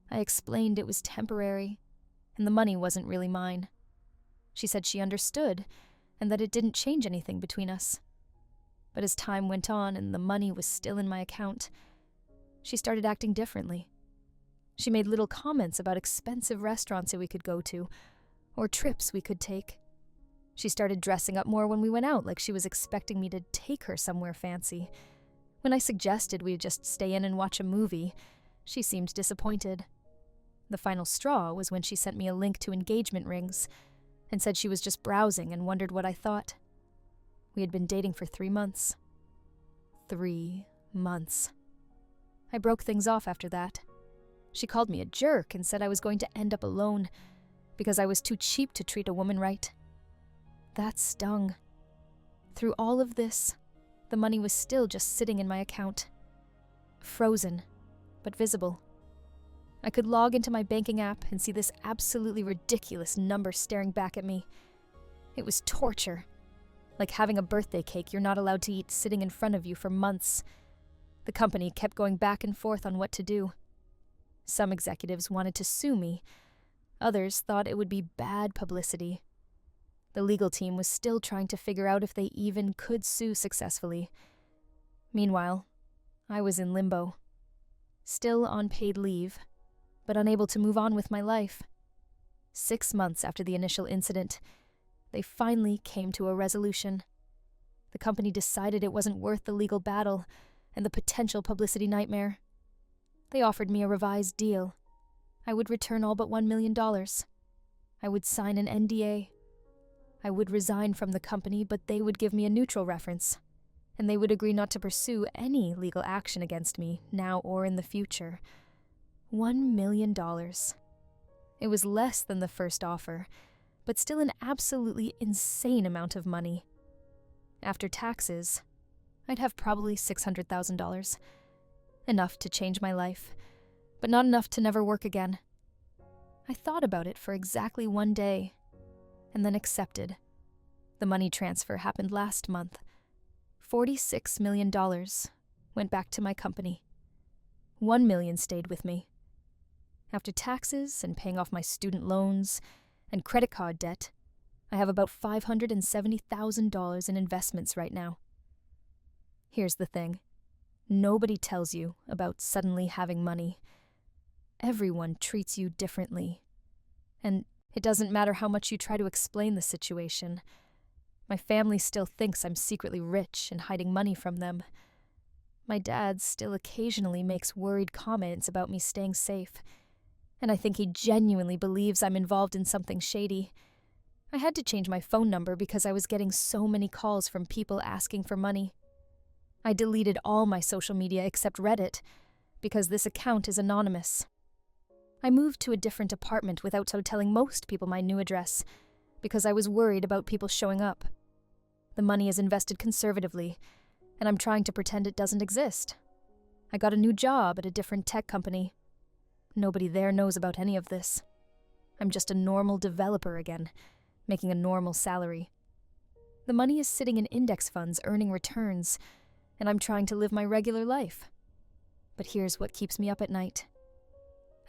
[SPEAKER 1] I explained it was temporary, and the money wasn't really mine. She said she understood, and that it didn't change anything between us. But as time went on and the money was still in my account, she started acting differently. She made little comments about expensive restaurants that we could go to, or trips we could take. She started dressing up more when we went out, like she was expecting me to take her somewhere fancy. When I suggested we just stay in and watch a movie, she seemed disappointed. The final straw was when she sent me a link to engagement rings and said she was just browsing and wondered what I thought. We had been dating for 3 months. 3 months. I broke things off after that. She called me a jerk and said I was going to end up alone because I was too cheap to treat a woman right. That stung. Through all of this, the money was still just sitting in my account. Frozen, but visible. I could log into my banking app and see this absolutely ridiculous number staring back at me. It was torture. Like having a birthday cake you're not allowed to eat sitting in front of you for months. The company kept going back and forth on what to do. Some executives wanted to sue me. Others thought it would be bad publicity. The legal team was still trying to figure out if they even could sue successfully. Meanwhile, I was in limbo. Still on paid leave, but unable to move on with my life. 6 months after the initial incident, they finally came to a resolution. The company decided it wasn't worth the legal battle and the potential publicity nightmare. They offered me a revised deal. I would return all but $1 million. I would sign an NDA. I would resign from the company, but they would give me a neutral reference, and they would agree not to pursue any legal action against me, now or in the future. $1 million. It was less than the first offer, but still an absolutely insane amount of money. After taxes, I'd have probably $600,000. Enough to change my life, but not enough to never work again. I thought about it for exactly 1 day, and then accepted. The money transfer happened last month. $46 million went back to my company. $1 million stayed with me. After taxes and paying off my student loans and credit card debt, I have about $570,000 in investments right now. Here's the thing. Nobody tells you about suddenly having money. Everyone treats you differently And it doesn't matter how much you try to explain the situation. My family still thinks I'm secretly rich and hiding money from them. My dad still occasionally makes worried comments about me staying safe, and I think he genuinely believes I'm involved in something shady. I had to change my phone number because I was getting so many calls from people asking for money. I deleted all my social media except Reddit, because this account is anonymous. I moved to a different apartment without telling most people my new address, because I was worried about people showing up. The money is invested conservatively, and I'm trying to pretend it doesn't exist. I got a new job at a different tech company. Nobody there knows about any of this. I'm just a normal developer again, making a normal salary. The money is sitting in index funds earning returns, and I'm trying to live my regular life. But here's what keeps me up at night.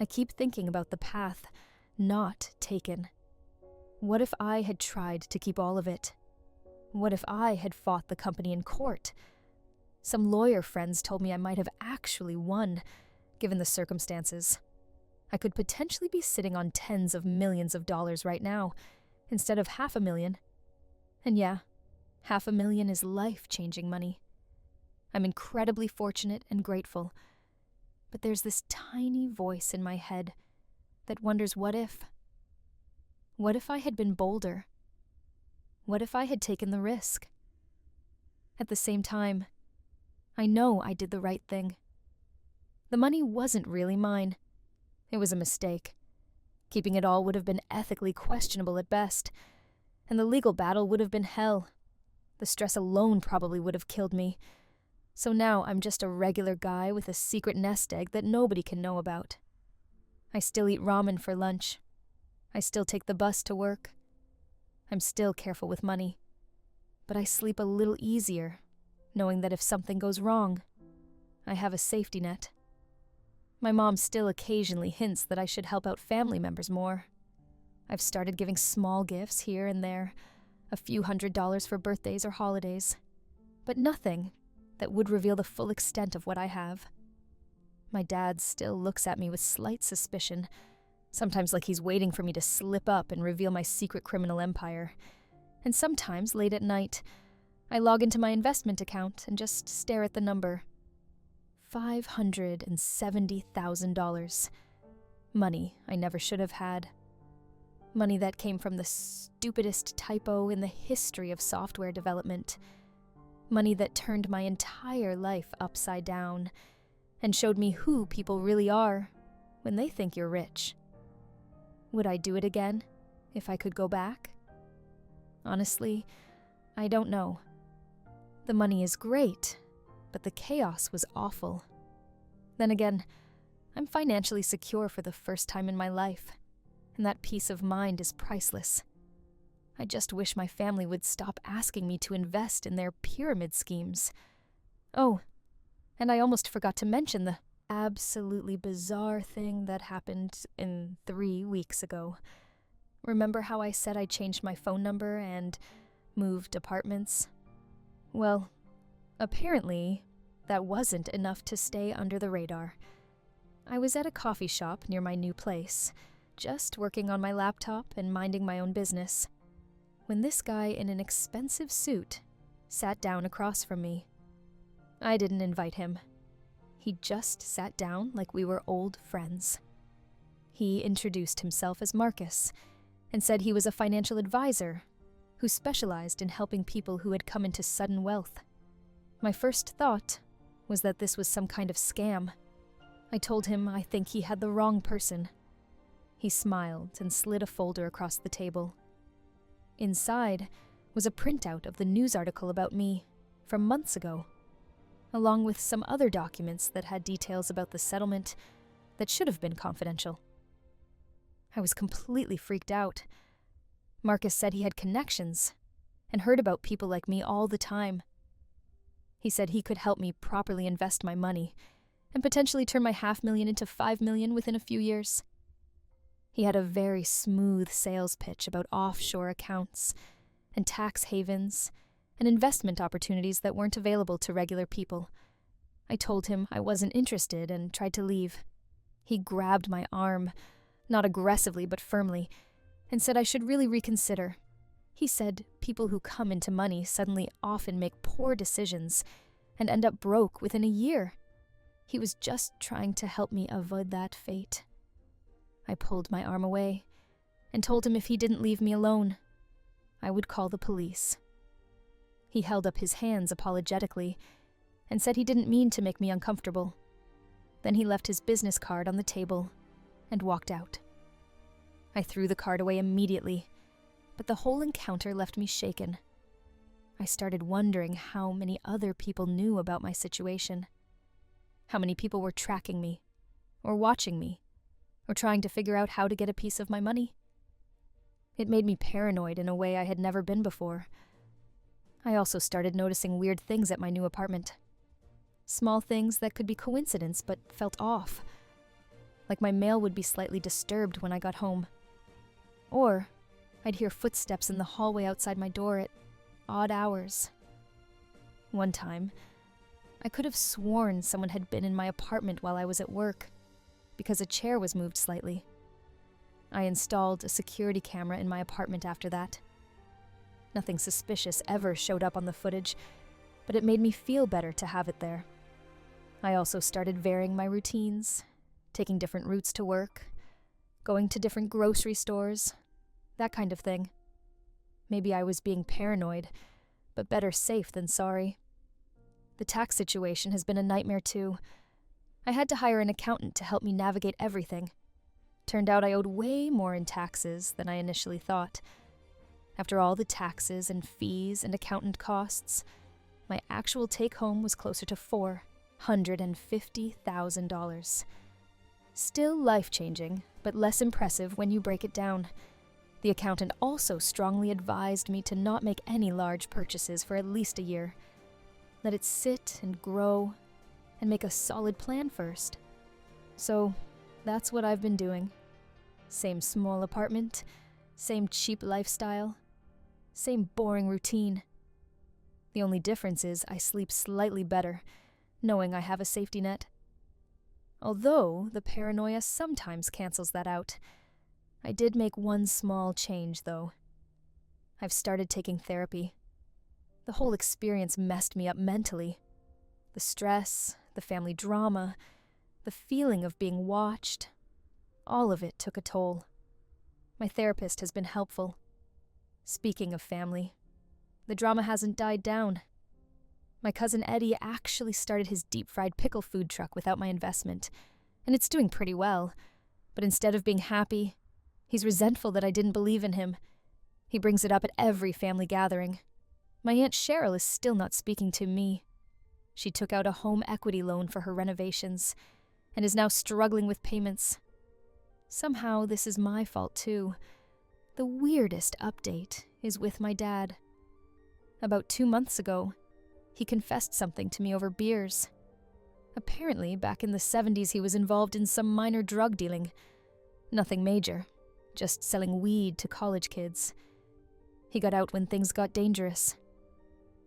[SPEAKER 1] I keep thinking about the path not taken. What if I had tried to keep all of it? What if I had fought the company in court? Some lawyer friends told me I might have actually won, given the circumstances. I could potentially be sitting on tens of millions of dollars right now, instead of $500,000. And yeah, $500,000 is life-changing money. I'm incredibly fortunate and grateful, but there's this tiny voice in my head that wonders what if? What if I had been bolder? What if I had taken the risk? At the same time, I know I did the right thing. The money wasn't really mine. It was a mistake. Keeping it all would have been ethically questionable at best, and the legal battle would have been hell. The stress alone probably would have killed me. So now I'm just a regular guy with a secret nest egg that nobody can know about. I still eat ramen for lunch. I still take the bus to work. I'm still careful with money. But I sleep a little easier, knowing that if something goes wrong, I have a safety net. My mom still occasionally hints that I should help out family members more. I've started giving small gifts here and there, a few $100s for birthdays or holidays, but nothing that would reveal the full extent of what I have. My dad still looks at me with slight suspicion, sometimes like he's waiting for me to slip up and reveal my secret criminal empire. And sometimes, late at night, I log into my investment account and just stare at the number. $570,000. Money I never should have had. Money that came from the stupidest typo in the history of software development. Money that turned my entire life upside down and showed me who people really are when they think you're rich. Would I do it again if I could go back? Honestly, I don't know. The money is great, but the chaos was awful. Then again, I'm financially secure for the first time in my life, and that peace of mind is priceless. I just wish my family would stop asking me to invest in their pyramid schemes. Oh, and I almost forgot to mention the absolutely bizarre thing that happened 3 weeks ago. Remember how I said I changed my phone number and moved apartments? Well, apparently, that wasn't enough to stay under the radar. I was at a coffee shop near my new place, just working on my laptop and minding my own business, when this guy in an expensive suit sat down across from me. I didn't invite him. He just sat down like we were old friends. He introduced himself as Marcus and said he was a financial advisor who specialized in helping people who had come into sudden wealth. My first thought was that this was some kind of scam. I told him I think he had the wrong person. He smiled and slid a folder across the table. Inside was a printout of the news article about me from months ago, along with some other documents that had details about the settlement that should have been confidential. I was completely freaked out. Marcus said he had connections and heard about people like me all the time. He said he could help me properly invest my money and potentially turn my $500,000 into $5 million within a few years. He had a very smooth sales pitch about offshore accounts and tax havens and investment opportunities that weren't available to regular people. I told him I wasn't interested and tried to leave. He grabbed my arm, not aggressively but firmly, and said I should really reconsider. He said people who come into money suddenly often make poor decisions and end up broke within a year. He was just trying to help me avoid that fate. I pulled my arm away and told him if he didn't leave me alone, I would call the police. He held up his hands apologetically and said he didn't mean to make me uncomfortable. Then he left his business card on the table and walked out. I threw the card away immediately, but the whole encounter left me shaken. I started wondering how many other people knew about my situation. How many people were tracking me, or watching me, or trying to figure out how to get a piece of my money. It made me paranoid in a way I had never been before. I also started noticing weird things at my new apartment. Small things that could be coincidence but felt off. Like my mail would be slightly disturbed when I got home. Or I'd hear footsteps in the hallway outside my door at odd hours. One time, I could have sworn someone had been in my apartment while I was at work, because a chair was moved slightly. I installed a security camera in my apartment after that. Nothing suspicious ever showed up on the footage, but it made me feel better to have it there. I also started varying my routines, taking different routes to work, going to different grocery stores, that kind of thing. Maybe I was being paranoid, but better safe than sorry. The tax situation has been a nightmare too. I had to hire an accountant to help me navigate everything. Turned out I owed way more in taxes than I initially thought. After all the taxes and fees and accountant costs, my actual take-home was closer to $450,000. Still life-changing, but less impressive when you break it down. The accountant also strongly advised me to not make any large purchases for at least a year. Let it sit and grow, and make a solid plan first. So, that's what I've been doing. Same small apartment, same cheap lifestyle, same boring routine. The only difference is I sleep slightly better, knowing I have a safety net. Although the paranoia sometimes cancels that out. I did make one small change, though. I've started taking therapy. The whole experience messed me up mentally. The stress, the family drama, the feeling of being watched, all of it took a toll. My therapist has been helpful. Speaking of family, the drama hasn't died down. My cousin Eddie actually started his deep-fried pickle food truck without my investment, and it's doing pretty well. But instead of being happy, he's resentful that I didn't believe in him. He brings it up at every family gathering. My Aunt Cheryl is still not speaking to me. She took out a home equity loan for her renovations, and is now struggling with payments. Somehow this is my fault too. The weirdest update is with my dad. About 2 months ago, he confessed something to me over beers. Apparently, back in the 70s he was involved in some minor drug dealing. Nothing major, just selling weed to college kids. He got out when things got dangerous.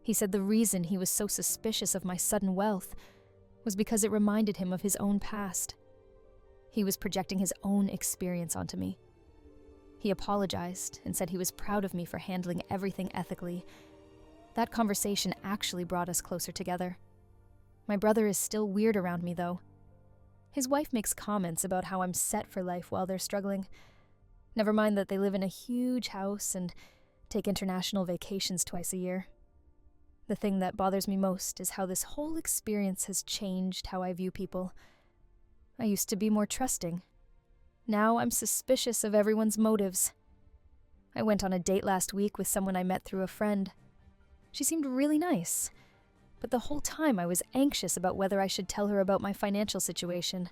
[SPEAKER 1] He said the reason he was so suspicious of my sudden wealth was because it reminded him of his own past. He was projecting his own experience onto me. He apologized and said he was proud of me for handling everything ethically. That conversation actually brought us closer together. My brother is still weird around me, though. His wife makes comments about how I'm set for life while they're struggling. Never mind that they live in a huge house and take international vacations twice a year. The thing that bothers me most is how this whole experience has changed how I view people. I used to be more trusting. Now I'm suspicious of everyone's motives. I went on a date last week with someone I met through a friend. She seemed really nice, but the whole time I was anxious about whether I should tell her about my financial situation.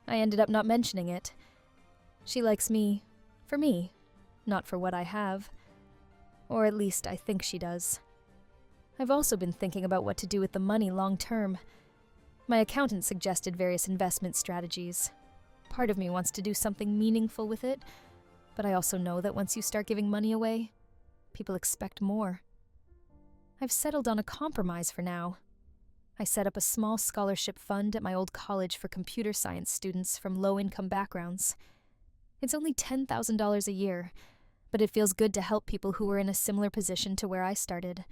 [SPEAKER 1] I ended up not mentioning it. She likes me for me, not for what I have. Or at least I think she does. I've also been thinking about what to do with the money long term. My accountant suggested various investment strategies. Part of me wants to do something meaningful with it, but I also know that once you start giving money away, people expect more. I've settled on a compromise for now. I set up a small scholarship fund at my old college for computer science students from low-income backgrounds. It's only $10,000 a year, but it feels good to help people who are in a similar position to where I started.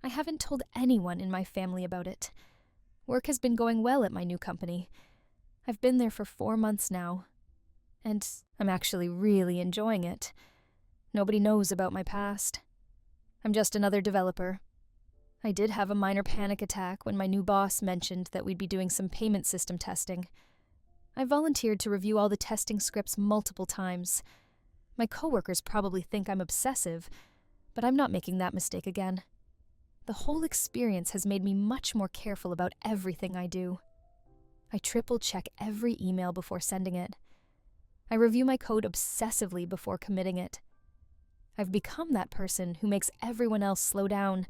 [SPEAKER 1] I haven't told anyone in my family about it. Work has been going well at my new company. I've been there for 4 months now, and I'm actually really enjoying it. Nobody knows about my past. I'm just another developer. I did have a minor panic attack when my new boss mentioned that we'd be doing some payment system testing. I volunteered to review all the testing scripts multiple times. My coworkers probably think I'm obsessive, but I'm not making that mistake again. The whole experience has made me much more careful about everything I do. I triple-check every email before sending it. I review my code obsessively before committing it. I've become that person who makes everyone else slow down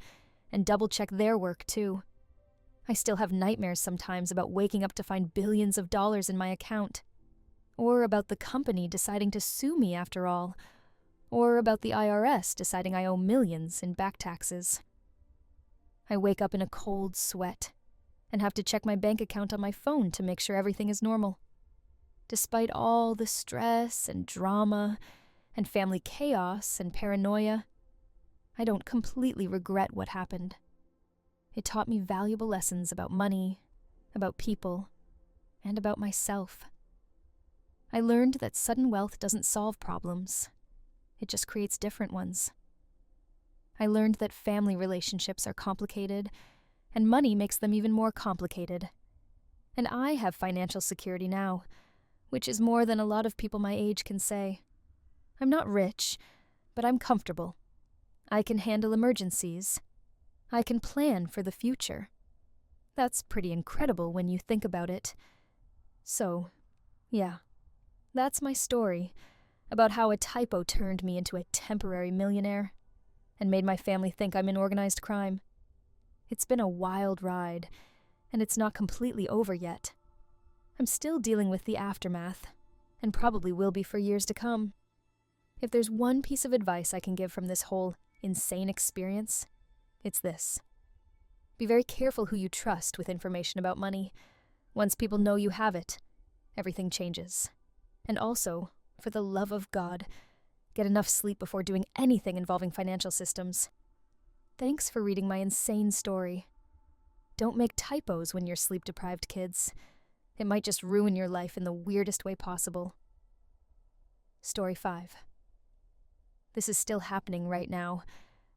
[SPEAKER 1] and double-check their work too. I still have nightmares sometimes about waking up to find billions of dollars in my account, or about the company deciding to sue me after all, or about the IRS deciding I owe millions in back taxes. I wake up in a cold sweat and have to check my bank account on my phone to make sure everything is normal. Despite all the stress and drama and family chaos and paranoia, I don't completely regret what happened. It taught me valuable lessons about money, about people, and about myself. I learned that sudden wealth doesn't solve problems. It just creates different ones. I learned that family relationships are complicated, and money makes them even more complicated. And I have financial security now, which is more than a lot of people my age can say. I'm not rich, but I'm comfortable. I can handle emergencies. I can plan for the future. That's pretty incredible when you think about it. So, yeah, that's my story about how a typo turned me into a temporary millionaire and made my family think I'm in organized crime. It's been a wild ride, and it's not completely over yet. I'm still dealing with the aftermath, and probably will be for years to come. If there's one piece of advice I can give from this whole insane experience, it's this. Be very careful who you trust with information about money. Once people know you have it, everything changes. And also, for the love of God, get enough sleep before doing anything involving financial systems. Thanks for reading my insane story. Don't make typos when you're sleep-deprived, kids. It might just ruin your life in the weirdest way possible. Story 5. This is still happening right now,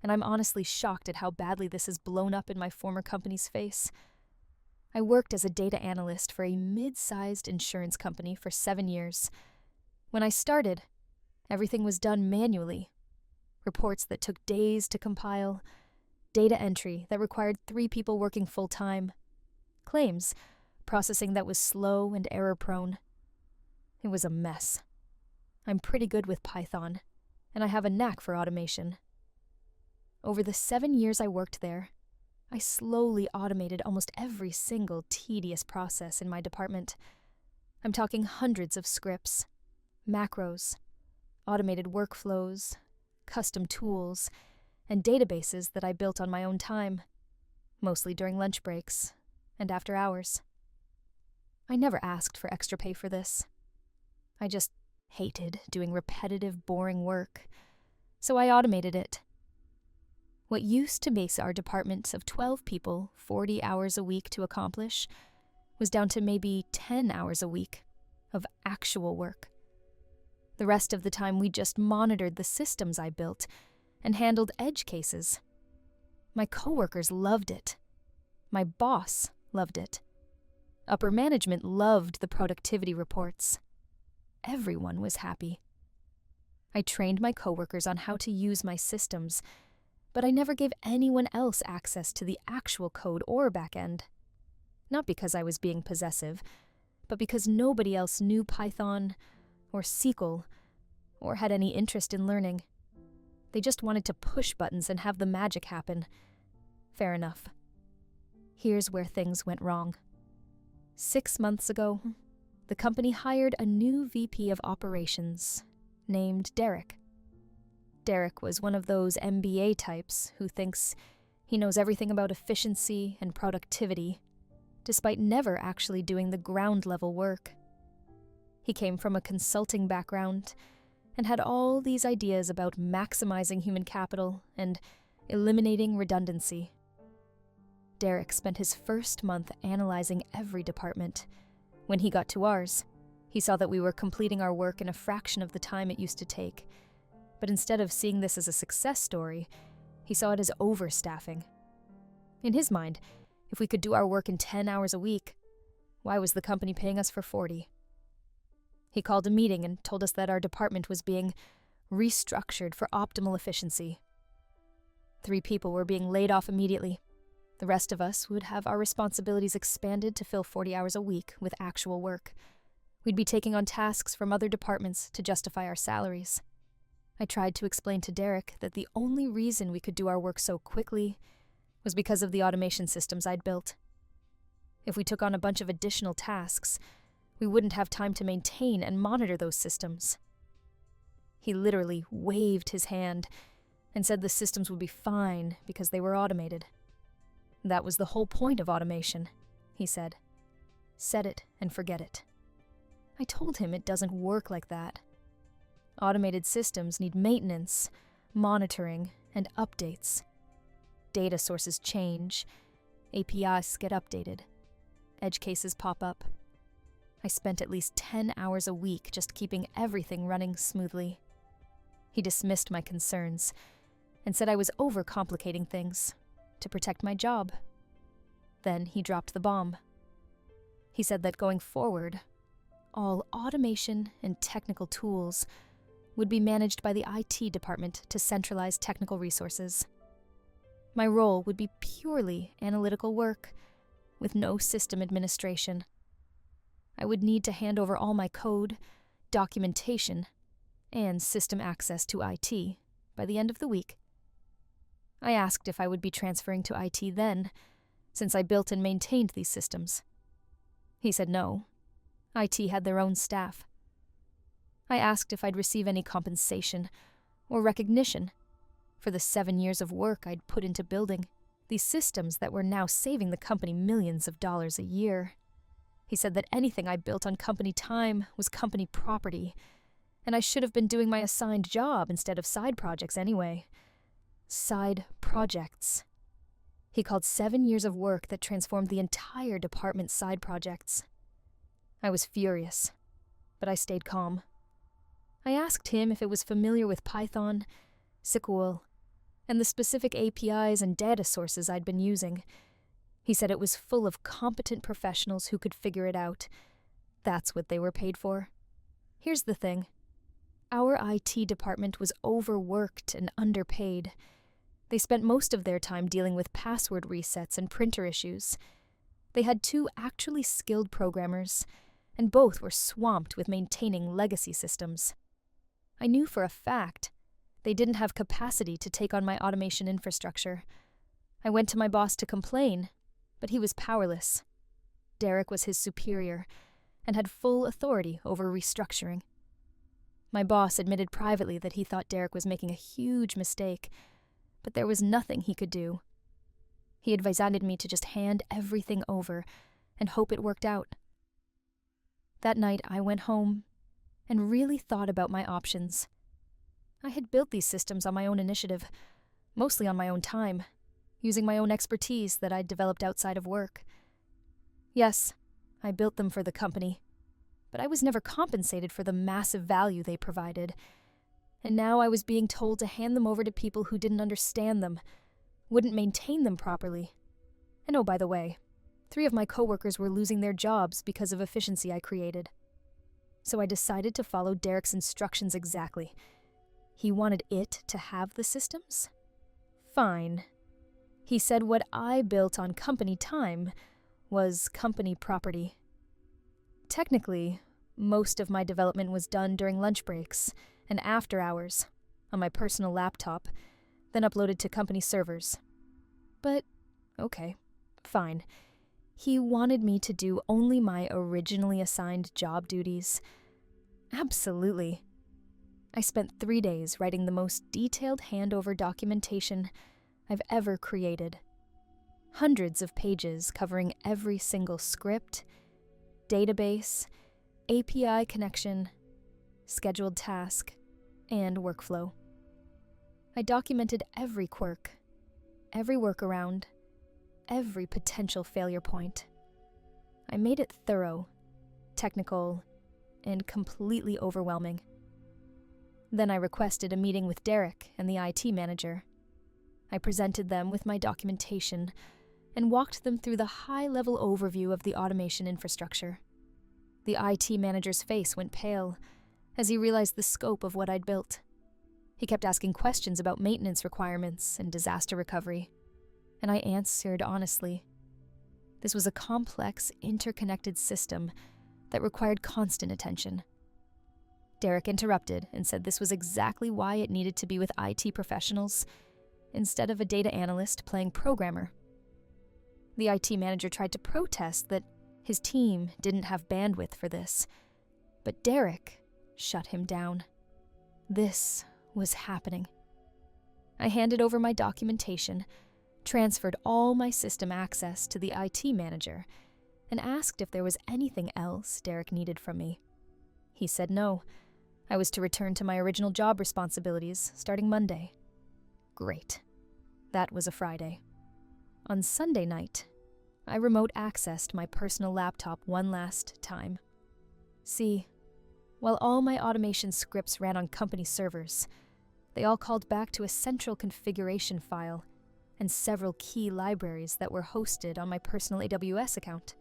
[SPEAKER 1] and I'm honestly shocked at how badly this has blown up in my former company's face. I worked as a data analyst for a mid-sized insurance company for 7 years. When I started, everything was done manually. Reports that took days to compile, data entry that required 3 people working full-time, claims processing that was slow and error-prone. It was a mess. I'm pretty good with Python, and I have a knack for automation. Over the 7 years I worked there, I slowly automated almost every single tedious process in my department. I'm talking hundreds of scripts, macros, automated workflows, custom tools, and databases that I built on my own time, mostly during lunch breaks and after hours. I never asked for extra pay for this. I just hated doing repetitive, boring work, so I automated it. What used to make our department of 12 people 40 hours a week to accomplish was down to maybe 10 hours a week of actual work. The rest of the time we just monitored the systems I built and handled edge cases. My coworkers loved it. My boss loved it. Upper management loved the productivity reports. Everyone was happy. I trained my coworkers on how to use my systems, but I never gave anyone else access to the actual code or backend. Not because I was being possessive, but because nobody else knew Python or SQL or had any interest in learning. They just wanted to push buttons and have the magic happen. Fair enough. Here's where things went wrong. 6 months ago, the company hired a new VP of operations named Derek. Derek was one of those MBA types who thinks he knows everything about efficiency and productivity, despite never actually doing the ground-level work. He came from a consulting background and had all these ideas about maximizing human capital and eliminating redundancy. Derek spent his first month analyzing every department. When he got to ours, he saw that we were completing our work in a fraction of the time it used to take. But instead of seeing this as a success story, he saw it as overstaffing. In his mind, if we could do our work in 10 hours a week, why was the company paying us for 40? He called a meeting and told us that our department was being restructured for optimal efficiency. 3 people were being laid off immediately. The rest of us would have our responsibilities expanded to fill 40 hours a week with actual work. We'd be taking on tasks from other departments to justify our salaries. I tried to explain to Derek that the only reason we could do our work so quickly was because of the automation systems I'd built. If we took on a bunch of additional tasks, we wouldn't have time to maintain and monitor those systems. He literally waved his hand and said the systems would be fine because they were automated. That was the whole point of automation, he said. Set it and forget it. I told him it doesn't work like that. Automated systems need maintenance, monitoring, and updates. Data sources change, APIs get updated, edge cases pop up. I spent at least 10 hours a week just keeping everything running smoothly. He dismissed my concerns and said I was overcomplicating things to protect my job. Then he dropped the bomb. He said that going forward, all automation and technical tools would be managed by the IT department to centralize technical resources. My role would be purely analytical work, with no system administration. I would need to hand over all my code, documentation, and system access to IT by the end of the week. I asked if I would be transferring to IT then, since I built and maintained these systems. He said no. IT had their own staff. I asked if I'd receive any compensation or recognition for the 7 years of work I'd put into building these systems that were now saving the company millions of dollars a year. He said that anything I built on company time was company property, and I should have been doing my assigned job instead of side projects anyway. Side projects. He called 7 years of work that transformed the entire department's side projects. I was furious, but I stayed calm. I asked him if it was familiar with Python, SQL, and the specific APIs and data sources I'd been using. He said it was full of competent professionals who could figure it out. That's what they were paid for. Here's the thing. Our IT department was overworked and underpaid. They spent most of their time dealing with password resets and printer issues. They had 2 actually skilled programmers, and both were swamped with maintaining legacy systems. I knew for a fact they didn't have capacity to take on my automation infrastructure. I went to my boss to complain, but he was powerless. Derek was his superior and had full authority over restructuring. My boss admitted privately that he thought Derek was making a huge mistake, but there was nothing he could do. He advised me to just hand everything over and hope it worked out. That night I went home and really thought about my options. I had built these systems on my own initiative, mostly on my own time, using my own expertise that I'd developed outside of work. Yes, I built them for the company, but I was never compensated for the massive value they provided, and now I was being told to hand them over to people who didn't understand them, wouldn't maintain them properly. And oh, by the way, 3 of my coworkers were losing their jobs because of efficiency I created. So I decided to follow Derek's instructions exactly. He wanted it to have the systems? Fine. He said what I built on company time was company property. Technically, most of my development was done during lunch breaks and after hours on my personal laptop, then uploaded to company servers. But, okay, fine. He wanted me to do only my originally assigned job duties. Absolutely. I spent 3 days writing the most detailed handover documentation I've ever created. Hundreds of pages covering every single script, database, API connection, scheduled task, and workflow. I documented every quirk, every workaround, every potential failure point. I made it thorough, technical, and completely overwhelming. Then I requested a meeting with Derek and the IT manager. I presented them with my documentation and walked them through the high-level overview of the automation infrastructure. The IT manager's face went pale as he realized the scope of what I'd built. He kept asking questions about maintenance requirements and disaster recovery, and I answered honestly. This was a complex, interconnected system that required constant attention. Derek interrupted and said this was exactly why it needed to be with IT professionals instead of a data analyst playing programmer. The IT manager tried to protest that his team didn't have bandwidth for this, but Derek shut him down. This was happening. I handed over my documentation, transferred all my system access to the IT manager, and asked if there was anything else Derek needed from me. He said no. I was to return to my original job responsibilities starting Monday. Great. That was a Friday. On Sunday night, I remote accessed my personal laptop one last time. See, while all my automation scripts ran on company servers, they all called back to a central configuration file and several key libraries that were hosted on my personal AWS account.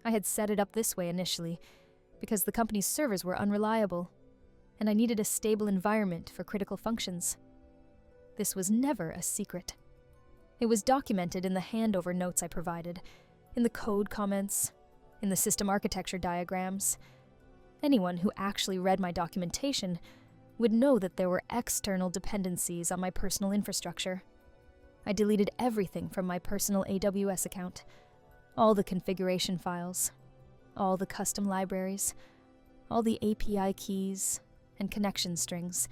[SPEAKER 1] I had set it up this way initially because the company's servers were unreliable, and I needed a stable environment for critical functions. This was never a secret. It was documented in the handover notes I provided, in the code comments, in the system architecture diagrams. Anyone who actually read my documentation would know that there were external dependencies on my personal infrastructure. I deleted everything from my personal AWS account, all the configuration files, all the custom libraries, all the API keys and connection strings.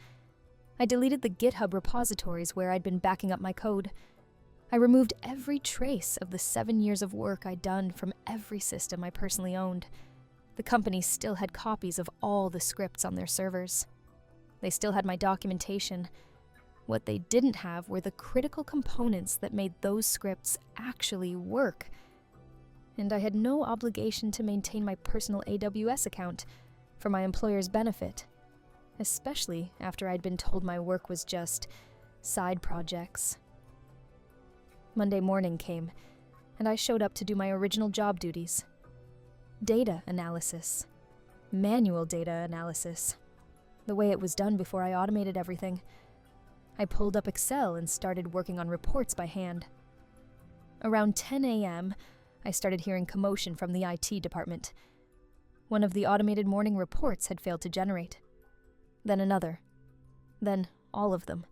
[SPEAKER 1] I deleted the GitHub repositories where I'd been backing up my code. I removed every trace of the 7 years of work I'd done from every system I personally owned. The company still had copies of all the scripts on their servers. They still had my documentation. What they didn't have were the critical components that made those scripts actually work. And I had no obligation to maintain my personal AWS account for my employer's benefit, especially after I'd been told my work was just side projects. Monday morning came, and I showed up to do my original job duties. Data analysis. Manual data analysis. The way it was done before I automated everything. I pulled up Excel and started working on reports by hand. Around 10 a.m., I started hearing commotion from the IT department. One of the automated morning reports had failed to generate. Then another. Then all of them.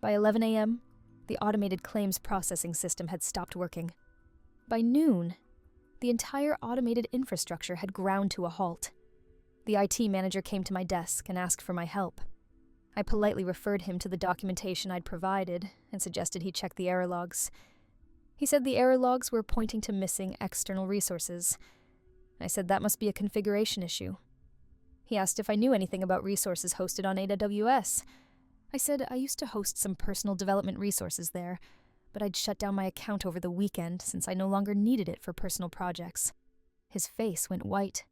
[SPEAKER 1] By 11 a.m., the automated claims processing system had stopped working. By noon, the entire automated infrastructure had ground to a halt. The IT manager came to my desk and asked for my help. I politely referred him to the documentation I'd provided and suggested he check the error logs. He said the error logs were pointing to missing external resources. I said that must be a configuration issue. He asked if I knew anything about resources hosted on AWS. I said I used to host some personal development resources there, but I'd shut down my account over the weekend since I no longer needed it for personal projects. His face went white.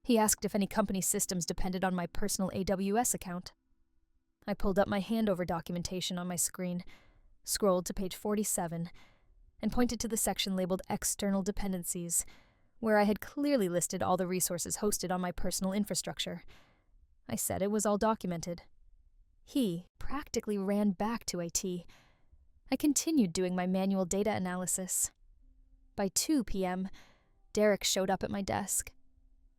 [SPEAKER 1] He asked if any company systems depended on my personal AWS account. I pulled up my handover documentation on my screen, scrolled to page 47, and pointed to the section labeled External Dependencies, where I had clearly listed all the resources hosted on my personal infrastructure. I said it was all documented. He practically ran back to IT. I continued doing my manual data analysis. By 2 p.m., Derek showed up at my desk.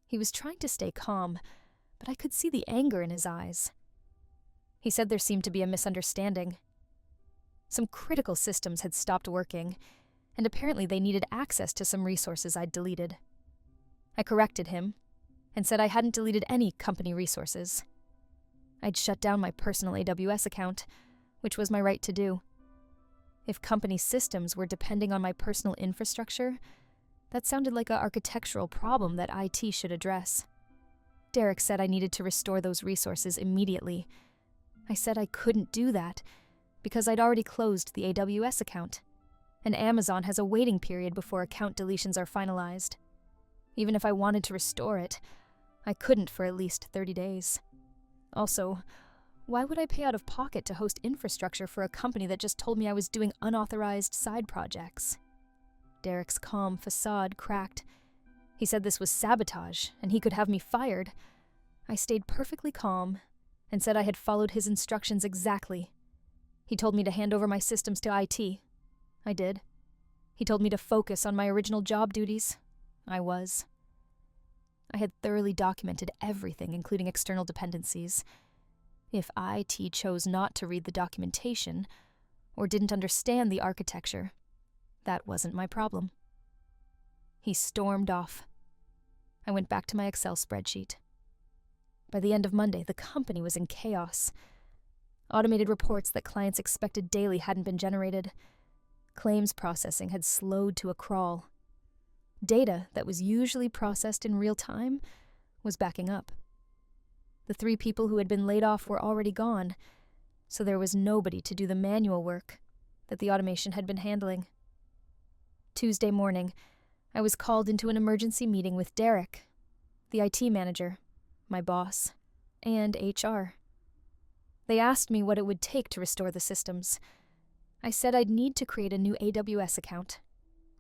[SPEAKER 1] He was trying to stay calm, but I could see the anger in his eyes. He said there seemed to be a misunderstanding. Some critical systems had stopped working, and apparently they needed access to some resources I'd deleted. I corrected him and said I hadn't deleted any company resources. I'd shut down my personal AWS account, which was my right to do. If company systems were depending on my personal infrastructure, that sounded like an architectural problem that IT should address. Derek said I needed to restore those resources immediately. I said I couldn't do that because I'd already closed the AWS account, and Amazon has a waiting period before account deletions are finalized. Even if I wanted to restore it, I couldn't for at least 30 days. Also, why would I pay out of pocket to host infrastructure for a company that just told me I was doing unauthorized side projects? Derek's calm facade cracked. He said this was sabotage, and he could have me fired. I stayed perfectly calm and said I had followed his instructions exactly. He told me to hand over my systems to IT. I did. He told me to focus on my original job duties. I was. I had thoroughly documented everything, including external dependencies. If IT chose not to read the documentation or didn't understand the architecture, that wasn't my problem. He stormed off. I went back to my Excel spreadsheet. By the end of Monday, the company was in chaos. Automated reports that clients expected daily hadn't been generated. Claims processing had slowed to a crawl. Data that was usually processed in real time was backing up. The 3 people who had been laid off were already gone, so there was nobody to do the manual work that the automation had been handling. Tuesday morning, I was called into an emergency meeting with Derek, the IT manager, my boss, and HR. They asked me what it would take to restore the systems. I said I'd need to create a new AWS account,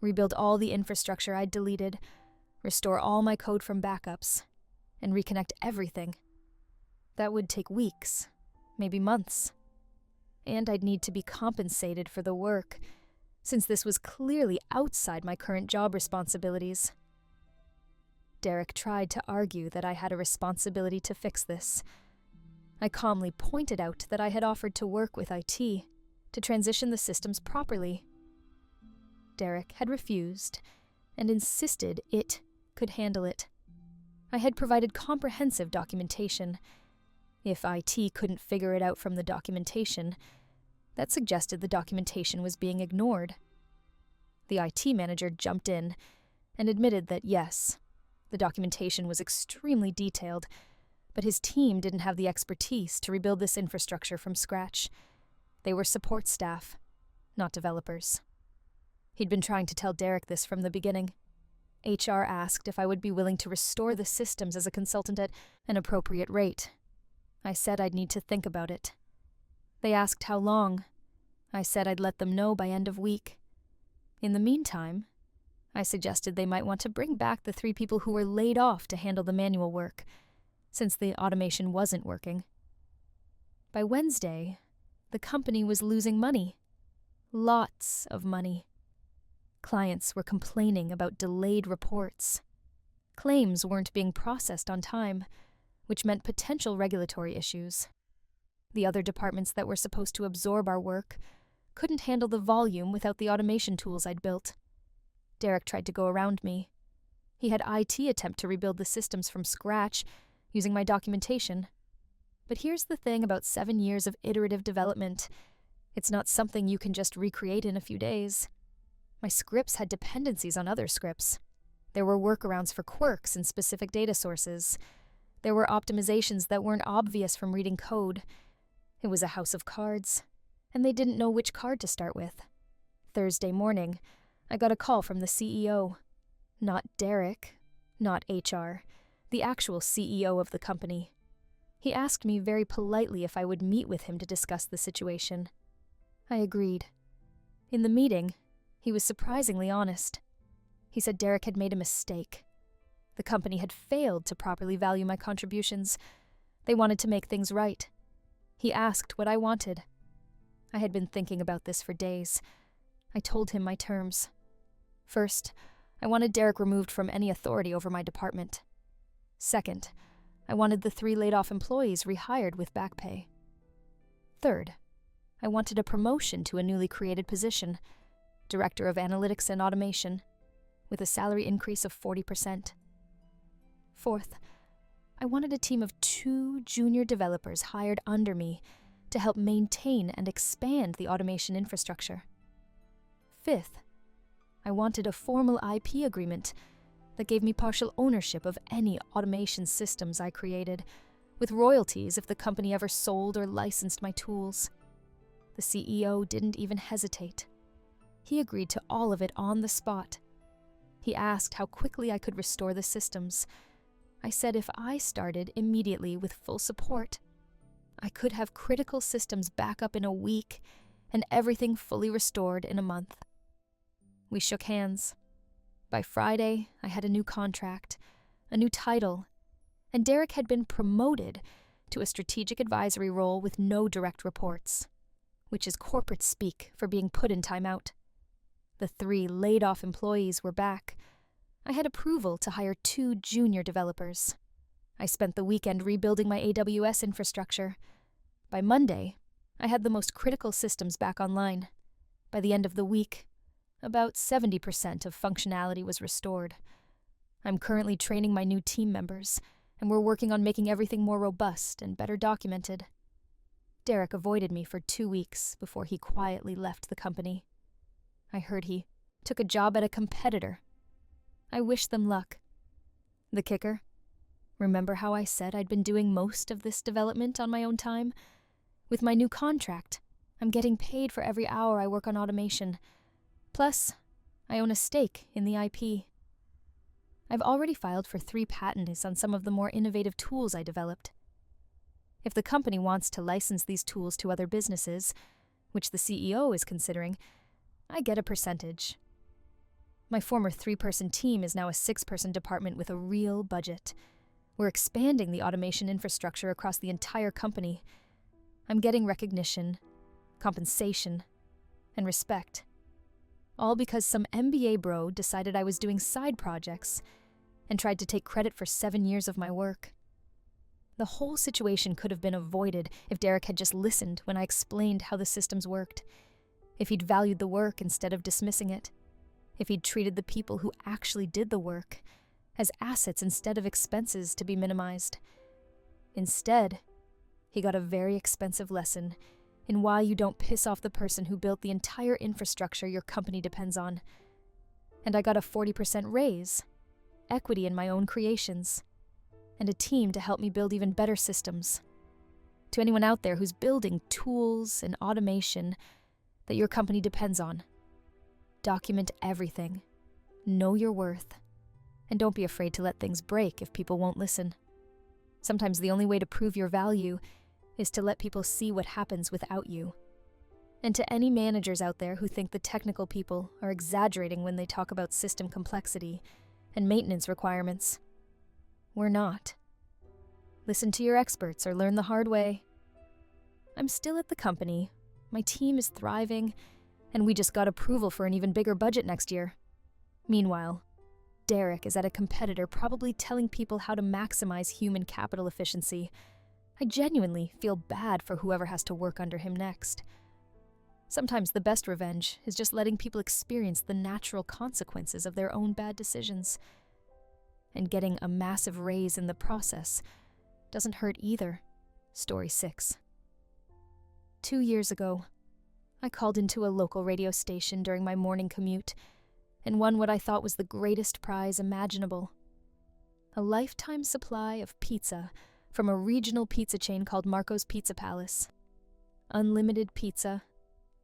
[SPEAKER 1] rebuild all the infrastructure I'd deleted, restore all my code from backups, and reconnect everything. That would take weeks, maybe months. And I'd need to be compensated for the work, since this was clearly outside my current job responsibilities. Derek tried to argue that I had a responsibility to fix this. I calmly pointed out that I had offered to work with IT to transition the systems properly. Derek had refused and insisted it could handle it. I had provided comprehensive documentation. If IT couldn't figure it out from the documentation, that suggested the documentation was being ignored. The IT manager jumped in and admitted that yes, the documentation was extremely detailed, but his team didn't have the expertise to rebuild this infrastructure from scratch. They were support staff, not developers. He'd been trying to tell Derek this from the beginning. HR asked if I would be willing to restore the systems as a consultant at an appropriate rate. I said I'd need to think about it. They asked how long. I said I'd let them know by end of week. In the meantime, I suggested they might want to bring back the 3 people who were laid off to handle the manual work, since the automation wasn't working. By Wednesday, the company was losing money. Lots of money. Clients were complaining about delayed reports. Claims weren't being processed on time, which meant potential regulatory issues. The other departments that were supposed to absorb our work couldn't handle the volume without the automation tools I'd built. Derek tried to go around me. He had IT attempt to rebuild the systems from scratch using my documentation. But here's the thing about 7 years of iterative development. It's not something you can just recreate in a few days. My scripts had dependencies on other scripts. There were workarounds for quirks in specific data sources. There were optimizations that weren't obvious from reading code. It was a house of cards, and they didn't know which card to start with. Thursday morning, I got a call from the CEO. Not Derek, not HR, the actual CEO of the company. He asked me very politely if I would meet with him to discuss the situation. I agreed. In the meeting, he was surprisingly honest. He said Derek had made a mistake. The company had failed to properly value my contributions. They wanted to make things right. He asked what I wanted. I had been thinking about this for days. I told him my terms. First, I wanted Derek removed from any authority over my department. Second, I wanted the 3 laid-off employees rehired with back pay. Third, I wanted a promotion to a newly created position, Director of Analytics and Automation, with a salary increase of 40%. Fourth, I wanted a team of 2 junior developers hired under me to help maintain and expand the automation infrastructure. Fifth, I wanted a formal IP agreement that gave me partial ownership of any automation systems I created, with royalties if the company ever sold or licensed my tools. The CEO didn't even hesitate. He agreed to all of it on the spot. He asked how quickly I could restore the systems. I said if I started immediately with full support, I could have critical systems back up in a week and everything fully restored in a month. We shook hands. By Friday, I had a new contract, a new title, and Derek had been promoted to a strategic advisory role with no direct reports, which is corporate speak for being put in timeout. The 3 laid-off employees were back. I had approval to hire 2 junior developers. I spent the weekend rebuilding my AWS infrastructure. By Monday, I had the most critical systems back online. By the end of the week, about 70% of functionality was restored. I'm currently training my new team members, and we're working on making everything more robust and better documented. Derek avoided me for 2 weeks before he quietly left the company. I heard he took a job at a competitor. I wish them luck. The kicker? Remember how I said I'd been doing most of this development on my own time? With my new contract, I'm getting paid for every hour I work on automation. Plus, I own a stake in the IP. I've already filed for 3 patents on some of the more innovative tools I developed. If the company wants to license these tools to other businesses, which the CEO is considering, I get a percentage. My former 3-person team is now a 6-person department with a real budget. We're expanding the automation infrastructure across the entire company. I'm getting recognition, compensation, and respect. All because some MBA bro decided I was doing side projects and tried to take credit for 7 years of my work. The whole situation could have been avoided if Derek had just listened when I explained how the systems worked, if he'd valued the work instead of dismissing it, if he'd treated the people who actually did the work as assets instead of expenses to be minimized. Instead, he got a very expensive lesson in why you don't piss off the person who built the entire infrastructure your company depends on. And I got a 40% raise, equity in my own creations, and a team to help me build even better systems. To anyone out there who's building tools and automation that your company depends on, document everything, know your worth, and don't be afraid to let things break if people won't listen. Sometimes the only way to prove your value is to let people see what happens without you. And to any managers out there who think the technical people are exaggerating when they talk about system complexity and maintenance requirements, we're not. Listen to your experts or learn the hard way. I'm still at the company, my team is thriving, and we just got approval for an even bigger budget next year. Meanwhile, Derek is at a competitor probably telling people how to maximize human capital efficiency. I genuinely feel bad for whoever has to work under him next. Sometimes the best revenge is just letting people experience the natural consequences of their own bad decisions. And getting a massive raise in the process doesn't hurt either. Story 6. 2 years ago, I called into a local radio station during my morning commute and won what I thought was the greatest prize imaginable. A lifetime supply of pizza from a regional pizza chain called Marco's Pizza Palace. Unlimited pizza,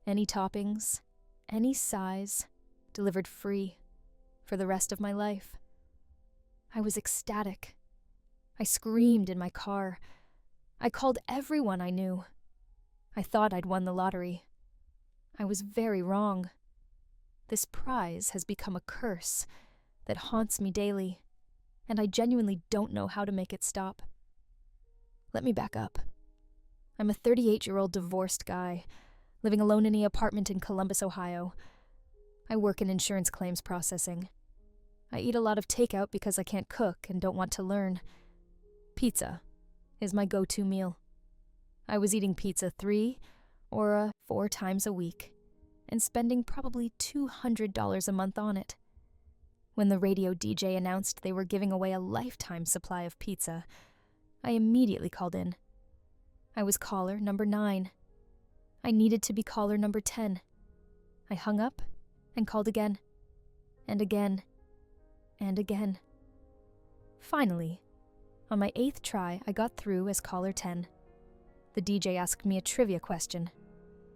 [SPEAKER 1] any toppings, any size, delivered free for the rest of my life. I was ecstatic. I screamed in my car. I called everyone I knew. I thought I'd won the lottery. I was very wrong. This prize has become a curse that haunts me daily, and I genuinely don't know how to make it stop. Let me back up. I'm a 38-year-old divorced guy, living alone in an apartment in Columbus, Ohio. I work in insurance claims processing. I eat a lot of takeout because I can't cook and don't want to learn. Pizza is my go-to meal. I was eating pizza 3 or 4 times a week and spending probably $200 a month on it. When the radio DJ announced they were giving away a lifetime supply of pizza, I immediately called in. I was caller number 9. I needed to be caller number 10. I hung up and called again and again and again. Finally, on my 8th try, I got through as caller 10. The DJ asked me a trivia question.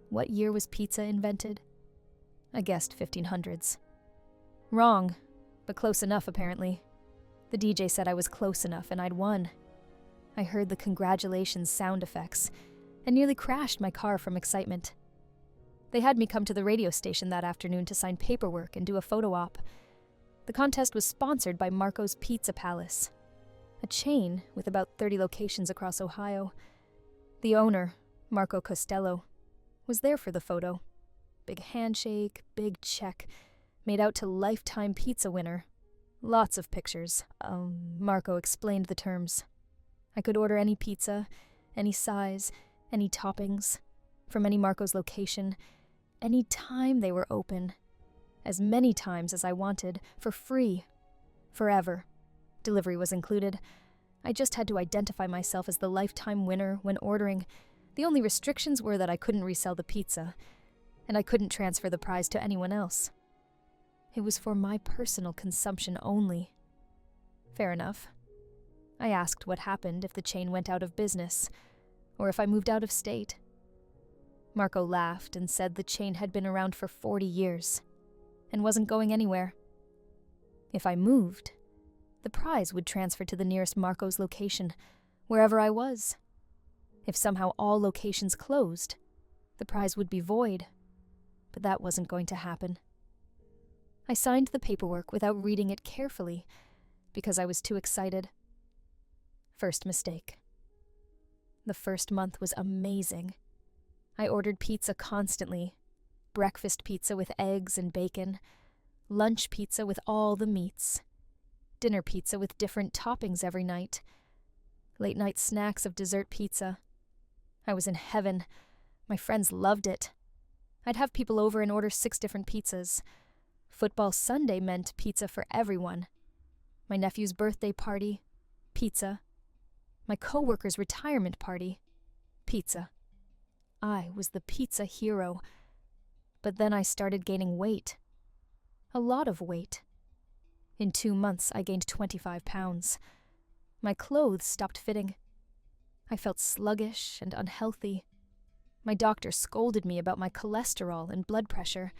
[SPEAKER 1] What year was pizza invented? I guessed 1500s. Wrong, but close enough apparently. The DJ said I was close enough and I'd won. I heard the congratulations sound effects and nearly crashed my car from excitement. They had me come to the radio station that afternoon to sign paperwork and do a photo op. The contest was sponsored by Marco's Pizza Palace, a chain with about 30 locations across Ohio. The owner, Marco Costello, was there for the photo. Big handshake, big check, made out to lifetime pizza winner. Lots of pictures. Marco explained the terms. I could order any pizza, any size, any toppings, from any Marco's location, any time they were open, as many times as I wanted, for free, forever. Delivery was included. I just had to identify myself as the lifetime winner when ordering. The only restrictions were that I couldn't resell the pizza, and I couldn't transfer the prize to anyone else. It was for my personal consumption only. Fair enough. I asked what happened if the chain went out of business, or if I moved out of state. Marco laughed and said the chain had been around for 40 years, and wasn't going anywhere. If I moved, the prize would transfer to the nearest Marco's location, wherever I was. If somehow all locations closed, the prize would be void, but that wasn't going to happen. I signed the paperwork without reading it carefully, because I was too excited. First mistake. The first month was amazing. I ordered pizza constantly. Breakfast pizza with eggs and bacon, lunch pizza with all the meats, dinner pizza with different toppings every night, late night snacks of dessert pizza. I was in heaven. My friends loved it. I'd have people over and order 6 different pizzas. Football Sunday meant pizza for everyone. My nephew's birthday party, pizza. My coworker's retirement party, pizza. I was the pizza hero. But then I started gaining weight. A lot of weight. In 2 months, I gained 25 pounds. My clothes stopped fitting. I felt sluggish and unhealthy. My doctor scolded me about my cholesterol and blood pressure.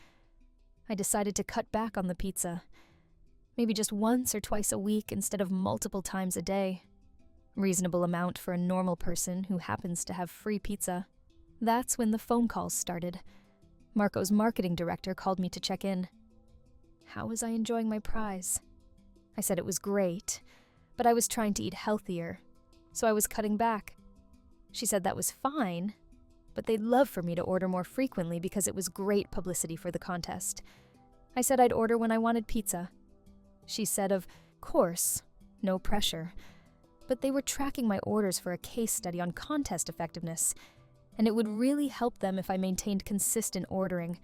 [SPEAKER 1] I decided to cut back on the pizza. Maybe just once or twice a week instead of multiple times a day. Reasonable amount for a normal person who happens to have free pizza. That's when the phone calls started. Marco's marketing director called me to check in. How was I enjoying my prize? I said it was great, but I was trying to eat healthier, so I was cutting back. She said that was fine, but they'd love for me to order more frequently because it was great publicity for the contest. I said I'd order when I wanted pizza. She said, of course, no pressure, but they were tracking my orders for a case study on contest effectiveness, and it would really help them if I maintained consistent ordering.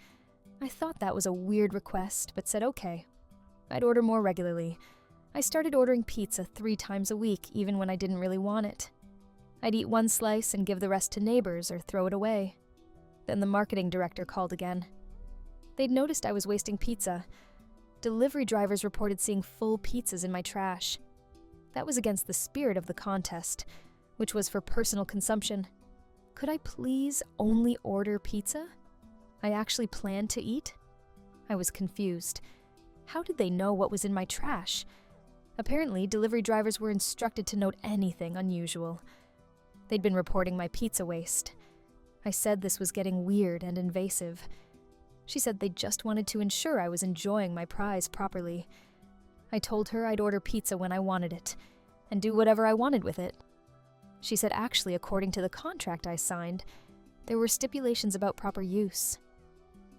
[SPEAKER 1] I thought that was a weird request, but said okay. I'd order more regularly. I started ordering pizza 3 times a week, even when I didn't really want it. I'd eat 1 slice and give the rest to neighbors or throw it away. Then the marketing director called again. They'd noticed I was wasting pizza. Delivery drivers reported seeing full pizzas in my trash. That was against the spirit of the contest, which was for personal consumption. Could I please only order pizza? I actually planned to eat? I was confused. How did they know what was in my trash? Apparently, delivery drivers were instructed to note anything unusual. They'd been reporting my pizza waste. I said this was getting weird and invasive. She said they just wanted to ensure I was enjoying my prize properly. I told her I'd order pizza when I wanted it, and do whatever I wanted with it. She said actually, according to the contract I signed, there were stipulations about proper use.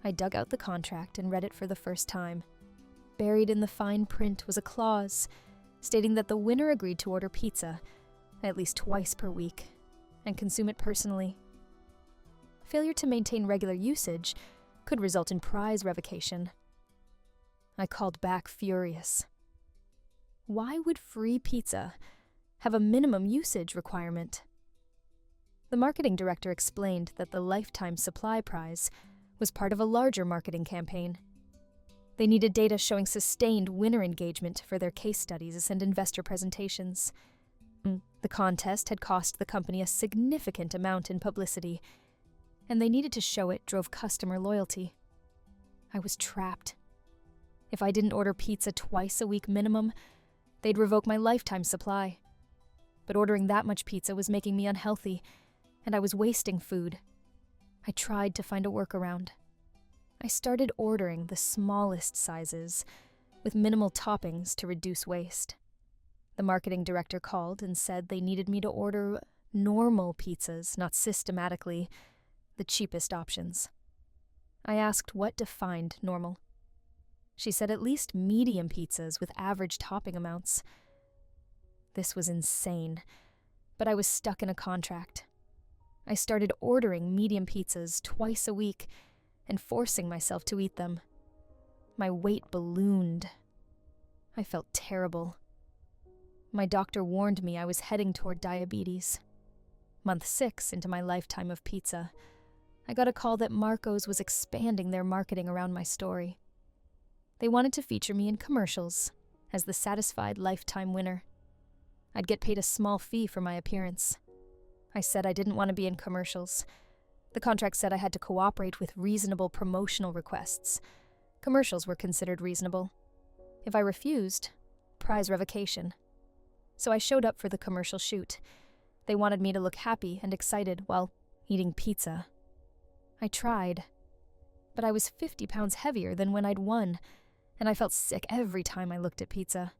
[SPEAKER 1] I dug out the contract and read it for the first time. Buried in the fine print was a clause stating that the winner agreed to order pizza at least twice per week and consume it personally. Failure to maintain regular usage could result in prize revocation. I called back furious. Why would free pizza have a minimum usage requirement? The marketing director explained that the lifetime supply prize was part of a larger marketing campaign. They needed data showing sustained winner engagement for their case studies and investor presentations. The contest had cost the company a significant amount in publicity, and they needed to show it drove customer loyalty. I was trapped. If I didn't order pizza twice a week minimum, they'd revoke my lifetime supply. But ordering that much pizza was making me unhealthy, and I was wasting food. I tried to find a workaround. I started ordering the smallest sizes, with minimal toppings to reduce waste. The marketing director called and said they needed me to order normal pizzas, not systematically, the cheapest options. I asked what defined normal. She said at least medium pizzas with average topping amounts. This was insane, but I was stuck in a contract. I started ordering medium pizzas twice a week and forcing myself to eat them. My weight ballooned. I felt terrible. My doctor warned me I was heading toward diabetes. Month 6 into my lifetime of pizza, I got a call that Marco's was expanding their marketing around my story. They wanted to feature me in commercials as the satisfied lifetime winner. I'd get paid a small fee for my appearance. I said I didn't want to be in commercials. The contract said I had to cooperate with reasonable promotional requests. Commercials were considered reasonable. If I refused, prize revocation. So I showed up for the commercial shoot. They wanted me to look happy and excited while eating pizza. I tried, but I was 50 pounds heavier than when I'd won, and I felt sick every time I looked at pizza.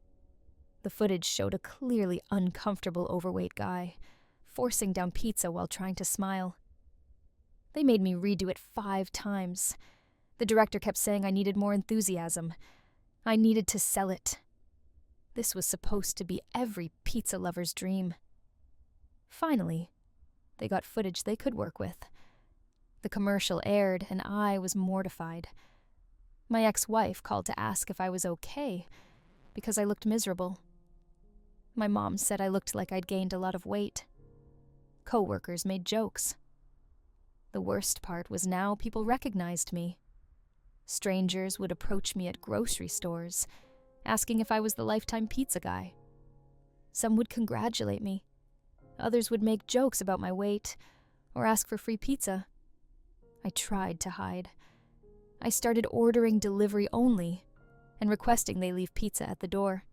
[SPEAKER 1] The footage showed a clearly uncomfortable overweight guy, forcing down pizza while trying to smile. They made me redo it 5 times. The director kept saying I needed more enthusiasm. I needed to sell it. This was supposed to be every pizza lover's dream. Finally, they got footage they could work with. The commercial aired, and I was mortified. My ex-wife called to ask if I was okay, because I looked miserable. My mom said I looked like I'd gained a lot of weight. Co-workers made jokes. The worst part was now people recognized me. Strangers would approach me at grocery stores, asking if I was the lifetime pizza guy. Some would congratulate me. Others would make jokes about my weight or ask for free pizza. I tried to hide. I started ordering delivery only and requesting they leave pizza at the door.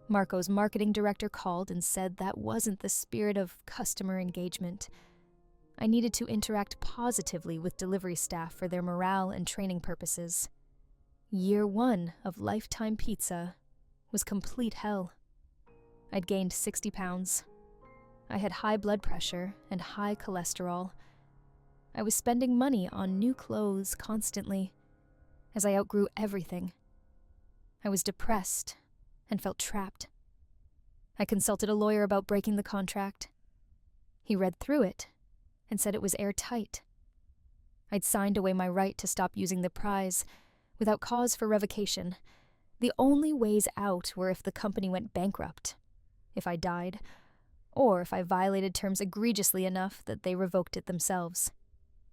[SPEAKER 1] Marco's marketing director called and said that wasn't the spirit of customer engagement. I needed to interact positively with delivery staff for their morale and training purposes. Year 1 of Lifetime Pizza was complete hell. I'd gained 60 pounds. I had high blood pressure and high cholesterol. I was spending money on new clothes constantly, as I outgrew everything. I was depressed and felt trapped. I consulted a lawyer about breaking the contract. He read through it and said it was airtight. I'd signed away my right to stop using the prize without cause for revocation. The only ways out were if the company went bankrupt, if I died, or if I violated terms egregiously enough that they revoked it themselves.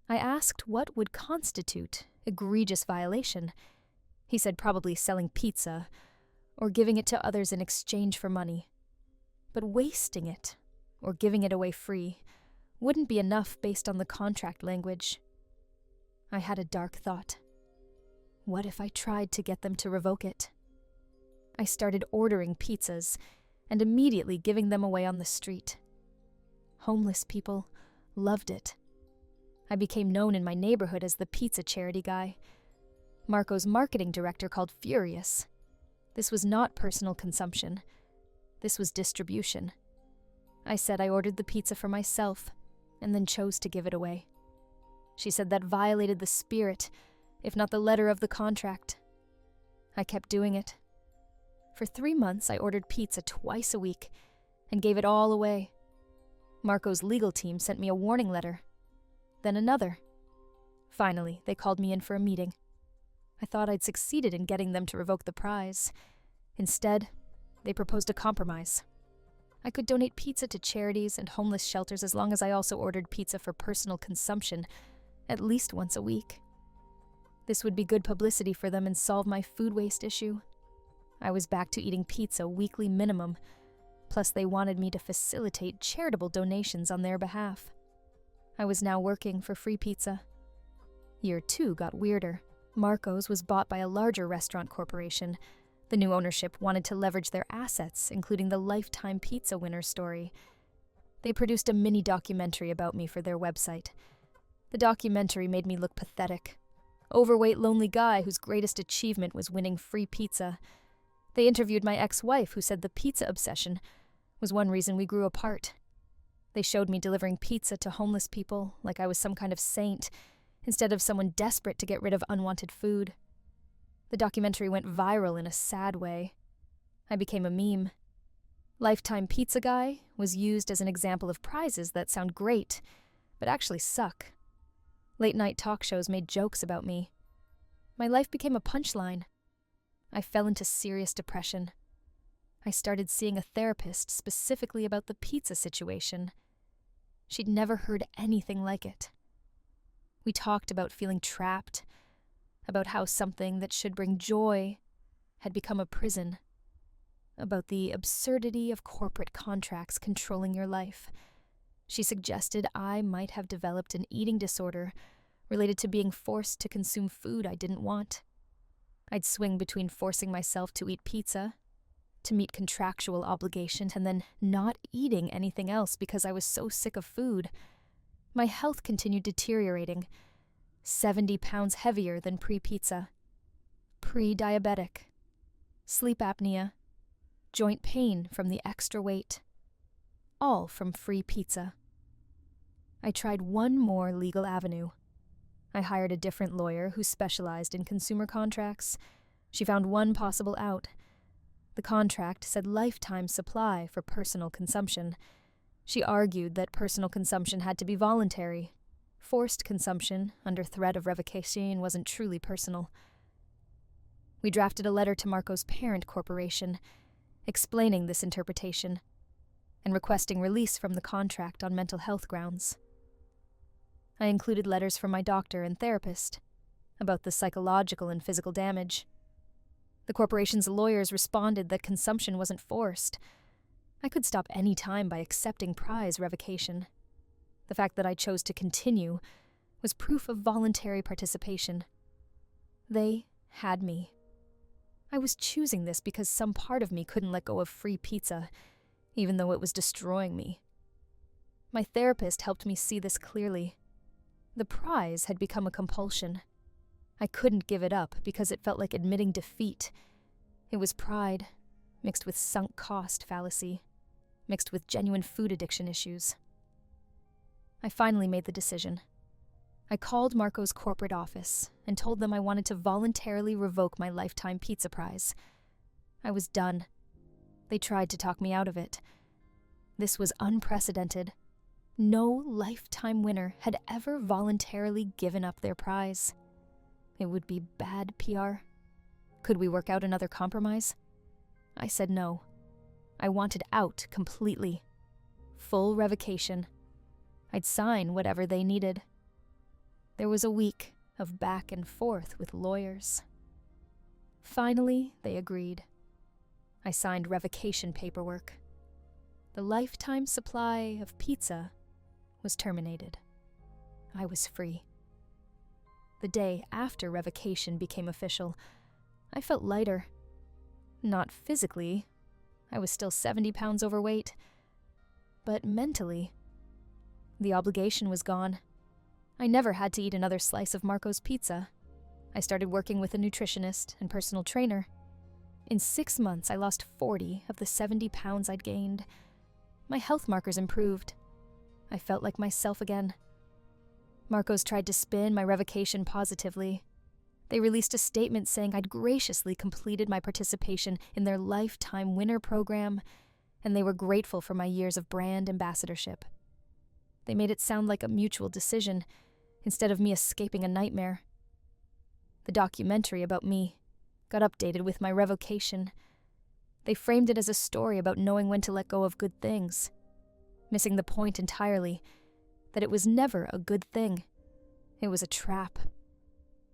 [SPEAKER 1] I asked what would constitute egregious violation. He said probably selling pizza or giving it to others in exchange for money. But wasting it or giving it away free wouldn't be enough based on the contract language. I had a dark thought. What if I tried to get them to revoke it? I started ordering pizzas and immediately giving them away on the street. Homeless people loved it. I became known in my neighborhood as the pizza charity guy. Marco's marketing director called furious. This was not personal consumption. This was distribution. I said I ordered the pizza for myself and then chose to give it away. She said that violated the spirit, if not the letter of the contract. I kept doing it. For 3 months, I ordered pizza twice a week and gave it all away. Marco's legal team sent me a warning letter, then another. Finally, they called me in for a meeting. I thought I'd succeeded in getting them to revoke the prize. Instead, they proposed a compromise. I could donate pizza to charities and homeless shelters as long as I also ordered pizza for personal consumption at least once a week. This would be good publicity for them and solve my food waste issue. I was back to eating pizza weekly minimum, plus they wanted me to facilitate charitable donations on their behalf. I was now working for free pizza. Year 2 got weirder. Marco's was bought by a larger restaurant corporation. The new ownership wanted to leverage their assets, including the Lifetime Pizza winner story. They produced a mini documentary about me for their website. The documentary made me look pathetic. Overweight, lonely guy whose greatest achievement was winning free pizza. They interviewed my ex-wife, who said the pizza obsession was one reason we grew apart. They showed me delivering pizza to homeless people like I was some kind of saint, instead of someone desperate to get rid of unwanted food. The documentary went viral in a sad way. I became a meme. Lifetime Pizza Guy was used as an example of prizes that sound great, but actually suck. Late-night talk shows made jokes about me. My life became a punchline. I fell into serious depression. I started seeing a therapist specifically about the pizza situation. She'd never heard anything like it. We talked about feeling trapped, about how something that should bring joy had become a prison, about the absurdity of corporate contracts controlling your life. She suggested I might have developed an eating disorder related to being forced to consume food I didn't want. I'd swing between forcing myself to eat pizza, to meet contractual obligations, and then not eating anything else because I was so sick of food. My health continued deteriorating, 70 pounds heavier than pre-pizza, pre-diabetic, sleep apnea, joint pain from the extra weight, all from free pizza. I tried one more legal avenue. I hired a different lawyer who specialized in consumer contracts. She found one possible out. The contract said lifetime supply for personal consumption. She argued that personal consumption had to be voluntary. Forced consumption, under threat of revocation, wasn't truly personal. We drafted a letter to Marco's parent corporation, explaining this interpretation, and requesting release from the contract on mental health grounds. I included letters from my doctor and therapist about the psychological and physical damage. The corporation's lawyers responded that consumption wasn't forced. I could stop any time by accepting prize revocation. The fact that I chose to continue was proof of voluntary participation. They had me. I was choosing this because some part of me couldn't let go of free pizza, even though it was destroying me. My therapist helped me see this clearly. The prize had become a compulsion. I couldn't give it up because it felt like admitting defeat. It was pride, mixed with sunk cost fallacy, mixed with genuine food addiction issues. I finally made the decision. I called Marco's corporate office and told them I wanted to voluntarily revoke my Lifetime Pizza prize. I was done. They tried to talk me out of it. This was unprecedented. No Lifetime winner had ever voluntarily given up their prize. It would be bad PR. Could we work out another compromise? I said no. I wanted out completely. Full revocation. I'd sign whatever they needed. There was a week of back and forth with lawyers. Finally, they agreed. I signed revocation paperwork. The lifetime supply of pizza was terminated. I was free. The day after revocation became official, I felt lighter. Not physically. I was still 70 pounds overweight. But mentally, the obligation was gone. I never had to eat another slice of Marco's pizza. I started working with a nutritionist and personal trainer. In 6 months, I lost 40 of the 70 pounds I'd gained. My health markers improved. I felt like myself again. Marco's tried to spin my revocation positively. They released a statement saying I'd graciously completed my participation in their Lifetime Winner program, and they were grateful for my years of brand ambassadorship. They made it sound like a mutual decision, instead of me escaping a nightmare. The documentary about me got updated with my revocation. They framed it as a story about knowing when to let go of good things, missing the point entirely that it was never a good thing. It was a trap.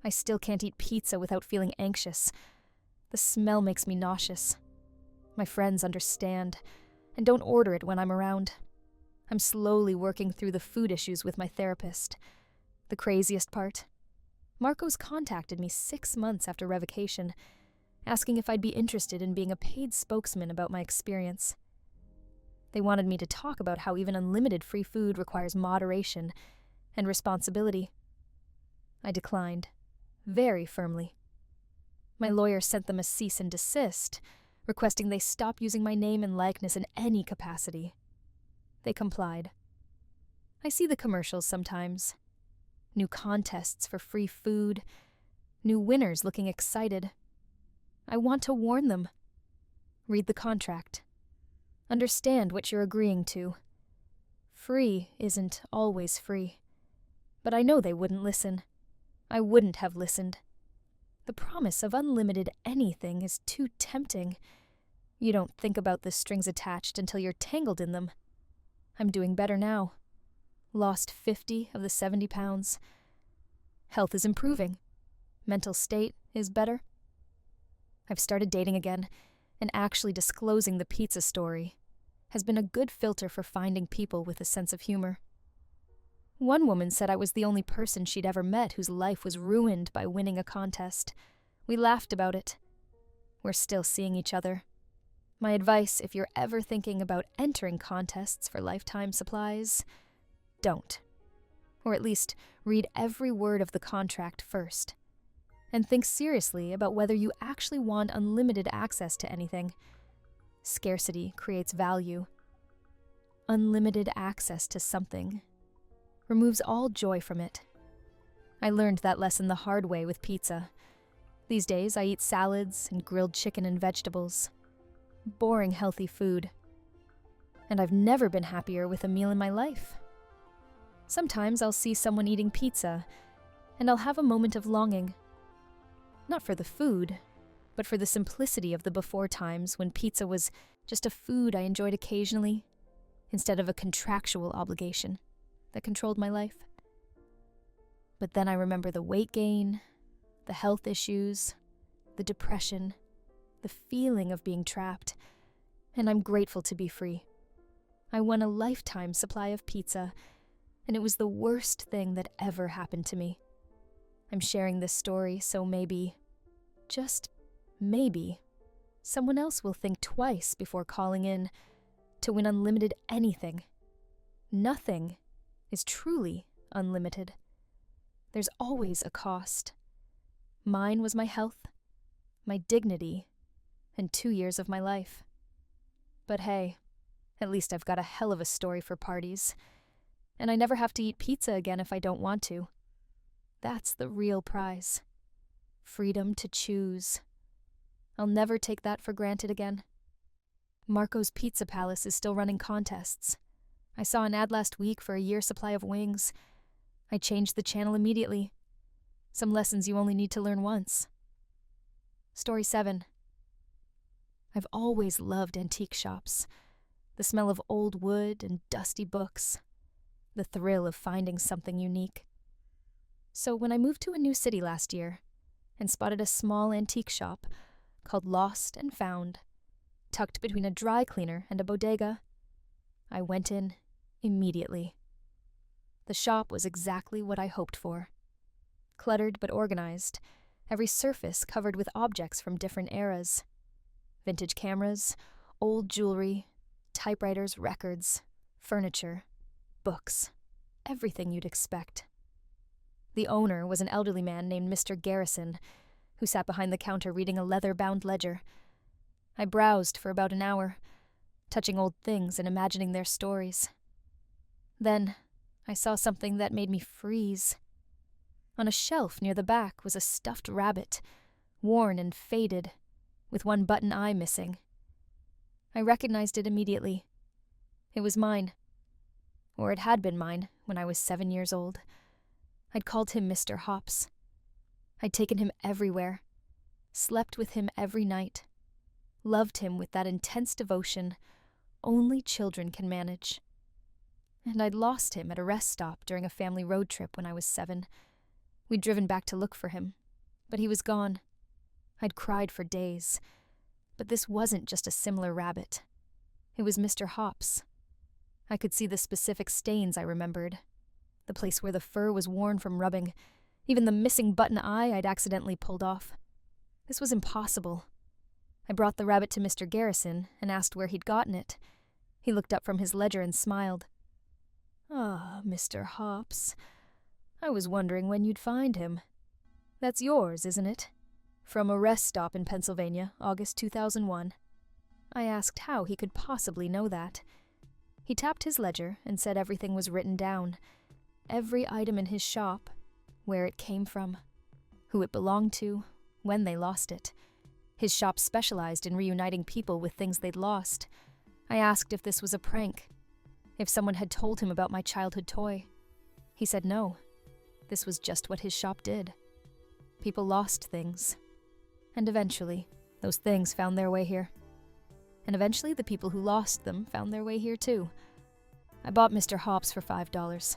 [SPEAKER 1] I still can't eat pizza without feeling anxious. The smell makes me nauseous. My friends understand and don't order it when I'm around. I'm slowly working through the food issues with my therapist. The craziest part? Marcos contacted me 6 months after revocation, asking if I'd be interested in being a paid spokesman about my experience. They wanted me to talk about how even unlimited free food requires moderation and responsibility. I declined, very firmly. My lawyer sent them a cease and desist, requesting they stop using my name and likeness in any capacity. They complied. I see the commercials sometimes. New contests for free food, new winners looking excited. I want to warn them. Read the contract. Understand what you're agreeing to. Free isn't always free. But I know they wouldn't listen. I wouldn't have listened. The promise of unlimited anything is too tempting. You don't think about the strings attached until you're tangled in them. I'm doing better now. Lost 50 of the 70 pounds. Health is improving. Mental state is better. I've started dating again, and actually disclosing the pizza story has been a good filter for finding people with a sense of humor. One woman said I was the only person she'd ever met whose life was ruined by winning a contest. We laughed about it. We're still seeing each other. My advice, if you're ever thinking about entering contests for lifetime supplies, don't. Or at least read every word of the contract first. And think seriously about whether you actually want unlimited access to anything. Scarcity creates value. Unlimited access to something removes all joy from it. I learned that lesson the hard way with pizza. These days I eat salads and grilled chicken and vegetables. Boring healthy food. And I've never been happier with a meal in my life. Sometimes I'll see someone eating pizza, and I'll have a moment of longing. Not for the food, but for the simplicity of the before times when pizza was just a food I enjoyed occasionally, instead of a contractual obligation that controlled my life. But then I remember the weight gain, the health issues, the depression, the feeling of being trapped, and I'm grateful to be free. I won a lifetime supply of pizza, and it was the worst thing that ever happened to me. I'm sharing this story so maybe, just maybe, someone else will think twice before calling in to win unlimited anything. Nothing is truly unlimited. There's always a cost. Mine was my health, my dignity, and 2 years of my life. But hey, at least I've got a hell of a story for parties, and I never have to eat pizza again if I don't want to. That's the real prize. Freedom to choose. I'll never take that for granted again. Marco's Pizza Palace is still running contests. I saw an ad last week for a year's supply of wings. I changed the channel immediately. Some lessons you only need to learn once. Story 7. I've always loved antique shops. The smell of old wood and dusty books. The thrill of finding something unique. So when I moved to a new city last year and spotted a small antique shop called Lost and Found, tucked between a dry cleaner and a bodega, I went in immediately. The shop was exactly what I hoped for. Cluttered but organized, every surface covered with objects from different eras. Vintage cameras, old jewelry, typewriters, records, furniture, books, everything you'd expect. The owner was an elderly man named Mr. Garrison, who sat behind the counter reading a leather-bound ledger. I browsed for about an hour, touching old things and imagining their stories. Then, I saw something that made me freeze. On a shelf near the back was a stuffed rabbit, worn and faded, with one button eye missing. I recognized it immediately. It was mine. Or it had been mine when I was 7 years old. I'd called him Mr. Hops. I'd taken him everywhere, slept with him every night, loved him with that intense devotion only children can manage. And I'd lost him at a rest stop during a family road trip when I was 7, We'd driven back to look for him, but he was gone. I'd cried for days, but this wasn't just a similar rabbit. It was Mr. Hops. I could see the specific stains I remembered, the place where the fur was worn from rubbing, even the missing button eye I'd accidentally pulled off. This was impossible. I brought the rabbit to Mr. Garrison and asked where he'd gotten it. He looked up from his ledger and smiled. "Ah, Mr. Hops, I was wondering when you'd find him. That's yours, isn't it? From a rest stop in Pennsylvania, August 2001. I asked how he could possibly know that. He tapped his ledger and said everything was written down. Every item in his shop, where it came from, who it belonged to, when they lost it. His shop specialized in reuniting people with things they'd lost. I asked if this was a prank, if someone had told him about my childhood toy. He said no. This was just what his shop did. People lost things. And eventually, those things found their way here. And eventually, the people who lost them found their way here too. I bought Mr. Hops for $5.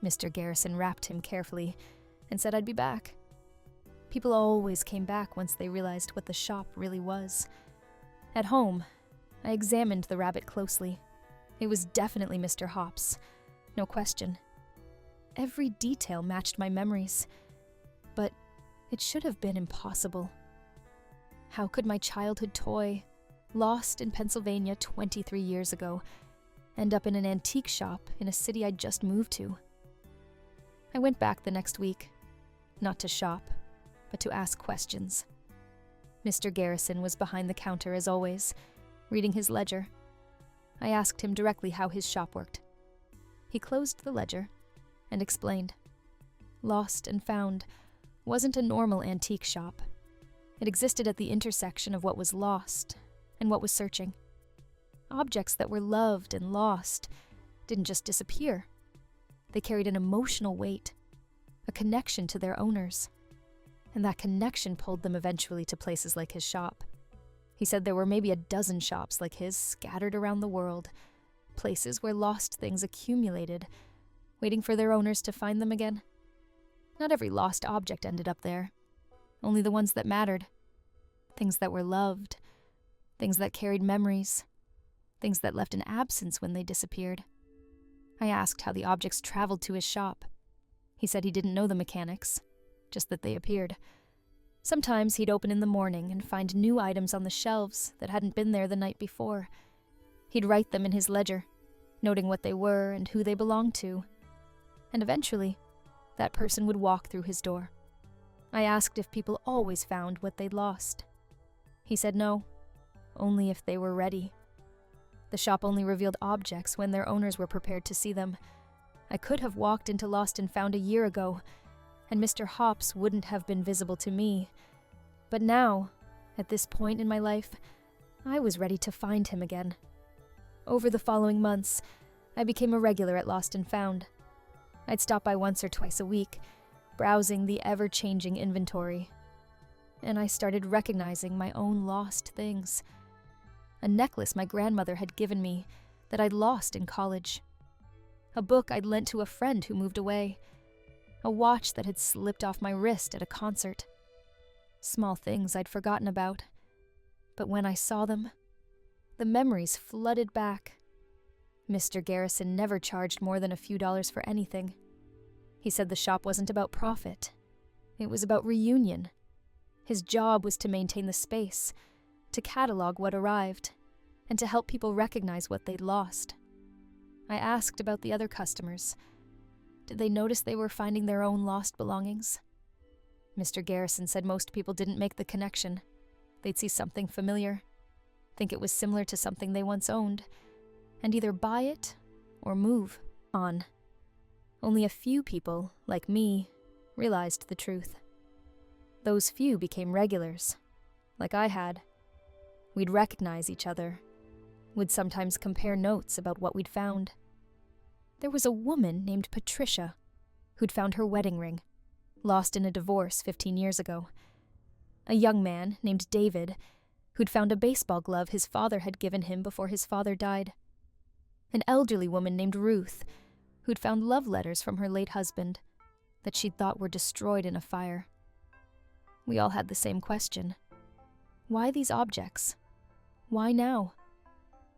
[SPEAKER 1] Mr. Garrison wrapped him carefully and said I'd be back. People always came back once they realized what the shop really was. At home, I examined the rabbit closely. It was definitely Mr. Hops, no question. Every detail matched my memories, but it should have been impossible. How could my childhood toy, lost in Pennsylvania 23 years ago, end up in an antique shop in a city I'd just moved to? I went back the next week, not to shop, but to ask questions. Mr. Garrison was behind the counter as always, reading his ledger. I asked him directly how his shop worked. He closed the ledger and explained. Lost and Found wasn't a normal antique shop. It existed at the intersection of what was lost and what was searching. Objects that were loved and lost didn't just disappear. They carried an emotional weight, a connection to their owners. And that connection pulled them eventually to places like his shop. He said there were maybe a dozen shops like his scattered around the world, places where lost things accumulated, waiting for their owners to find them again. Not every lost object ended up there, only the ones that mattered. Things that were loved, things that carried memories, things that left an absence when they disappeared. I asked how the objects traveled to his shop. He said he didn't know the mechanics, just that they appeared. Sometimes he'd open in the morning and find new items on the shelves that hadn't been there the night before. He'd write them in his ledger, noting what they were and who they belonged to. And eventually, that person would walk through his door. I asked if people always found what they'd lost. He said no, only if they were ready. The shop only revealed objects when their owners were prepared to see them. I could have walked into Lost and Found a year ago, and Mr. Hops wouldn't have been visible to me. But now, at this point in my life, I was ready to find him again. Over the following months, I became a regular at Lost and Found. I'd stop by once or twice a week, browsing the ever-changing inventory. And I started recognizing my own lost things. A necklace my grandmother had given me that I'd lost in college. A book I'd lent to a friend who moved away. A watch that had slipped off my wrist at a concert. Small things I'd forgotten about. But when I saw them, the memories flooded back. Mr. Garrison never charged more than a few dollars for anything. He said the shop wasn't about profit. It was about reunion. His job was to maintain the space, to catalog what arrived, and to help people recognize what they'd lost. I asked about the other customers. Did they notice they were finding their own lost belongings? Mr. Garrison said most people didn't make the connection. They'd see something familiar, think it was similar to something they once owned, and either buy it or move on. Only a few people, like me, realized the truth. Those few became regulars, like I had. We'd recognize each other. We'd sometimes compare notes about what we'd found. There was a woman named Patricia who'd found her wedding ring, lost in a divorce 15 years ago. A young man named David who'd found a baseball glove his father had given him before his father died. An elderly woman named Ruth who'd found love letters from her late husband that she'd thought were destroyed in a fire. We all had the same question. Why these objects? Why now?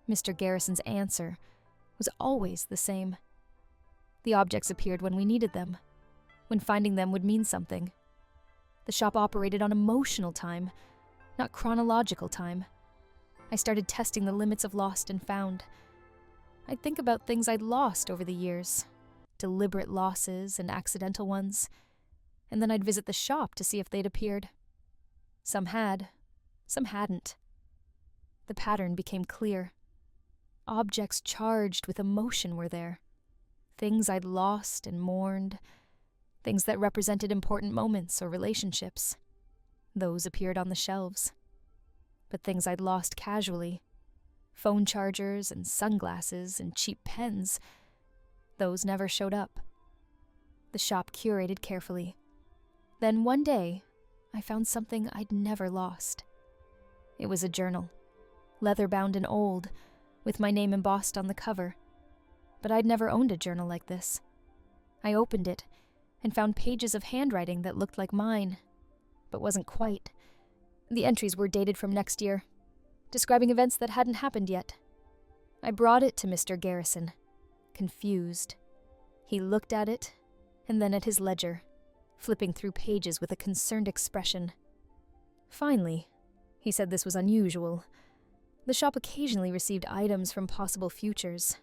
[SPEAKER 1] Mr. Garrison's answer was always the same. The objects appeared when we needed them, when finding them would mean something. The shop operated on emotional time, not chronological time. I started testing the limits of lost and found. I'd think about things I'd lost over the years, deliberate losses and accidental ones, and then I'd visit the shop to see if they'd appeared. Some had, some hadn't. The pattern became clear. Objects charged with emotion were there. Things I'd lost and mourned, things that represented important moments or relationships. Those appeared on the shelves. But things I'd lost casually, phone chargers and sunglasses and cheap pens, those never showed up. The shop curated carefully. Then one day, I found something I'd never lost. It was a journal, leather-bound and old, with my name embossed on the cover. But I'd never owned a journal like this. I opened it and found pages of handwriting that looked like mine, but wasn't quite. The entries were dated from next year, describing events that hadn't happened yet. I brought it to Mr. Garrison, confused. He looked at it, and then at his ledger, flipping through pages with a concerned expression. Finally, he said this was unusual. The shop occasionally received items from possible futures,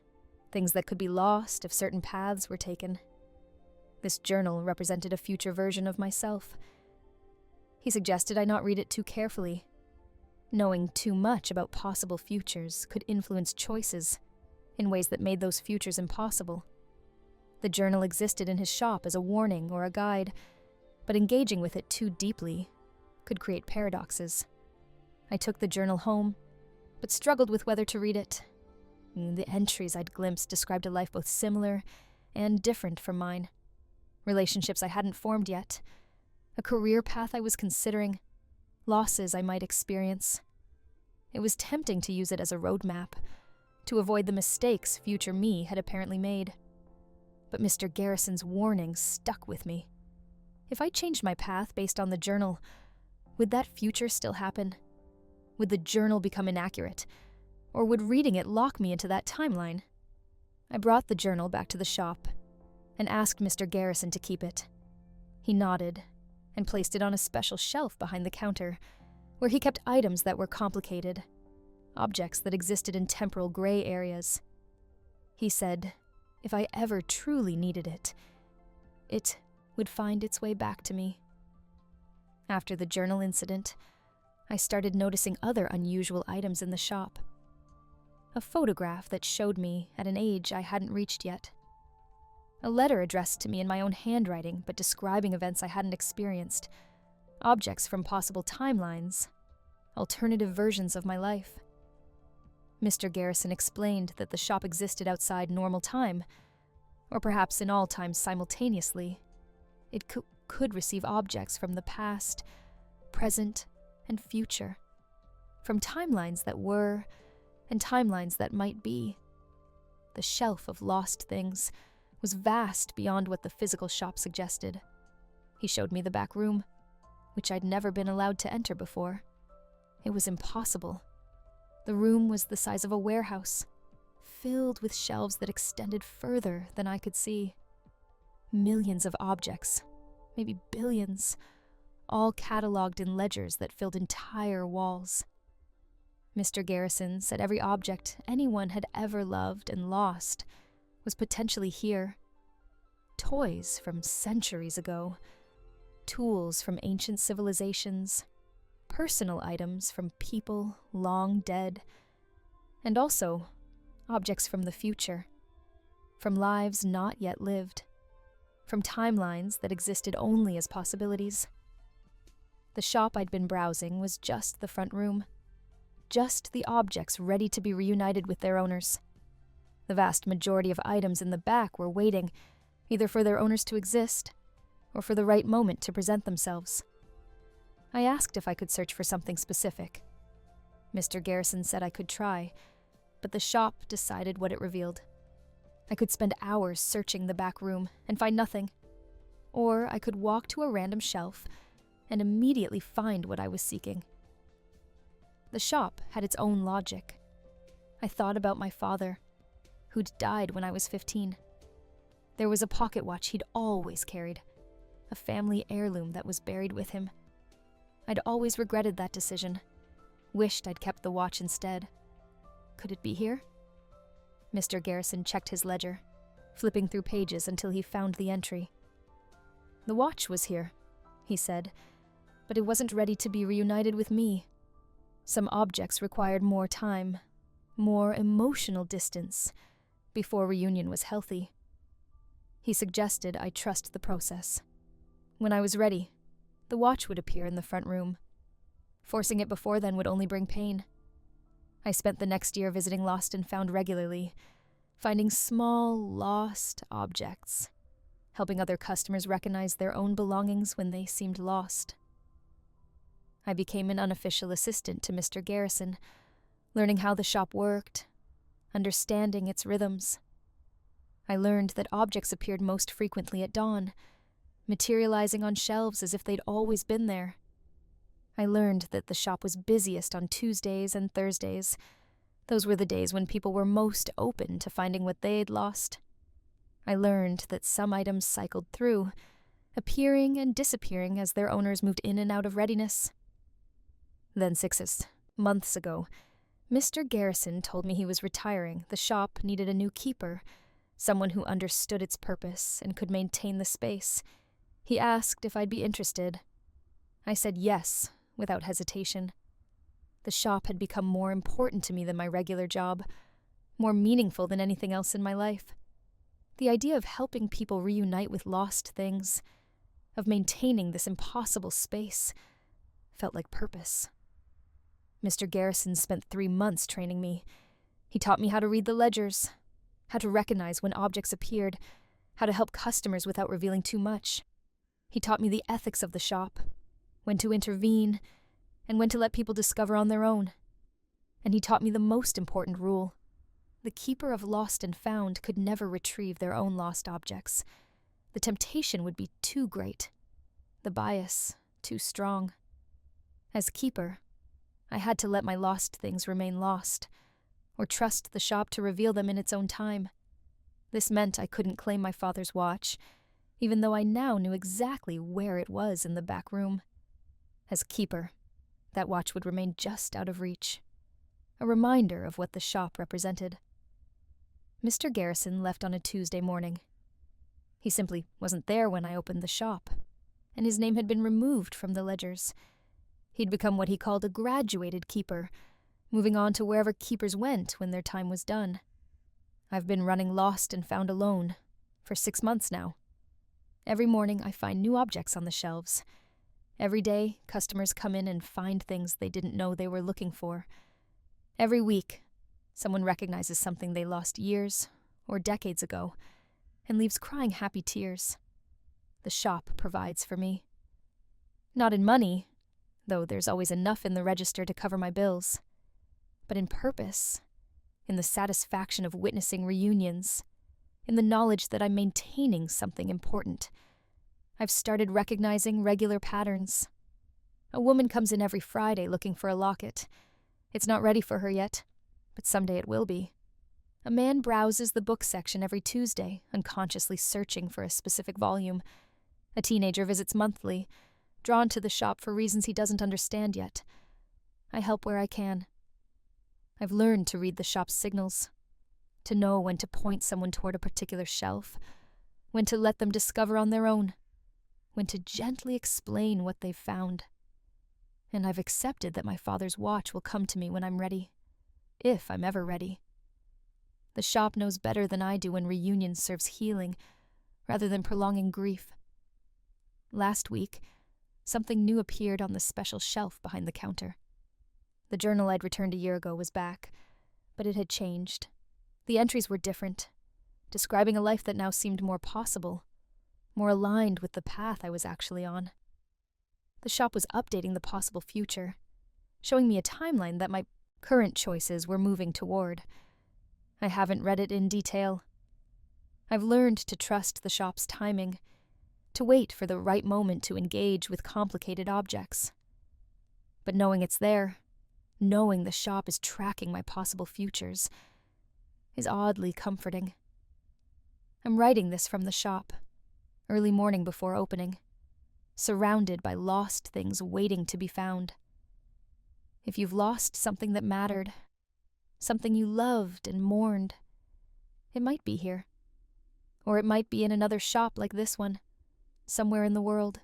[SPEAKER 1] things that could be lost if certain paths were taken. This journal represented a future version of myself. He suggested I not read it too carefully. Knowing too much about possible futures could influence choices in ways that made those futures impossible. The journal existed in his shop as a warning or a guide, but engaging with it too deeply could create paradoxes. I took the journal home, but struggled with whether to read it. The entries I'd glimpsed described a life both similar and different from mine. Relationships I hadn't formed yet, a career path I was considering, losses I might experience. It was tempting to use it as a roadmap, to avoid the mistakes future me had apparently made. But Mr. Garrison's warning stuck with me. If I changed my path based on the journal, would that future still happen? Would the journal become inaccurate? Or would reading it lock me into that timeline? I brought the journal back to the shop and asked Mr. Garrison to keep it. He nodded and placed it on a special shelf behind the counter, where he kept items that were complicated, objects that existed in temporal gray areas. He said, if I ever truly needed it, it would find its way back to me. After the journal incident, I started noticing other unusual items in the shop. A photograph that showed me at an age I hadn't reached yet. A letter addressed to me in my own handwriting, but describing events I hadn't experienced. Objects from possible timelines. Alternative versions of my life. Mr. Garrison explained that the shop existed outside normal time, or perhaps in all times simultaneously. It could receive objects from the past, present, and future. From timelines that were, and timelines that might be. The shelf of lost things was vast beyond what the physical shop suggested. He showed me the back room, which I'd never been allowed to enter before. It was impossible. The room was the size of a warehouse, filled with shelves that extended further than I could see. Millions of objects, maybe billions, all cataloged in ledgers that filled entire walls. Mr. Garrison said every object anyone had ever loved and lost was potentially here. Toys from centuries ago, tools from ancient civilizations, personal items from people long dead, and also objects from the future, from lives not yet lived, from timelines that existed only as possibilities. The shop I'd been browsing was just the front room, just the objects ready to be reunited with their owners. The vast majority of items in the back were waiting, either for their owners to exist, or for the right moment to present themselves. I asked if I could search for something specific. Mr. Garrison said I could try, but the shop decided what it revealed. I could spend hours searching the back room and find nothing. or I could walk to a random shelf and immediately find what I was seeking. The shop had its own logic. I thought about my father, who'd died when I was 15. There was a pocket watch he'd always carried, a family heirloom that was buried with him. I'd always regretted that decision, wished I'd kept the watch instead. Could it be here? Mr. Garrison checked his ledger, flipping through pages until he found the entry. The watch was here, he said, but it wasn't ready to be reunited with me. Some objects required more time, more emotional distance, before reunion was healthy. He suggested I trust the process. When I was ready, the watch would appear in the front room. Forcing it before then would only bring pain. I spent the next year visiting Lost and Found regularly, finding small, lost objects, helping other customers recognize their own belongings when they seemed lost. I became an unofficial assistant to Mr. Garrison, learning how the shop worked, understanding its rhythms. I learned that objects appeared most frequently at dawn, materializing on shelves as if they'd always been there. I learned that the shop was busiest on Tuesdays and Thursdays. Those were the days when people were most open to finding what they'd lost. I learned that some items cycled through, appearing and disappearing as their owners moved in and out of readiness. Then 6 months ago, Mr. Garrison told me he was retiring. The shop needed a new keeper, someone who understood its purpose and could maintain the space. He asked if I'd be interested. I said yes, without hesitation. The shop had become more important to me than my regular job, more meaningful than anything else in my life. The idea of helping people reunite with lost things, of maintaining this impossible space, felt like purpose. Mr. Garrison spent 3 months training me. He taught me how to read the ledgers, how to recognize when objects appeared, how to help customers without revealing too much. He taught me the ethics of the shop, when to intervene, and when to let people discover on their own. And he taught me the most important rule. The keeper of Lost and Found could never retrieve their own lost objects. The temptation would be too great, the bias too strong. As keeper, I had to let my lost things remain lost, or trust the shop to reveal them in its own time. This meant I couldn't claim my father's watch, even though I now knew exactly where it was in the back room. As keeper, that watch would remain just out of reach, a reminder of what the shop represented. Mr. Garrison left on a Tuesday morning. He simply wasn't there when I opened the shop, and his name had been removed from the ledgers. He'd become what he called a graduated keeper, moving on to wherever keepers went when their time was done. I've been running Lost and Found alone for 6 months now. Every morning I find new objects on the shelves. Every day, customers come in and find things they didn't know they were looking for. Every week, someone recognizes something they lost years or decades ago and leaves crying happy tears. The shop provides for me. Not in money, though there's always enough in the register to cover my bills, but in purpose, in the satisfaction of witnessing reunions, in the knowledge that I'm maintaining something important. I've started recognizing regular patterns. A woman comes in every Friday looking for a locket. It's not ready for her yet, but someday it will be. A man browses the book section every Tuesday, unconsciously searching for a specific volume. A teenager visits monthly, drawn to the shop for reasons he doesn't understand yet. I help where I can. I've learned to read the shop's signals, to know when to point someone toward a particular shelf, when to let them discover on their own, when to gently explain what they've found. And I've accepted that my father's watch will come to me when I'm ready, if I'm ever ready. The shop knows better than I do when reunion serves healing rather than prolonging grief. Last week, something new appeared on the special shelf behind the counter. The journal I'd returned a year ago was back, but it had changed. The entries were different, describing a life that now seemed more possible, more aligned with the path I was actually on. The shop was updating the possible future, showing me a timeline that my current choices were moving toward. I haven't read it in detail. I've learned to trust the shop's timing, to wait for the right moment to engage with complicated objects. But knowing it's there, knowing the shop is tracking my possible futures, is oddly comforting. I'm writing this from the shop, early morning before opening, surrounded by lost things waiting to be found. If you've lost something that mattered, something you loved and mourned, it might be here. Or it might be in another shop like this one, somewhere in the world.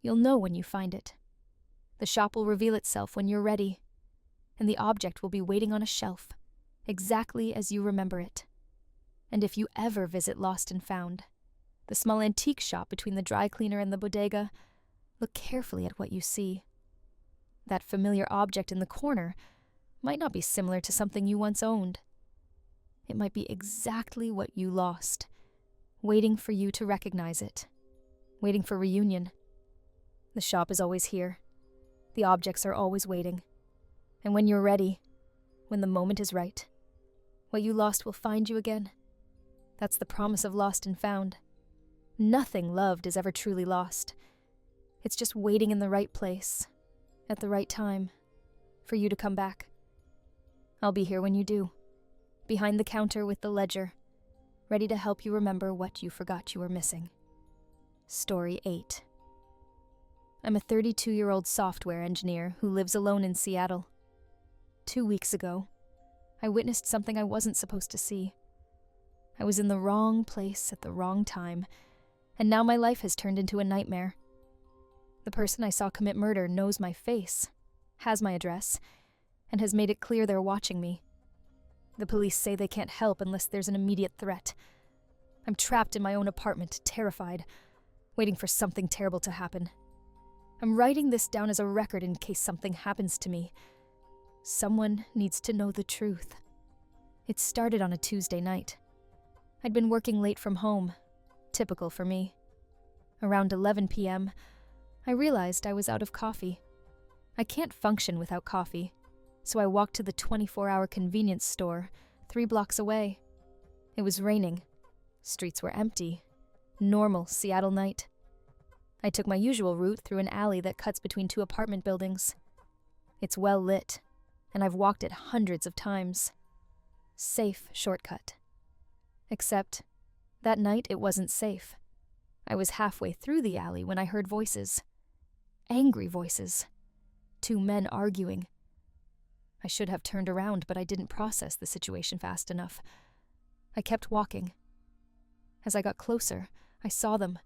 [SPEAKER 1] You'll know when you find it. The shop will reveal itself when you're ready, and the object will be waiting on a shelf, exactly as you remember it. And if you ever visit Lost and Found, the small antique shop between the dry cleaner and the bodega, look carefully at what you see. That familiar object in the corner might not be similar to something you once owned. It might be exactly what you lost, waiting for you to recognize it, waiting for reunion. The shop is always here. The objects are always waiting. And when you're ready, when the moment is right, what you lost will find you again. That's the promise of Lost and Found. Nothing loved is ever truly lost. It's just waiting in the right place, at the right time, for you to come back. I'll be here when you do, behind the counter with the ledger, ready to help you remember what you forgot you were missing. Story 8. I'm a 32-year-old software engineer who lives alone in Seattle. 2 weeks ago, I witnessed something I wasn't supposed to see. I was in the wrong place at the wrong time, and now my life has turned into a nightmare. The person I saw commit murder knows my face, has my address, and has made it clear they're watching me. The police say they can't help unless there's an immediate threat. I'm trapped in my own apartment, terrified, waiting for something terrible to happen. I'm writing this down as a record in case something happens to me. Someone needs to know the truth. It started on a Tuesday night. I'd been working late from home, typical for me. Around 11 p.m., I realized I was out of coffee. I can't function without coffee, so I walked to the 24-hour convenience store 3 blocks away. It was raining. Streets were empty. Normal Seattle night. I took my usual route through an alley that cuts between 2 apartment buildings. It's well lit, and I've walked it hundreds of times. Safe shortcut. Except, that night it wasn't safe. I was halfway through the alley when I heard voices. Angry voices. 2 men arguing. I should have turned around, but I didn't process the situation fast enough. I kept walking. As I got closer, I saw them.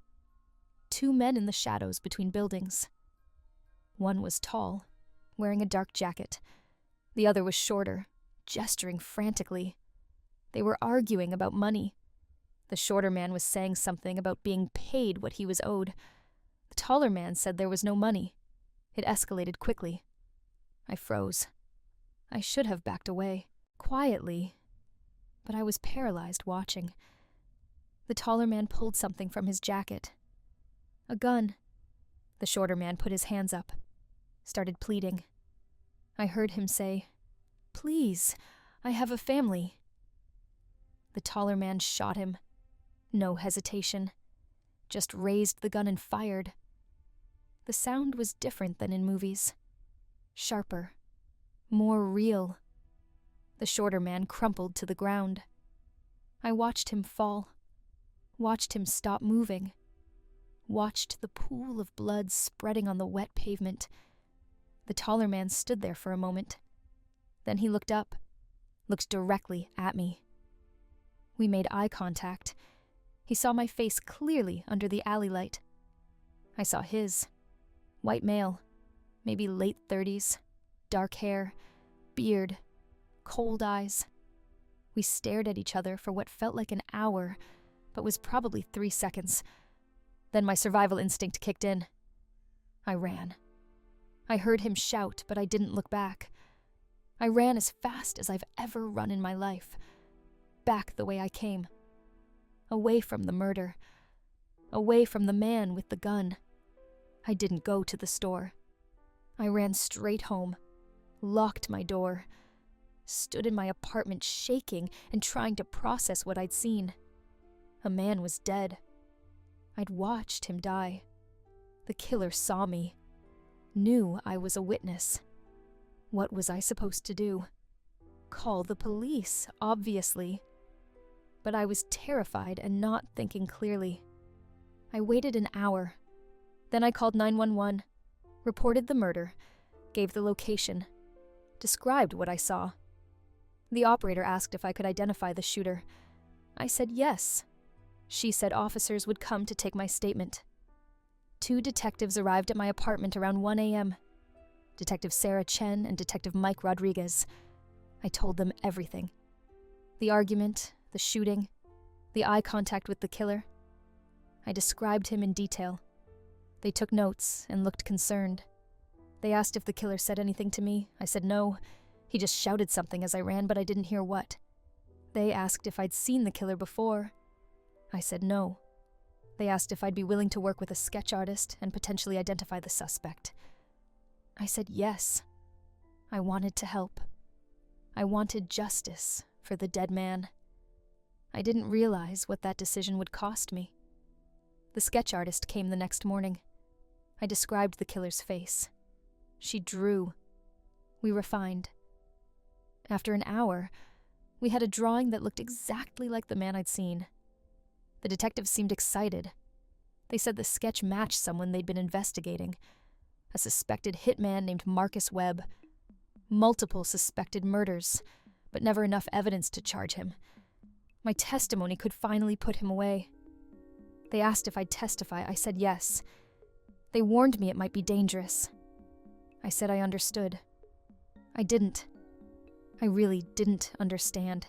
[SPEAKER 1] 2 men in the shadows between buildings. One was tall, wearing a dark jacket. The other was shorter, gesturing frantically. They were arguing about money. The shorter man was saying something about being paid what he was owed. The taller man said there was no money. It escalated quickly. I froze. I should have backed away, quietly, but I was paralyzed watching. The taller man pulled something from his jacket. A gun. The shorter man put his hands up, started pleading. I heard him say, "Please, I have a family." The taller man shot him. No hesitation. Just raised the gun and fired. The sound was different than in movies. Sharper. More real. The shorter man crumpled to the ground. I watched him fall. Watched him stop moving. Watched the pool of blood spreading on the wet pavement. The taller man stood there for a moment. Then he looked up. Looked directly at me. We made eye contact. He saw my face clearly under the alley light. I saw his. White male, maybe late 30s, dark hair, beard, cold eyes. We stared at each other for what felt like an hour, but was probably 3 seconds. Then my survival instinct kicked in. I ran. I heard him shout, but I didn't look back. I ran as fast as I've ever run in my life. Back the way I came. Away from the murder. Away from the man with the gun. I didn't go to the store. I ran straight home. Locked my door. Stood in my apartment shaking and trying to process what I'd seen. A man was dead. I'd watched him die. The killer saw me, knew I was a witness. What was I supposed to do? Call the police, obviously. But I was terrified and not thinking clearly. I waited an hour. Then I called 911, reported the murder, gave the location, described what I saw. The operator asked if I could identify the shooter. I said yes. She said officers would come to take my statement. 2 detectives arrived at my apartment around 1 a.m. Detective Sarah Chen and Detective Mike Rodriguez. I told them everything. The argument, the shooting, the eye contact with the killer. I described him in detail. They took notes and looked concerned. They asked if the killer said anything to me. I said no. He just shouted something as I ran, but I didn't hear what. They asked if I'd seen the killer before. I said no. They asked if I'd be willing to work with a sketch artist and potentially identify the suspect. I said yes. I wanted to help. I wanted justice for the dead man. I didn't realize what that decision would cost me. The sketch artist came the next morning. I described the killer's face. She drew. We refined. After an hour, we had a drawing that looked exactly like the man I'd seen. The detectives seemed excited. They said the sketch matched someone they'd been investigating, a suspected hitman named Marcus Webb. Multiple suspected murders, but never enough evidence to charge him. My testimony could finally put him away. They asked if I'd testify. I said yes. They warned me it might be dangerous. I said I understood. I didn't. I really didn't understand.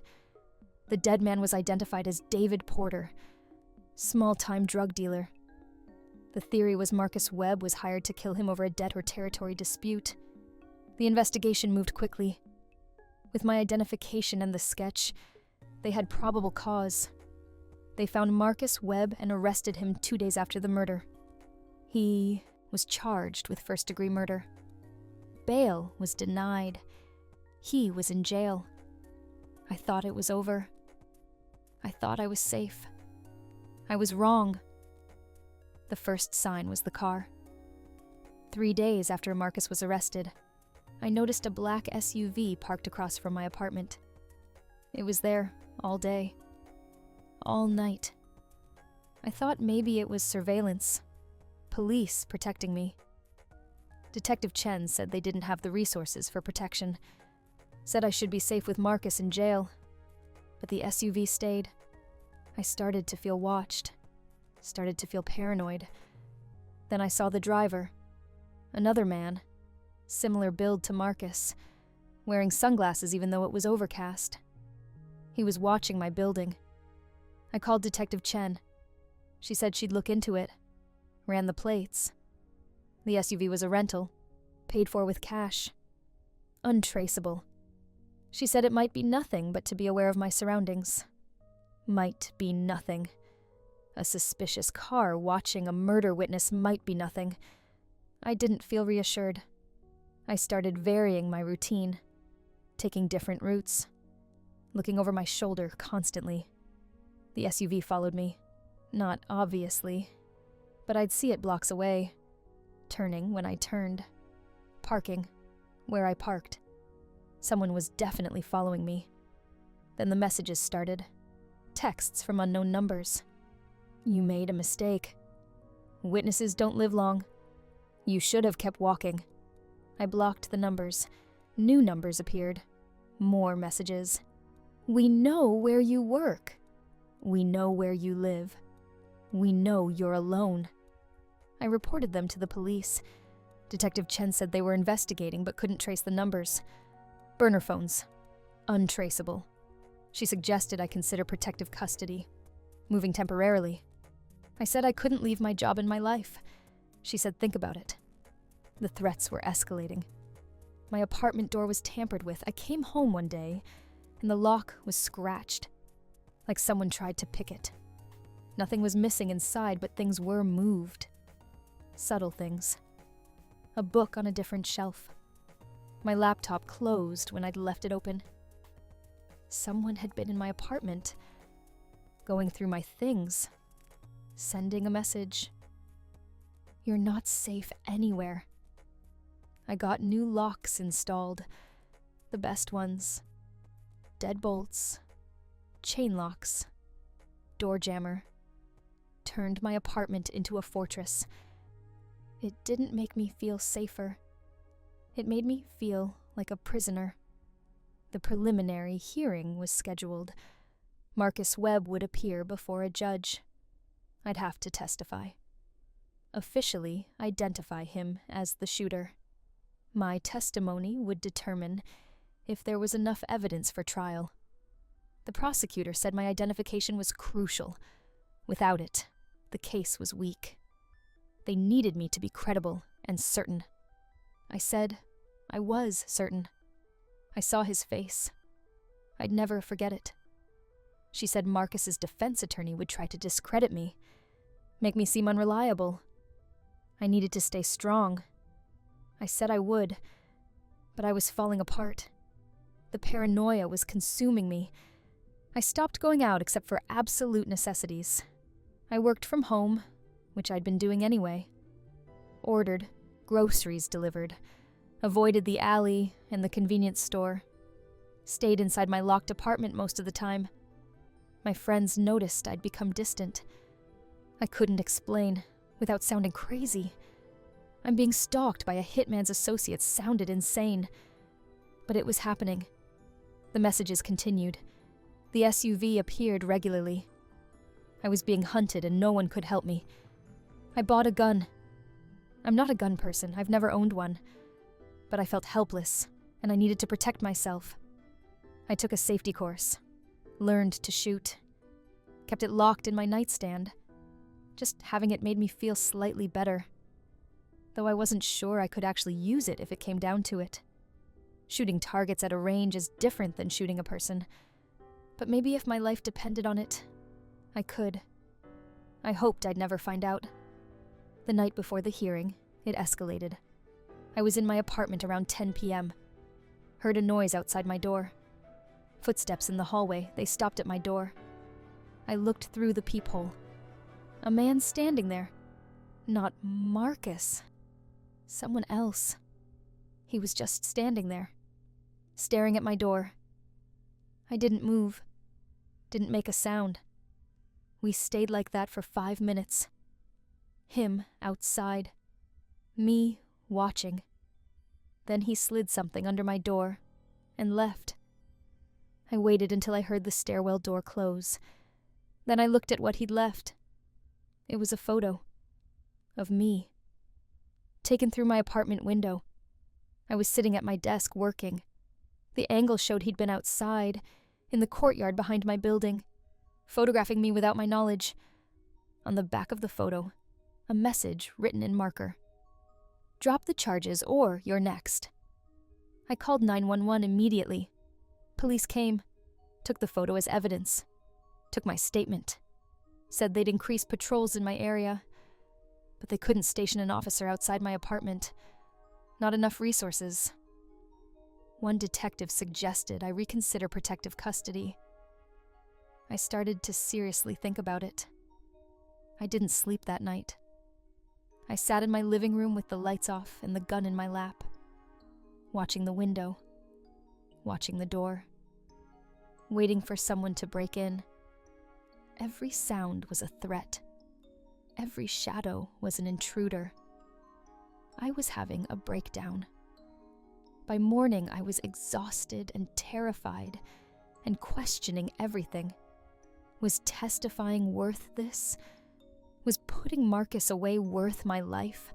[SPEAKER 1] The dead man was identified as David Porter, small-time drug dealer. The theory was Marcus Webb was hired to kill him over a debt or territory dispute. The investigation moved quickly. With my identification and the sketch, they had probable cause. They found Marcus Webb and arrested him 2 days after the murder. He was charged with first-degree murder. Bail was denied. He was in jail. I thought it was over. I thought I was safe. I was wrong. The first sign was the car. 3 days after Marcus was arrested, I noticed a black SUV parked across from my apartment. It was there all day, all night. I thought maybe it was surveillance, police protecting me. Detective Chen said they didn't have the resources for protection, said I should be safe with Marcus in jail, but the SUV stayed. I started to feel watched, started to feel paranoid. Then I saw the driver, another man, similar build to Marcus, wearing sunglasses even though it was overcast. He was watching my building. I called Detective Chen. She said she'd look into it, ran the plates. The SUV was a rental, paid for with cash. Untraceable. She said it might be nothing but to be aware of my surroundings. Might be nothing. A suspicious car watching a murder witness might be nothing. I didn't feel reassured. I started varying my routine, taking different routes, looking over my shoulder constantly. The SUV followed me. Not obviously, but I'd see it blocks away, turning when I turned, parking where I parked. Someone was definitely following me. Then the messages started. Texts from unknown numbers. You made a mistake. Witnesses don't live long. You should have kept walking. I blocked the numbers. New numbers appeared. More messages. We know where you work. We know where you live. We know you're alone. I reported them to the police. Detective Chen said they were investigating but couldn't trace the numbers. Burner phones. Untraceable. She suggested I consider protective custody, moving temporarily. I said I couldn't leave my job and my life. She said think about it. The threats were escalating. My apartment door was tampered with. I came home one day, and the lock was scratched, like someone tried to pick it. Nothing was missing inside, but things were moved. Subtle things. A book on a different shelf. My laptop closed when I'd left it open. Someone had been in my apartment, going through my things. sending a message. You're not safe anywhere. I got new locks installed, the best ones. Deadbolts, chain locks, door jammer. Turned my apartment into a fortress. It didn't make me feel safer. It made me feel like a prisoner. The preliminary hearing was scheduled. Marcus Webb would appear before a judge. I'd have to testify. Officially identify him as the shooter. My testimony would determine if there was enough evidence for trial. The prosecutor said my identification was crucial. Without it, the case was weak. They needed me to be credible and certain. I said I was certain. I saw his face. I'd never forget it. She said Marcus's defense attorney would try to discredit me, make me seem unreliable. I needed to stay strong. I said I would, but I was falling apart. The paranoia was consuming me. I stopped going out except for absolute necessities. I worked from home, which I'd been doing anyway. Ordered groceries delivered. Avoided the alley and the convenience store. Stayed inside my locked apartment most of the time. My friends noticed I'd become distant. I couldn't explain without sounding crazy. I'm being stalked by a hitman's associates sounded insane. But it was happening. The messages continued. The SUV appeared regularly. I was being hunted and no one could help me. I bought a gun. I'm not a gun person, I've never owned one. But I felt helpless, and I needed to protect myself. I took a safety course. Learned to shoot. Kept it locked in my nightstand. Just having it made me feel slightly better. Though I wasn't sure I could actually use it if it came down to it. Shooting targets at a range is different than shooting a person. But maybe if my life depended on it, I could. I hoped I'd never find out. The night before the hearing, it escalated. I was in my apartment around 10 p.m. Heard a noise outside my door. Footsteps in the hallway, they stopped at my door. I looked through the peephole. A man standing there. Not Marcus. Someone else. He was just standing there, staring at my door. I didn't move. Didn't make a sound. We stayed like that for 5 minutes. Him outside. Me watching. Then he slid something under my door and left. I waited until I heard the stairwell door close. Then I looked at what he'd left. It was a photo. Of me. Taken through my apartment window. I was sitting at my desk working. The angle showed he'd been outside, in the courtyard behind my building, photographing me without my knowledge. On the back of the photo, a message written in marker. Drop the charges or you're next. I called 911 immediately. Police came, took the photo as evidence, took my statement, said they'd increase patrols in my area, but they couldn't station an officer outside my apartment. Not enough resources. One detective suggested I reconsider protective custody. I started to seriously think about it. I didn't sleep that night. I sat in my living room with the lights off and the gun in my lap, watching the window, watching the door, waiting for someone to break in. Every sound was a threat. Every shadow was an intruder. I was having a breakdown. By morning, I was exhausted and terrified and questioning everything. Was testifying worth this? Was putting Marcus away worth my life?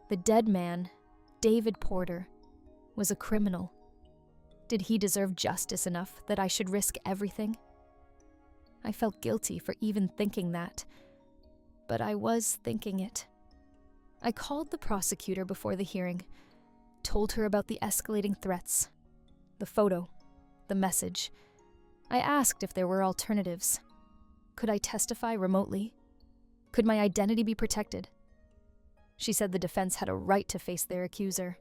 [SPEAKER 1] The dead man, David Porter, was a criminal. Did he deserve justice enough that I should risk everything? I felt guilty for even thinking that, but I was thinking it. I called the prosecutor before the hearing, told her about the escalating threats, the photo, the message. I asked if there were alternatives. Could I testify remotely? Could my identity be protected? She said the defense had a right to face their accuser.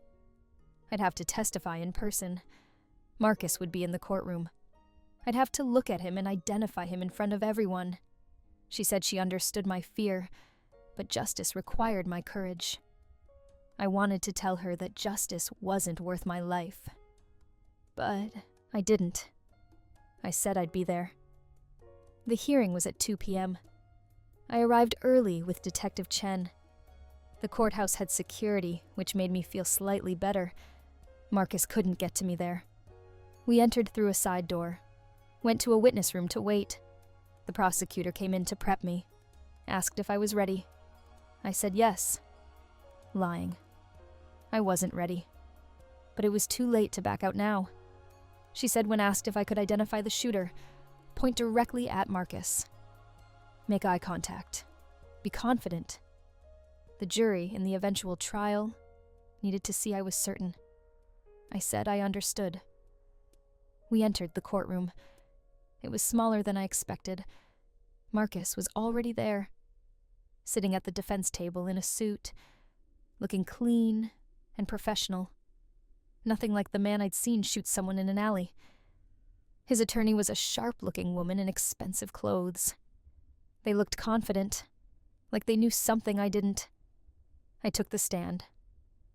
[SPEAKER 1] I'd have to testify in person. Marcus would be in the courtroom. I'd have to look at him and identify him in front of everyone. She said she understood my fear, but justice required my courage. I wanted to tell her that justice wasn't worth my life. But I didn't. I said I'd be there. The hearing was at 2 p.m. I arrived early with Detective Chen. The courthouse had security, which made me feel slightly better. Marcus couldn't get to me there. We entered through a side door, went to a witness room to wait. The prosecutor came in to prep me, asked if I was ready. I said yes. Lying. I wasn't ready. But it was too late to back out now. She said when asked if I could identify the shooter, point directly at Marcus. Make eye contact. Be confident. The jury, in the eventual trial, needed to see I was certain. I said I understood. We entered the courtroom. It was smaller than I expected. Marcus was already there, sitting at the defense table in a suit, looking clean and professional. Nothing like the man I'd seen shoot someone in an alley. His attorney was a sharp-looking woman in expensive clothes. They looked confident, like they knew something I didn't. I took the stand,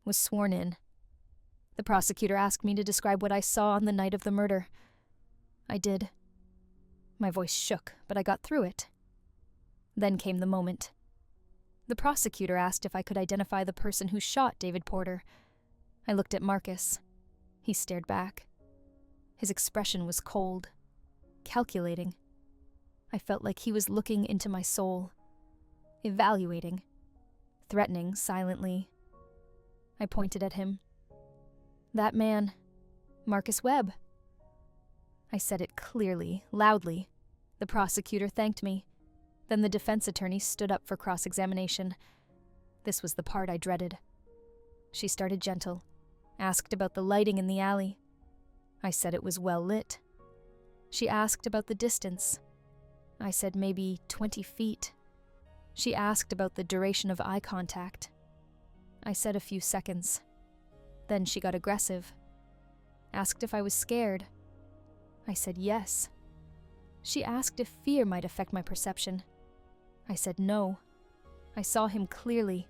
[SPEAKER 1] was sworn in. The prosecutor asked me to describe what I saw on the night of the murder. I did. My voice shook, but I got through it. Then came the moment. The prosecutor asked if I could identify the person who shot David Porter. I looked at Marcus. He stared back. His expression was cold, calculating. I felt like he was looking into my soul, evaluating, threatening silently. I pointed at him. That man, Marcus Webb. I said it clearly, loudly. The prosecutor thanked me. Then the defense attorney stood up for cross-examination. This was the part I dreaded. She started gentle, asked about the lighting in the alley. I said it was well lit. She asked about the distance. I said maybe 20 feet. She asked about the duration of eye contact. I said a few seconds. Then she got aggressive. Asked if I was scared. I said yes. She asked if fear might affect my perception. I said no. I saw him clearly.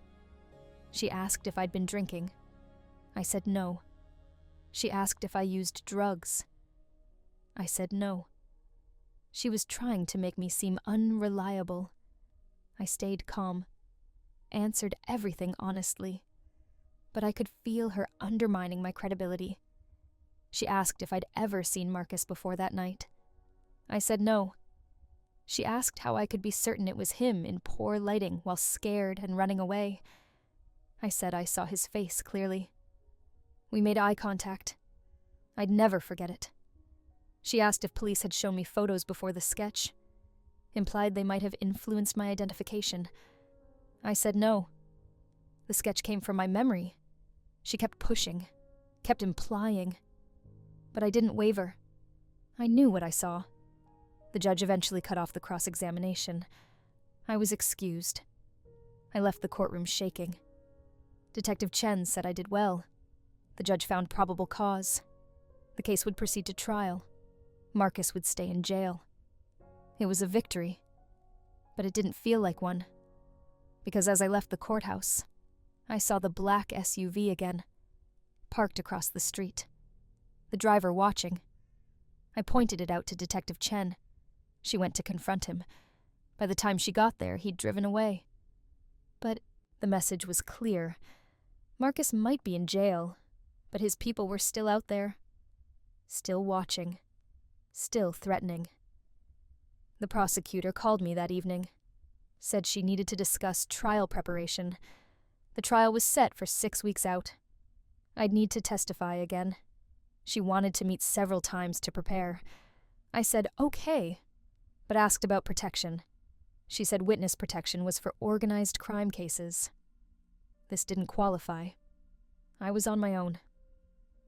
[SPEAKER 1] She asked if I'd been drinking. I said no. She asked if I used drugs. I said no. She was trying to make me seem unreliable. I stayed calm, answered everything honestly, but I could feel her undermining my credibility. She asked if I'd ever seen Marcus before that night. I said no. She asked how I could be certain it was him in poor lighting while scared and running away. I said I saw his face clearly. We made eye contact. I'd never forget it. She asked if police had shown me photos before the sketch, implied they might have influenced my identification. I said no. The sketch came from my memory. She kept pushing, kept implying. But I didn't waver. I knew what I saw. The judge eventually cut off the cross-examination. I was excused. I left the courtroom shaking. Detective Chen said I did well. The judge found probable cause. The case would proceed to trial. Marcus would stay in jail. It was a victory, but it didn't feel like one. Because as I left the courthouse, I saw the black SUV again, parked across the street. The driver watching. I pointed it out to Detective Chen. She went to confront him. By the time she got there, he'd driven away. But the message was clear. Marcus might be in jail, but his people were still out there. Still watching. Still threatening. The prosecutor called me that evening. Said she needed to discuss trial preparation. The trial was set for 6 weeks out. I'd need to testify again. She wanted to meet several times to prepare. I said okay, but asked about protection. She said witness protection was for organized crime cases. This didn't qualify. I was on my own.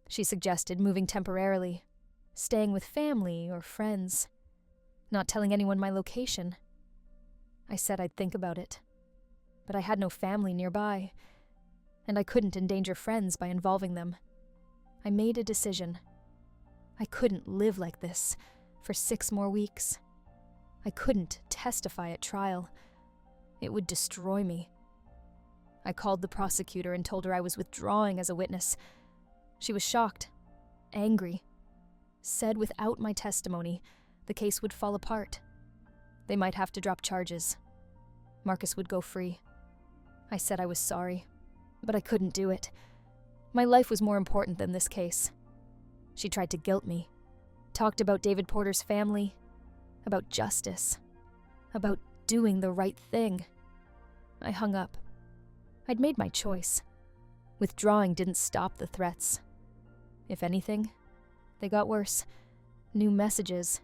[SPEAKER 1] She suggested moving temporarily, staying with family or friends, not telling anyone my location. I said I'd think about it, but I had no family nearby, and I couldn't endanger friends by involving them. I made a decision. I couldn't live like this for 6 more weeks. I couldn't testify at trial. It would destroy me. I called the prosecutor and told her I was withdrawing as a witness. She was shocked, angry, said without my testimony, the case would fall apart. They might have to drop charges. Marcus would go free. I said I was sorry, but I couldn't do it. My life was more important than this case. She tried to guilt me, talked about David Porter's family, about justice, about doing the right thing. I hung up. I'd made my choice. Withdrawing didn't stop the threats. If anything, they got worse. New messages.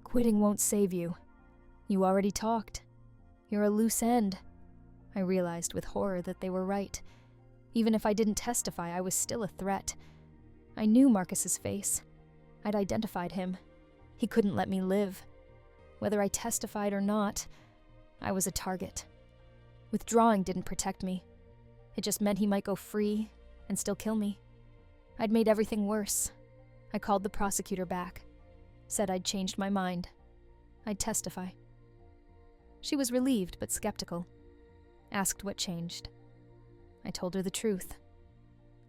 [SPEAKER 1] Quitting won't save you. You already talked. You're a loose end. I realized with horror that they were right. Even if I didn't testify, I was still a threat. I knew Marcus's face. I'd identified him. He couldn't let me live. Whether I testified or not, I was a target. Withdrawing didn't protect me. It just meant he might go free and still kill me. I'd made everything worse. I called the prosecutor back, said I'd changed my mind. I'd testify. She was relieved but skeptical. Asked what changed. I told her the truth.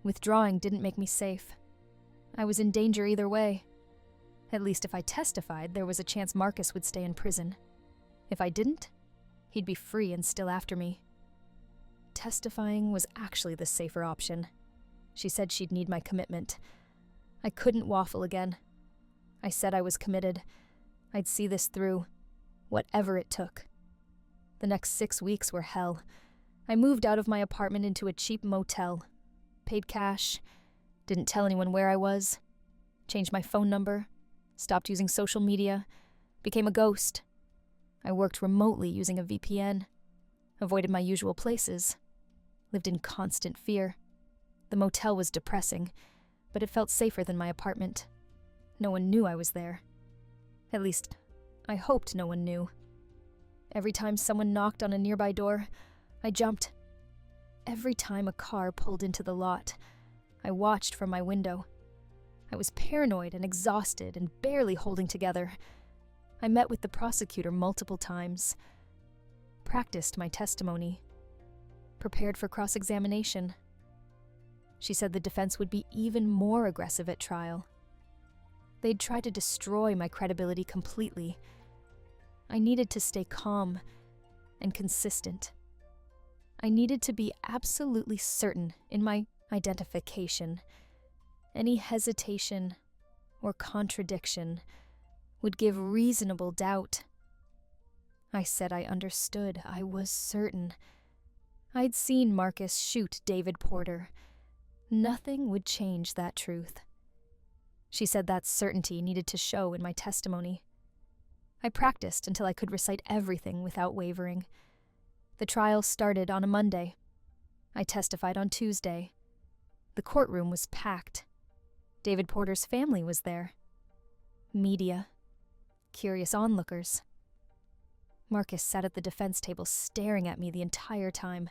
[SPEAKER 1] Withdrawing didn't make me safe. I was in danger either way. At least if I testified, there was a chance Marcus would stay in prison. If I didn't, he'd be free and still after me. Testifying was actually the safer option. She said she'd need my commitment. I couldn't waffle again. I said I was committed. I'd see this through, whatever it took. The next 6 weeks were hell. I moved out of my apartment into a cheap motel, paid cash, didn't tell anyone where I was, changed my phone number, stopped using social media, became a ghost. I worked remotely using a VPN, avoided my usual places, lived in constant fear. The motel was depressing, but it felt safer than my apartment. No one knew I was there. At least, I hoped no one knew. Every time someone knocked on a nearby door, I jumped. Every time a car pulled into the lot, I watched from my window. I was paranoid and exhausted and barely holding together. I met with the prosecutor multiple times, practiced my testimony, prepared for cross-examination. She said the defense would be even more aggressive at trial. They'd try to destroy my credibility completely. I needed to stay calm and consistent. I needed to be absolutely certain in my identification. Any hesitation or contradiction would give reasonable doubt. I said I understood. I was certain. I'd seen Marcus shoot David Porter. Nothing would change that truth. She said that certainty needed to show in my testimony. I practiced until I could recite everything without wavering. The trial started on a Monday. I testified on Tuesday. The courtroom was packed. David Porter's family was there. Media. Curious onlookers. Marcus sat at the defense table staring at me the entire time,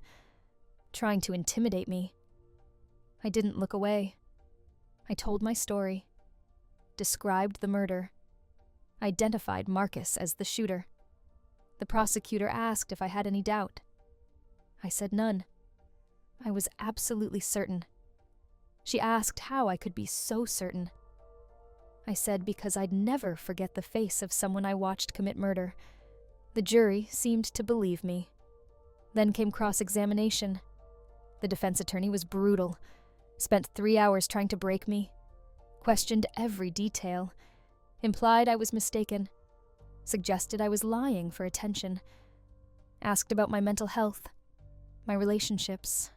[SPEAKER 1] trying to intimidate me. I didn't look away. I told my story, described the murder, identified Marcus as the shooter. The prosecutor asked if I had any doubt. I said none. I was absolutely certain. She asked how I could be so certain. I said because I'd never forget the face of someone I watched commit murder. The jury seemed to believe me. Then came cross-examination. The defense attorney was brutal, spent 3 hours trying to break me, questioned every detail, implied I was mistaken, suggested I was lying for attention, asked about my mental health, my relationships,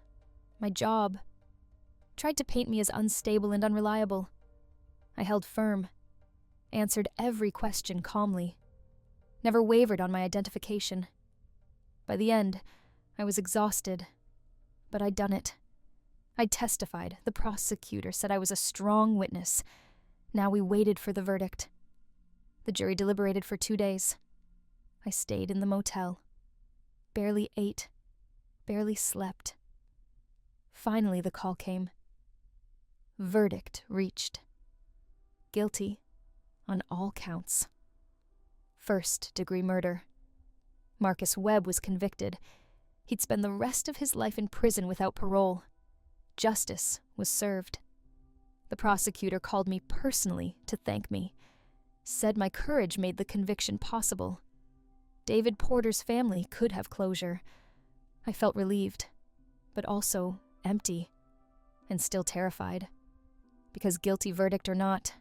[SPEAKER 1] my job, tried to paint me as unstable and unreliable. I held firm, answered every question calmly, never wavered on my identification. By the end, I was exhausted, but I'd done it. I'd testified. The prosecutor said I was a strong witness. Now we waited for the verdict. The jury deliberated for 2 days. I stayed in the motel. Barely ate. Barely slept. Finally, the call came. Verdict reached. Guilty on all counts. first-degree murder. Marcus Webb was convicted. He'd spend the rest of his life in prison without parole. Justice was served. The prosecutor called me personally to thank me, said my courage made the conviction possible. David Porter's family could have closure. I felt relieved, but also empty, and still terrified. Because guilty verdict or not,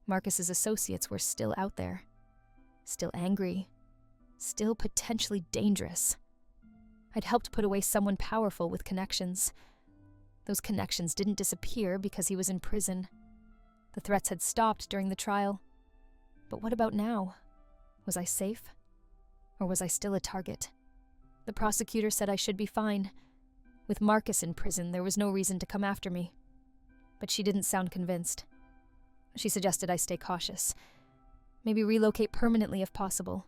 [SPEAKER 1] Marcus's associates were still out there. Still angry. Still potentially dangerous. I'd helped put away someone powerful with connections. Those connections didn't disappear because he was in prison. The threats had stopped during the trial. But what about now? Was I safe? Or was I still a target? The prosecutor said I should be fine. With Marcus in prison, there was no reason to come after me. But she didn't sound convinced. She suggested I stay cautious. Maybe relocate permanently if possible.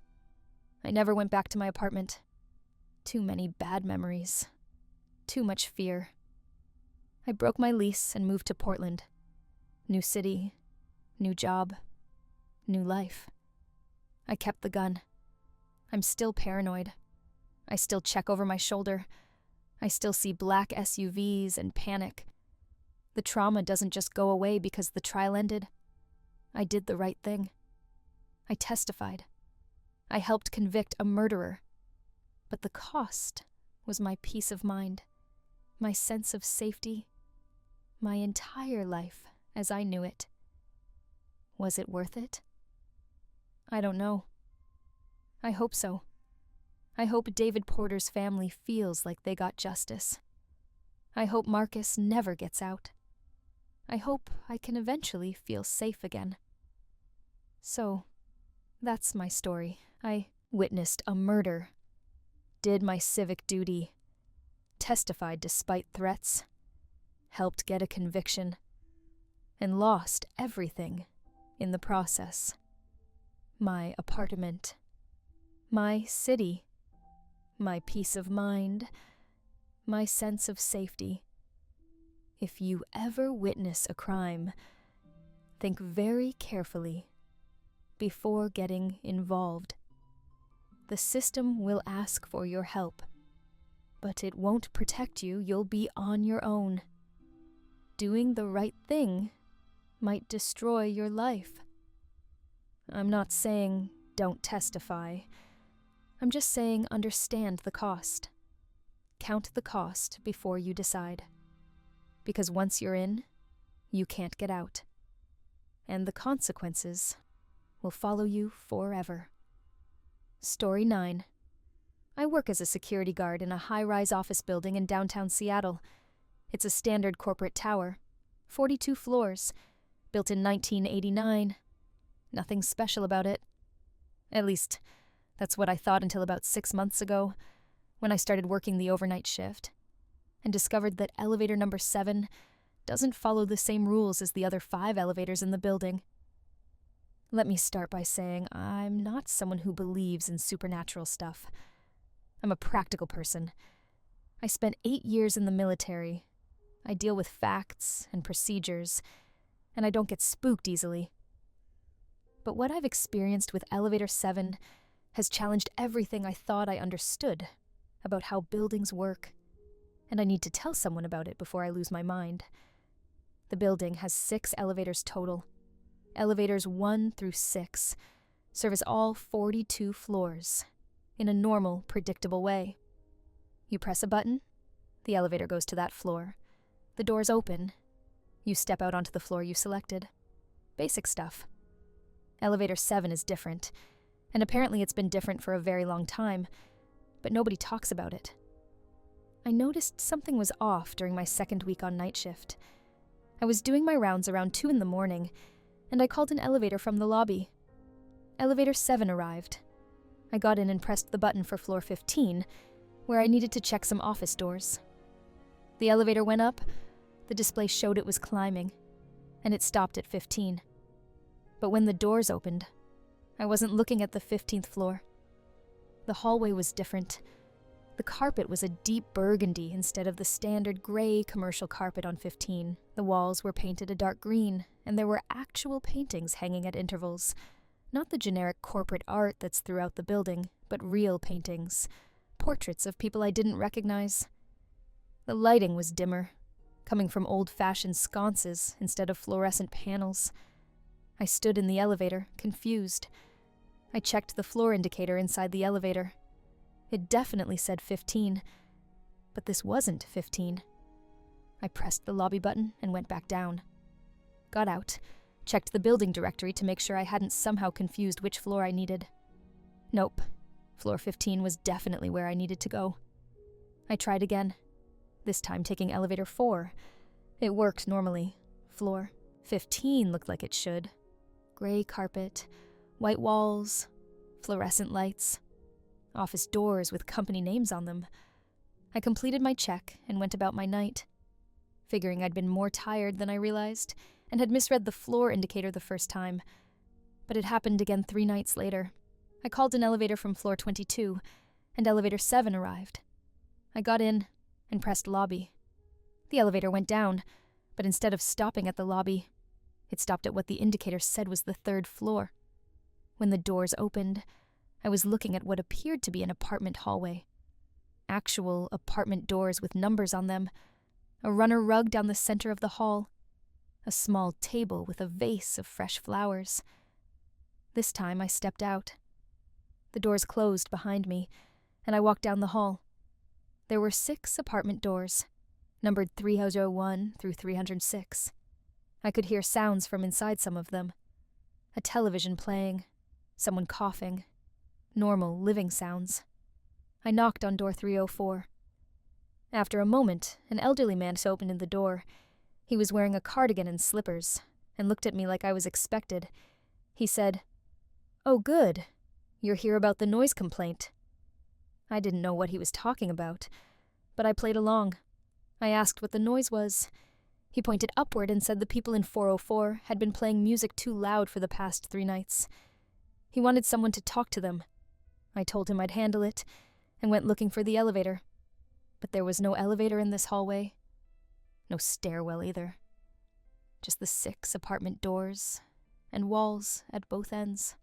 [SPEAKER 1] I never went back to my apartment. Too many bad memories. Too much fear. I broke my lease and moved to Portland. New city, new job, new life. I kept the gun. I'm still paranoid. I still check over my shoulder. I still see black SUVs and panic. The trauma doesn't just go away because the trial ended. I did the right thing. I testified. I helped convict a murderer. But the cost was my peace of mind, my sense of safety, my entire life as I knew it. Was it worth it? I don't know. I hope so. I hope David Porter's family feels like they got justice. I hope Marcus never gets out. I hope I can eventually feel safe again. So, that's my story. I witnessed a murder, did my civic duty, testified despite threats, helped get a conviction, and lost everything in the process. My apartment, my city, my peace of mind, my sense of safety. If you ever witness a crime, think very carefully before getting involved. The system will ask for your help, but it won't protect you. You'll be on your own. Doing the right thing might destroy your life. I'm not saying don't testify. I'm just saying understand the cost. Count the cost before you decide. Because once you're in, you can't get out. And the consequences will follow you forever. Story 9. I work as a security guard in a high-rise office building in downtown Seattle. It's a standard corporate tower, 42 floors, built in 1989. Nothing special about it. At least, that's what I thought until about 6 months ago, when I started working the overnight shift, and discovered that elevator number 7 doesn't follow the same rules as the other 5 elevators in the building. Let me start by saying I'm not someone who believes in supernatural stuff. I'm a practical person. I spent 8 years in the military. I deal with facts and procedures, and I don't get spooked easily. But what I've experienced with Elevator 7 has challenged everything I thought I understood about how buildings work, and I need to tell someone about it before I lose my mind. The building has 6 elevators total. Elevators 1 through 6 service all 42 floors in a normal, predictable way. You press a button, the elevator goes to that floor. The doors open. You step out onto the floor you selected. Basic stuff. Elevator 7 is different, and apparently it's been different for a very long time, but nobody talks about it. I noticed something was off during my second week on night shift. I was doing my rounds around 2 in the morning, and I called an elevator from the lobby. Elevator 7 arrived. I got in and pressed the button for floor 15, where I needed to check some office doors. The elevator went up, the display showed it was climbing, and it stopped at 15. But when the doors opened, I wasn't looking at the 15th floor. The hallway was different. The carpet was a deep burgundy instead of the standard gray commercial carpet on 15. The walls were painted a dark green, and there were actual paintings hanging at intervals. Not the generic corporate art that's throughout the building, but real paintings, portraits of people I didn't recognize. The lighting was dimmer, coming from old-fashioned sconces instead of fluorescent panels. I stood in the elevator, confused. I checked the floor indicator inside the elevator. It definitely said 15, but this wasn't 15. I pressed the lobby button and went back down. Got out, checked the building directory to make sure I hadn't somehow confused which floor I needed. Nope, floor 15 was definitely where I needed to go. I tried again, this time taking elevator 4. It worked normally. Floor 15 looked like it should. Gray carpet, white walls, fluorescent lights, office doors with company names on them. I completed my check and went about my night, figuring I'd been more tired than I realized and had misread the floor indicator the first time. But it happened again 3 nights later. I called an elevator from floor 22, and elevator 7 arrived. I got in and pressed lobby. The elevator went down, but instead of stopping at the lobby, it stopped at what the indicator said was the 3rd floor. When the doors opened, I was looking at what appeared to be an apartment hallway. Actual apartment doors with numbers on them, a runner rug down the center of the hall, a small table with a vase of fresh flowers. This time I stepped out. The doors closed behind me, and I walked down the hall. There were 6 apartment doors, numbered 301 through 306. I could hear sounds from inside some of them. A television playing, someone coughing, normal living sounds. I knocked on door 304. After a moment, an elderly man opened the door. He was wearing a cardigan and slippers, and looked at me like I was expected. He said, "Oh, good. You're here about the noise complaint." I didn't know what he was talking about, but I played along. I asked what the noise was. He pointed upward and said the people in 404 had been playing music too loud for the past 3 nights. He wanted someone to talk to them. I told him I'd handle it, and went looking for the elevator. But there was no elevator in this hallway. No stairwell either. Just the 6 apartment doors, and walls at both ends.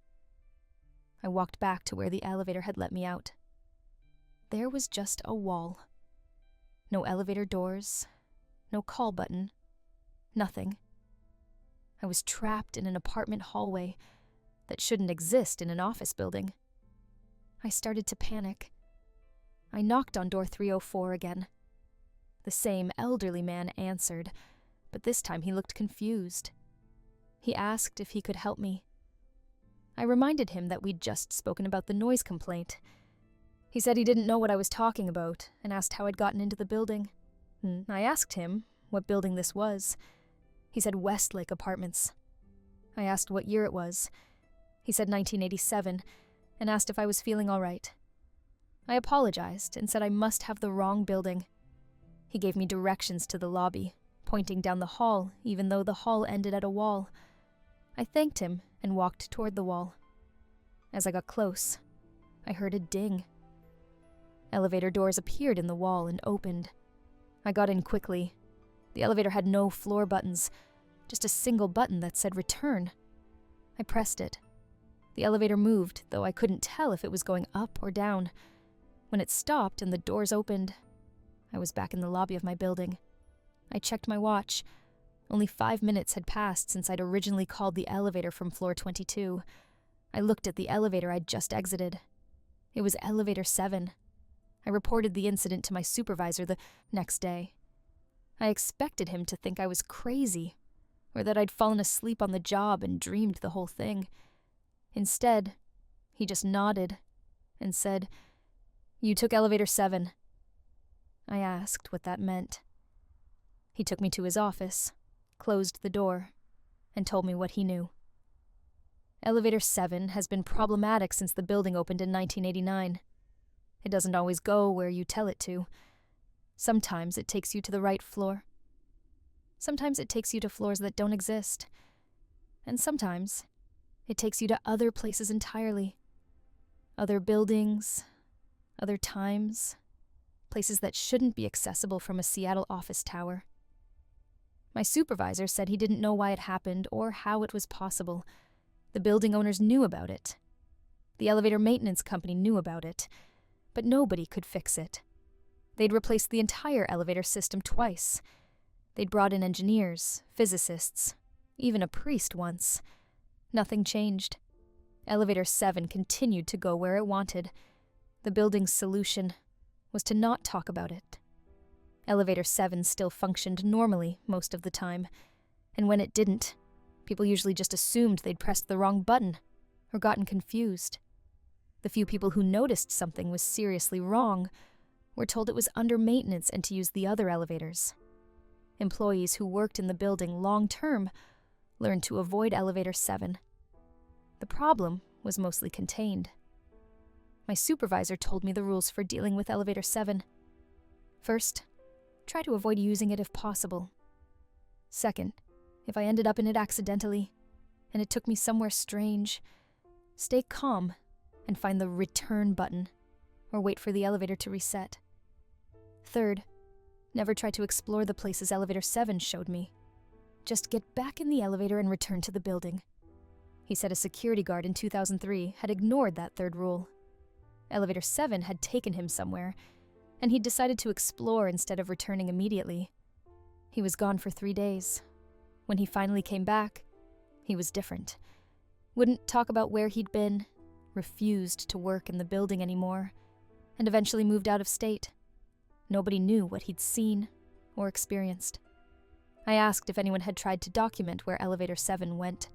[SPEAKER 1] I walked back to where the elevator had let me out. There was just a wall. No elevator doors, no call button, nothing. I was trapped in an apartment hallway that shouldn't exist in an office building. I started to panic. I knocked on door 304 again. The same elderly man answered, but this time he looked confused. He asked if he could help me. I reminded him that we'd just spoken about the noise complaint. He said he didn't know what I was talking about and asked how I'd gotten into the building. I asked him what building this was. He said Westlake Apartments. I asked what year it was. He said 1987 and asked if I was feeling all right. I apologized and said I must have the wrong building. He gave me directions to the lobby, pointing down the hall even though the hall ended at a wall. I thanked him and walked toward the wall. As I got close, I heard a ding. Elevator doors appeared in the wall and opened. I got in quickly. The elevator had no floor buttons, just a single button that said return. I pressed it. The elevator moved, though I couldn't tell if it was going up or down. When it stopped and the doors opened, I was back in the lobby of my building. I checked my watch. Only 5 minutes had passed since I'd originally called the elevator from floor 22. I looked at the elevator I'd just exited. It was elevator 7. I reported the incident to my supervisor the next day. I expected him to think I was crazy, or that I'd fallen asleep on the job and dreamed the whole thing. Instead, he just nodded and said, "You took elevator 7. I asked what that meant. He took me to his office, closed the door, and told me what he knew. Elevator 7 has been problematic since the building opened in 1989. It doesn't always go where you tell it to. Sometimes it takes you to the right floor. Sometimes it takes you to floors that don't exist. And sometimes it takes you to other places entirely. Other buildings, other times, places that shouldn't be accessible from a Seattle office tower. My supervisor said he didn't know why it happened or how it was possible. The building owners knew about it. The elevator maintenance company knew about it, but nobody could fix it. They'd replaced the entire elevator system twice. They'd brought in engineers, physicists, even a priest once. Nothing changed. Elevator 7 continued to go where it wanted. The building's solution was to not talk about it. Elevator 7 still functioned normally most of the time, and when it didn't, people usually just assumed they'd pressed the wrong button or gotten confused. The few people who noticed something was seriously wrong were told it was under maintenance and to use the other elevators. Employees who worked in the building long-term learned to avoid Elevator 7. The problem was mostly contained. My supervisor told me the rules for dealing with Elevator 7. First, try to avoid using it if possible. Second, if I ended up in it accidentally, and it took me somewhere strange, stay calm and find the return button, or wait for the elevator to reset. Third, never try to explore the places Elevator 7 showed me. Just get back in the elevator and return to the building. He said a security guard in 2003 had ignored that third rule. Elevator 7 had taken him somewhere, and he'd decided to explore instead of returning immediately. He was gone for 3 days. When he finally came back, he was different. Wouldn't talk about where he'd been, refused to work in the building anymore, and eventually moved out of state. Nobody knew what he'd seen or experienced. I asked if anyone had tried to document where Elevator 7 went.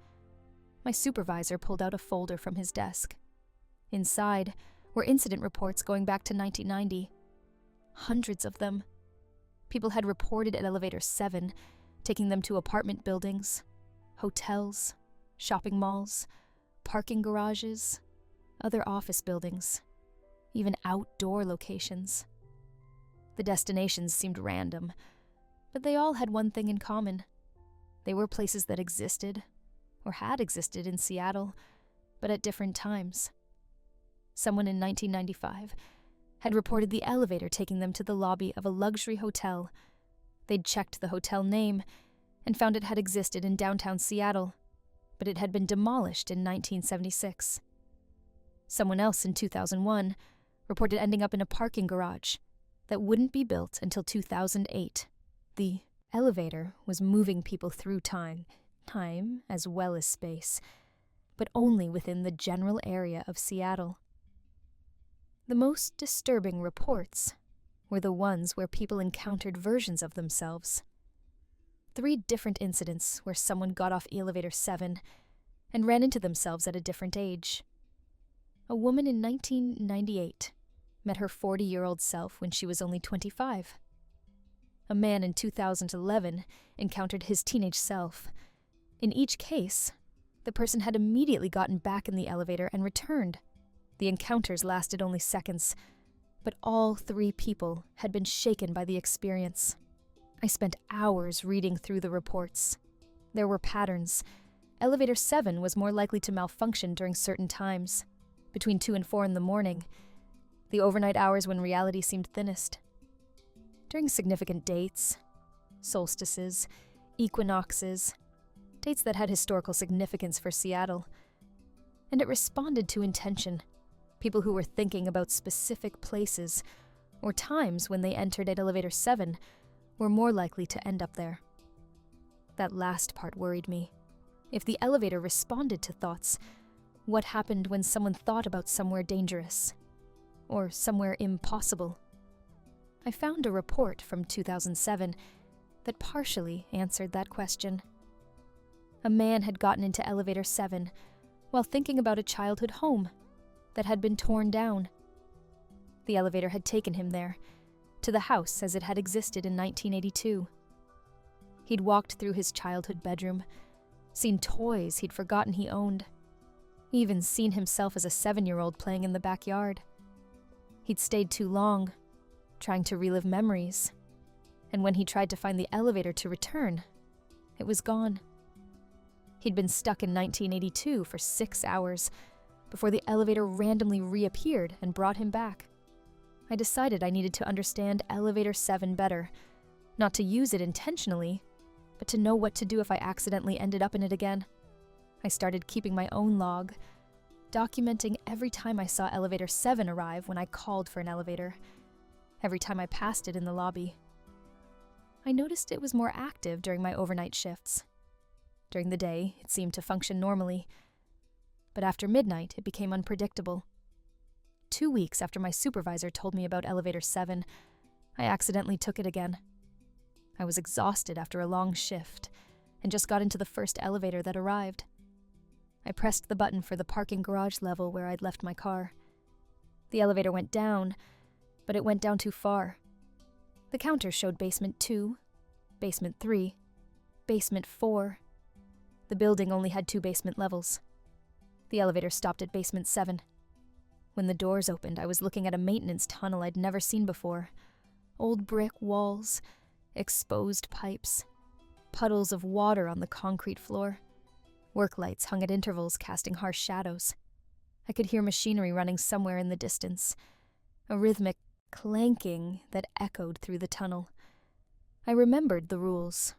[SPEAKER 1] My supervisor pulled out a folder from his desk. Inside were incident reports going back to 1990. Hundreds of them. People had reported at Elevator 7, taking them to apartment buildings, hotels, shopping malls, parking garages, other office buildings, even outdoor locations. The destinations seemed random, but they all had one thing in common. They were places that existed, or had existed in Seattle, but at different times. Someone in 1995 had reported the elevator taking them to the lobby of a luxury hotel. They'd checked the hotel name and found it had existed in downtown Seattle, but it had been demolished in 1976. Someone else in 2001 reported ending up in a parking garage that wouldn't be built until 2008. The elevator was moving people through time as well as space, but only within the general area of Seattle. The most disturbing reports were the ones where people encountered versions of themselves. 3 different incidents where someone got off Elevator 7 and ran into themselves at a different age. A woman in 1998 met her 40-year-old self when she was only 25. A man in 2011 encountered his teenage self. In each case, the person had immediately gotten back in the elevator and returned. The encounters lasted only seconds, but all 3 people had been shaken by the experience. I spent hours reading through the reports. There were patterns. Elevator 7 was more likely to malfunction during certain times, between 2 and 4 in the morning, the overnight hours when reality seemed thinnest. During significant dates, solstices, equinoxes, dates that had historical significance for Seattle. And it responded to intention. People who were thinking about specific places or times when they entered at Elevator 7 were more likely to end up there. That last part worried me. If the elevator responded to thoughts, what happened when someone thought about somewhere dangerous? Or somewhere impossible? I found a report from 2007 that partially answered that question. A man had gotten into Elevator 7 while thinking about a childhood home that had been torn down. The elevator had taken him there, to the house as it had existed in 1982. He'd walked through his childhood bedroom, seen toys he'd forgotten he owned, even seen himself as a 7-year-old playing in the backyard. He'd stayed too long, trying to relive memories, and when he tried to find the elevator to return, it was gone. He'd been stuck in 1982 for 6 hours before the elevator randomly reappeared and brought him back. I decided I needed to understand Elevator 7 better, not to use it intentionally, but to know what to do if I accidentally ended up in it again. I I started keeping my own log, documenting every time I saw elevator 7 arrive when I called for an elevator, every time I passed it in the lobby. I noticed it was more active during my overnight shifts. During the day, it seemed to function normally, but after midnight, it became unpredictable. 2 weeks after my supervisor told me about elevator 7, I accidentally took it again. I was exhausted after a long shift and just got into the first elevator that arrived. I pressed the button for the parking garage level where I'd left my car. The elevator went down, but it went down too far. The counter showed basement 2, basement 3, basement 4. The building only had 2 basement levels. The elevator stopped at basement 7. When the doors opened, I was looking at a maintenance tunnel I'd never seen before. Old brick walls, exposed pipes, puddles of water on the concrete floor. Work lights hung at intervals, casting harsh shadows. I could hear machinery running somewhere in the distance, a rhythmic clanking that echoed through the tunnel. I remembered the rules.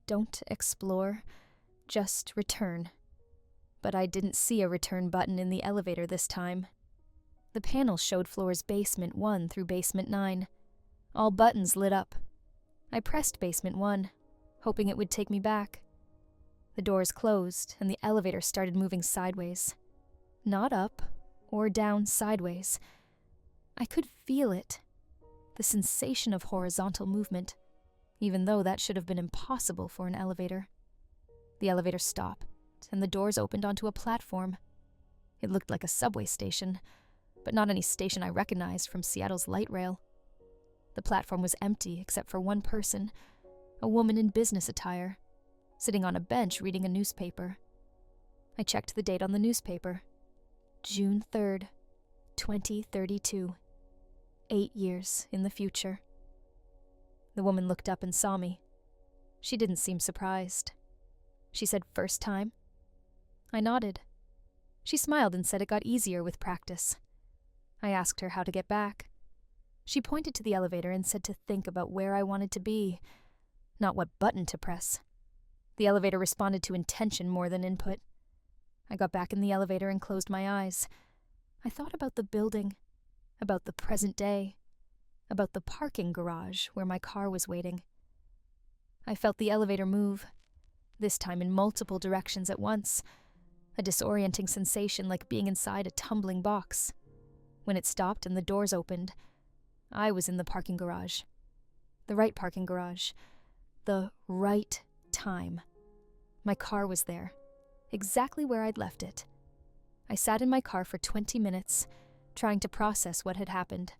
[SPEAKER 1] Don't explore, just return. But I didn't see a return button in the elevator this time. The panel showed floors basement 1 through basement 9. All buttons lit up. I pressed basement 1, hoping it would take me back. The doors closed, and the elevator started moving sideways. Not up or down, sideways. I could feel it, the sensation of horizontal movement, even though that should have been impossible for an elevator. The elevator stopped, and the doors opened onto a platform. It looked like a subway station, but not any station I recognized from Seattle's light rail. The platform was empty except for one person, a woman in business attire, sitting on a bench reading a newspaper. I checked the date on the newspaper. June 3rd, 2032. 8 years in the future. The woman looked up and saw me. She didn't seem surprised. She said, "First time?" I nodded. She smiled and said it got easier with practice. I asked her how to get back. She pointed to the elevator and said to think about where I wanted to be, not what button to press. The elevator responded to intention more than input. I got back in the elevator and closed my eyes. I thought about the building, about the present day, about the parking garage where my car was waiting. I felt the elevator move, this time in multiple directions at once, a disorienting sensation like being inside a tumbling box. When it stopped and the doors opened, I was in the parking garage. The right parking garage. The right time. My car was there, exactly where I'd left it. I sat in my car for 20 minutes, trying to process what had happened.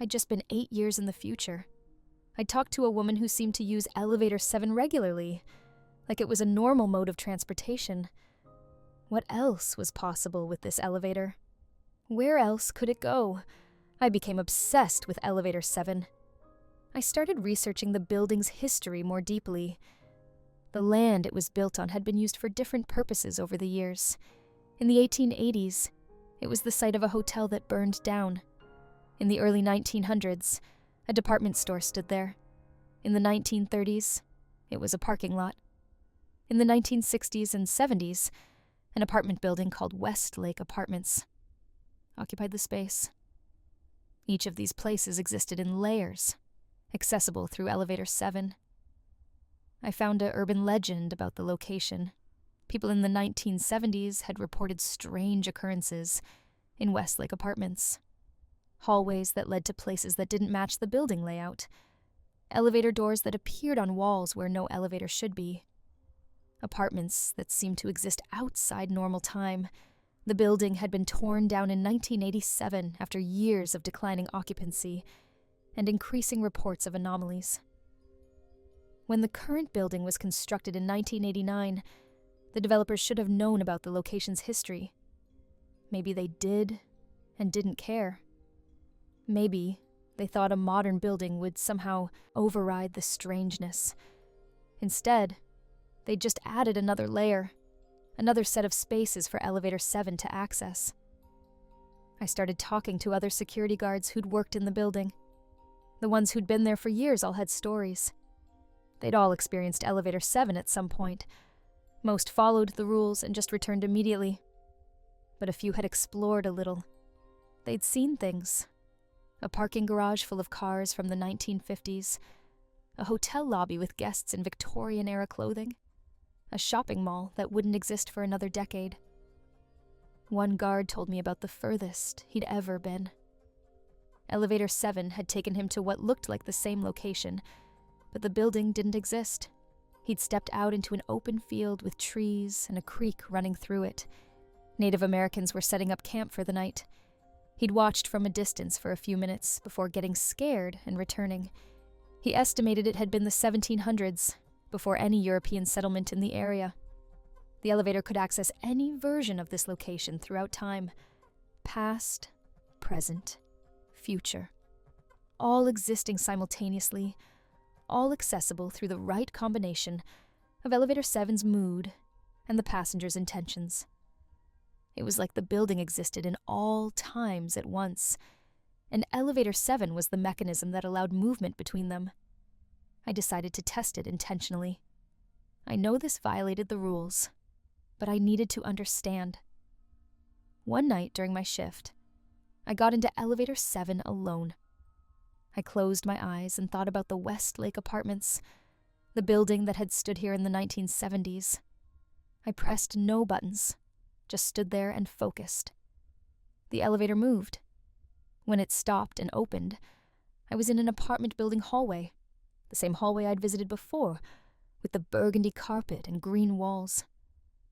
[SPEAKER 1] I'd just been 8 years in the future. I'd talked to a woman who seemed to use elevator 7 regularly, like it was a normal mode of transportation. What else was possible with this elevator? Where else could it go? I became obsessed with elevator 7. I started researching the building's history more deeply. The land it was built on had been used for different purposes over the years. In the 1880s, it was the site of a hotel that burned down. In the early 1900s, a department store stood there. In the 1930s, it was a parking lot. In the 1960s and 70s, an apartment building called Westlake Apartments occupied the space. Each of these places existed in layers, accessible through elevator 7. I found an urban legend about the location. People in the 1970s had reported strange occurrences in Westlake Apartments. Hallways that led to places that didn't match the building layout. Elevator doors that appeared on walls where no elevator should be. Apartments that seemed to exist outside normal time. The building had been torn down in 1987 after years of declining occupancy and increasing reports of anomalies. When the current building was constructed in 1989, the developers should have known about the location's history. Maybe they did and didn't care. Maybe they thought a modern building would somehow override the strangeness. Instead, they just added another layer, another set of spaces for elevator 7 to access. I started talking to other security guards who'd worked in the building. The ones who'd been there for years all had stories. They'd all experienced elevator 7 at some point, Most followed the rules and just returned immediately. But a few had explored a little. They'd seen things. A parking garage full of cars from the 1950s, a hotel lobby with guests in Victorian-era clothing, a shopping mall that wouldn't exist for another decade. One guard told me about the furthest he'd ever been. Elevator 7 had taken him to what looked like the same location, but the building didn't exist. He'd stepped out into an open field with trees and a creek running through it. Native Americans were setting up camp for the night. He'd watched from a distance for a few minutes before getting scared and returning. He estimated it had been the 1700s, before any European settlement in the area. The elevator could access any version of this location throughout time. Past, present, future. All existing simultaneously, all accessible through the right combination of Elevator 7's mood and the passenger's intentions. It was like the building existed in all times at once, and Elevator 7 was the mechanism that allowed movement between them. I decided to test it intentionally. I know this violated the rules, but I needed to understand. One night during my shift, I got into Elevator 7 alone. I closed my eyes and thought about the Westlake Apartments, the building that had stood here in the 1970s. I pressed no buttons, just stood there and focused. The elevator moved. When it stopped and opened, I was in an apartment building hallway, the same hallway I'd visited before, with the burgundy carpet and green walls.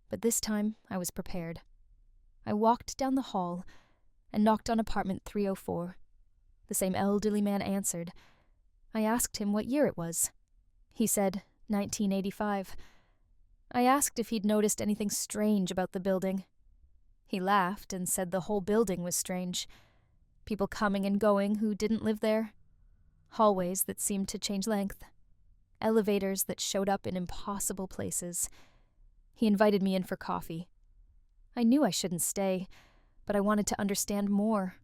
[SPEAKER 1] But this time, I was prepared. I walked down the hall and knocked on apartment 304. The same elderly man answered. I asked him what year it was. He said 1985. I asked if he'd noticed anything strange about the building. He laughed and said the whole building was strange. People coming and going who didn't live there. Hallways that seemed to change length. Elevators that showed up in impossible places. He invited me in for coffee. I knew I shouldn't stay, but I wanted to understand more.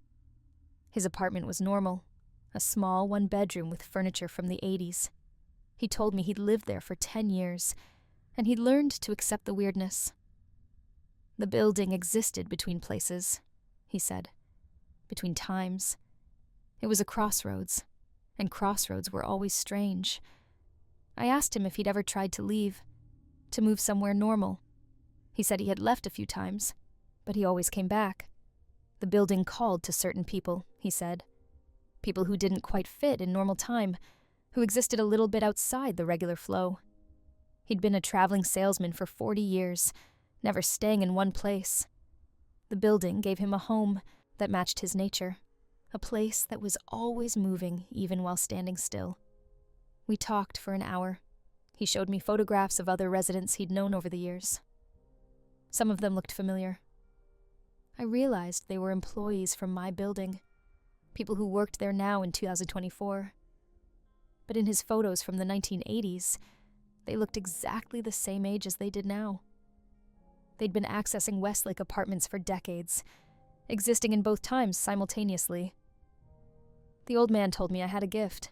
[SPEAKER 1] His apartment was normal, a small one-bedroom with furniture from the 80s. He told me he'd lived there for 10 years, and he'd learned to accept the weirdness. The building existed between places, he said, between times. It was a crossroads, and crossroads were always strange. I asked him if he'd ever tried to leave, to move somewhere normal. He said he had left a few times, but he always came back. The building called to certain people, he said. People who didn't quite fit in normal time, who existed a little bit outside the regular flow. He'd been a traveling salesman for 40 years, never staying in one place. The building gave him a home that matched his nature, a place that was always moving even while standing still. We talked for an hour. He showed me photographs of other residents he'd known over the years. Some of them looked familiar. I realized they were employees from my building, people who worked there now in 2024. But in his photos from the 1980s, they looked exactly the same age as they did now. They'd been accessing Westlake Apartments for decades, existing in both times simultaneously. The old man told me I had a gift.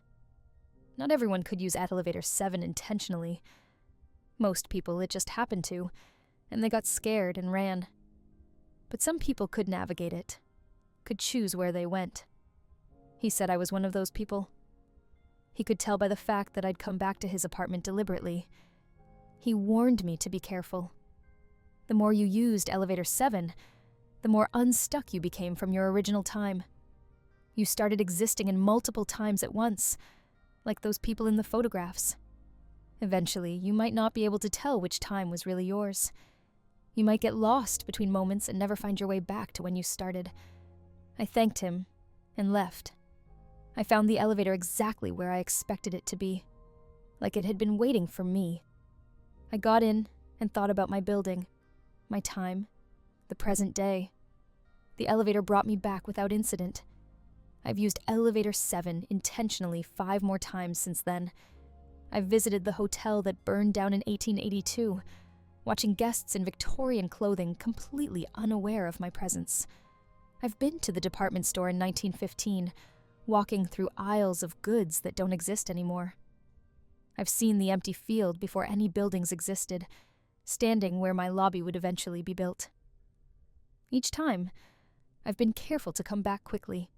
[SPEAKER 1] Not everyone could use Elevator 7 intentionally. Most people it just happened to, and they got scared and ran. But some people could navigate it, could choose where they went. He said I was one of those people. He could tell by the fact that I'd come back to his apartment deliberately. He warned me to be careful. The more you used Elevator 7, the more unstuck you became from your original time. You started existing in multiple times at once, like those people in the photographs. Eventually, you might not be able to tell which time was really yours. You might get lost between moments and never find your way back to when you started. I thanked him and left. I found the elevator exactly where I expected it to be, like it had been waiting for me. I got in and thought about my building, my time, the present day. The elevator brought me back without incident. I've used Elevator 7 intentionally 5 more times since then. I've visited the hotel that burned down in 1882, watching guests in Victorian clothing completely unaware of my presence. I've been to the department store in 1915, walking through aisles of goods that don't exist anymore. I've seen the empty field before any buildings existed, standing where my lobby would eventually be built. Each time, I've been careful to come back quickly.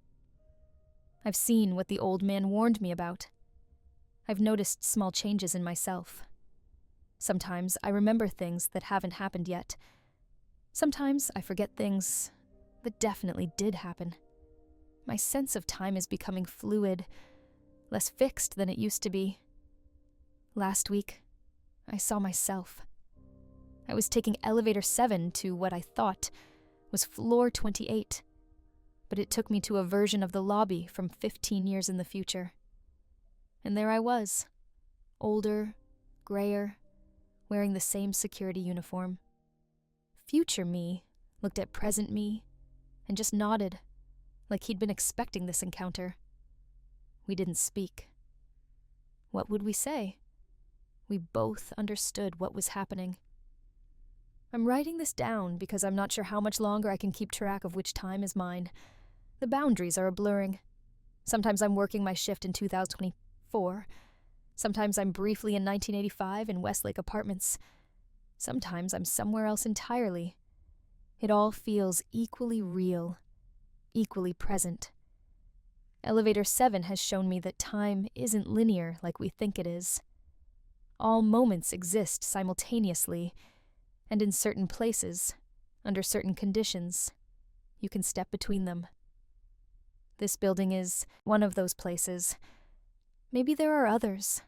[SPEAKER 1] I've seen what the old man warned me about. I've noticed small changes in myself. Sometimes I remember things that haven't happened yet. Sometimes I forget things that definitely did happen. My sense of time is becoming fluid, less fixed than it used to be. Last week, I saw myself. I was taking elevator 7 to what I thought was floor 28, but it took me to a version of the lobby from 15 years in the future. And there I was, older, grayer, wearing the same security uniform. Future me looked at present me and just nodded, like he'd been expecting this encounter. We didn't speak. What would we say? We both understood what was happening. I'm writing this down because I'm not sure how much longer I can keep track of which time is mine. The boundaries are blurring. Sometimes I'm working my shift in 2024. Sometimes I'm briefly in 1985 in Westlake Apartments. Sometimes I'm somewhere else entirely. It all feels equally real, equally present. Elevator 7 has shown me that time isn't linear like we think it is. All moments exist simultaneously, and in certain places, under certain conditions, you can step between them. This building is one of those places. Maybe there are others.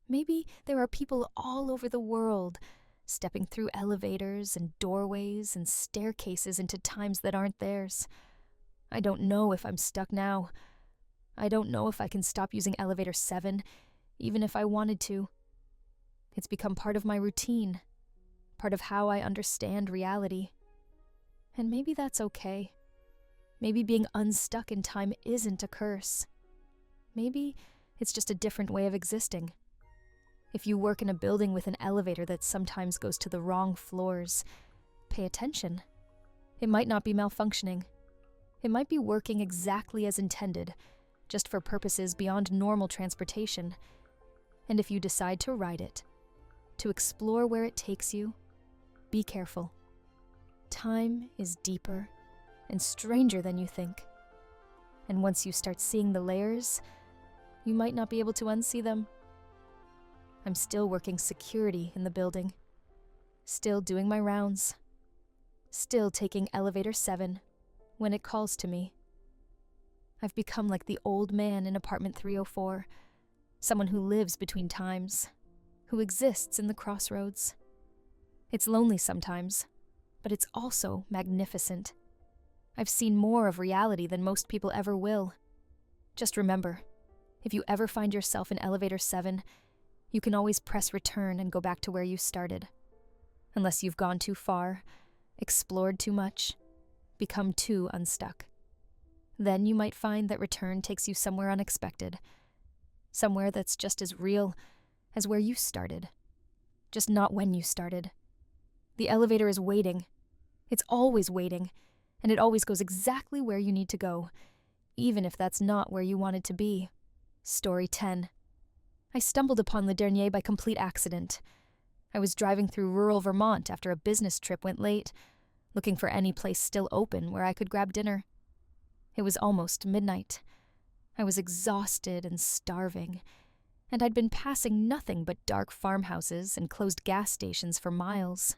[SPEAKER 1] Maybe there are people all over the world, stepping through elevators and doorways and staircases into times that aren't theirs. I don't know if I'm stuck now. I don't know if I can stop using elevator 7, even if I wanted to. It's become part of my routine, part of how I understand reality. And maybe that's okay. Maybe being unstuck in time isn't a curse. Maybe it's just a different way of existing. If you work in a building with an elevator that sometimes goes to the wrong floors, pay attention. It might not be malfunctioning. It might be working exactly as intended, just for purposes beyond normal transportation. And if you decide to ride it, to explore where it takes you, be careful. Time is deeper and stranger than you think. And once you start seeing the layers, you might not be able to unsee them. I'm still working security in the building, still doing my rounds, still taking elevator 7 when it calls to me. I've become like the old man in apartment 304, someone who lives between times, who exists in the crossroads. It's lonely sometimes, but it's also magnificent. I've seen more of reality than most people ever will. Just remember, if you ever find yourself in elevator 7, you can always press return and go back to where you started. Unless you've gone too far, explored too much, become too unstuck. Then you might find that return takes you somewhere unexpected, somewhere that's just as real as where you started, just not when you started. The elevator is waiting. It's always waiting, and it always goes exactly where you need to go, even if that's not where you wanted to be. Story 10. I stumbled upon Le Dernier by complete accident. I was driving through rural Vermont after a business trip went late, looking for any place still open where I could grab dinner. It was almost midnight. I was exhausted and starving, and I'd been passing nothing but dark farmhouses and closed gas stations for miles.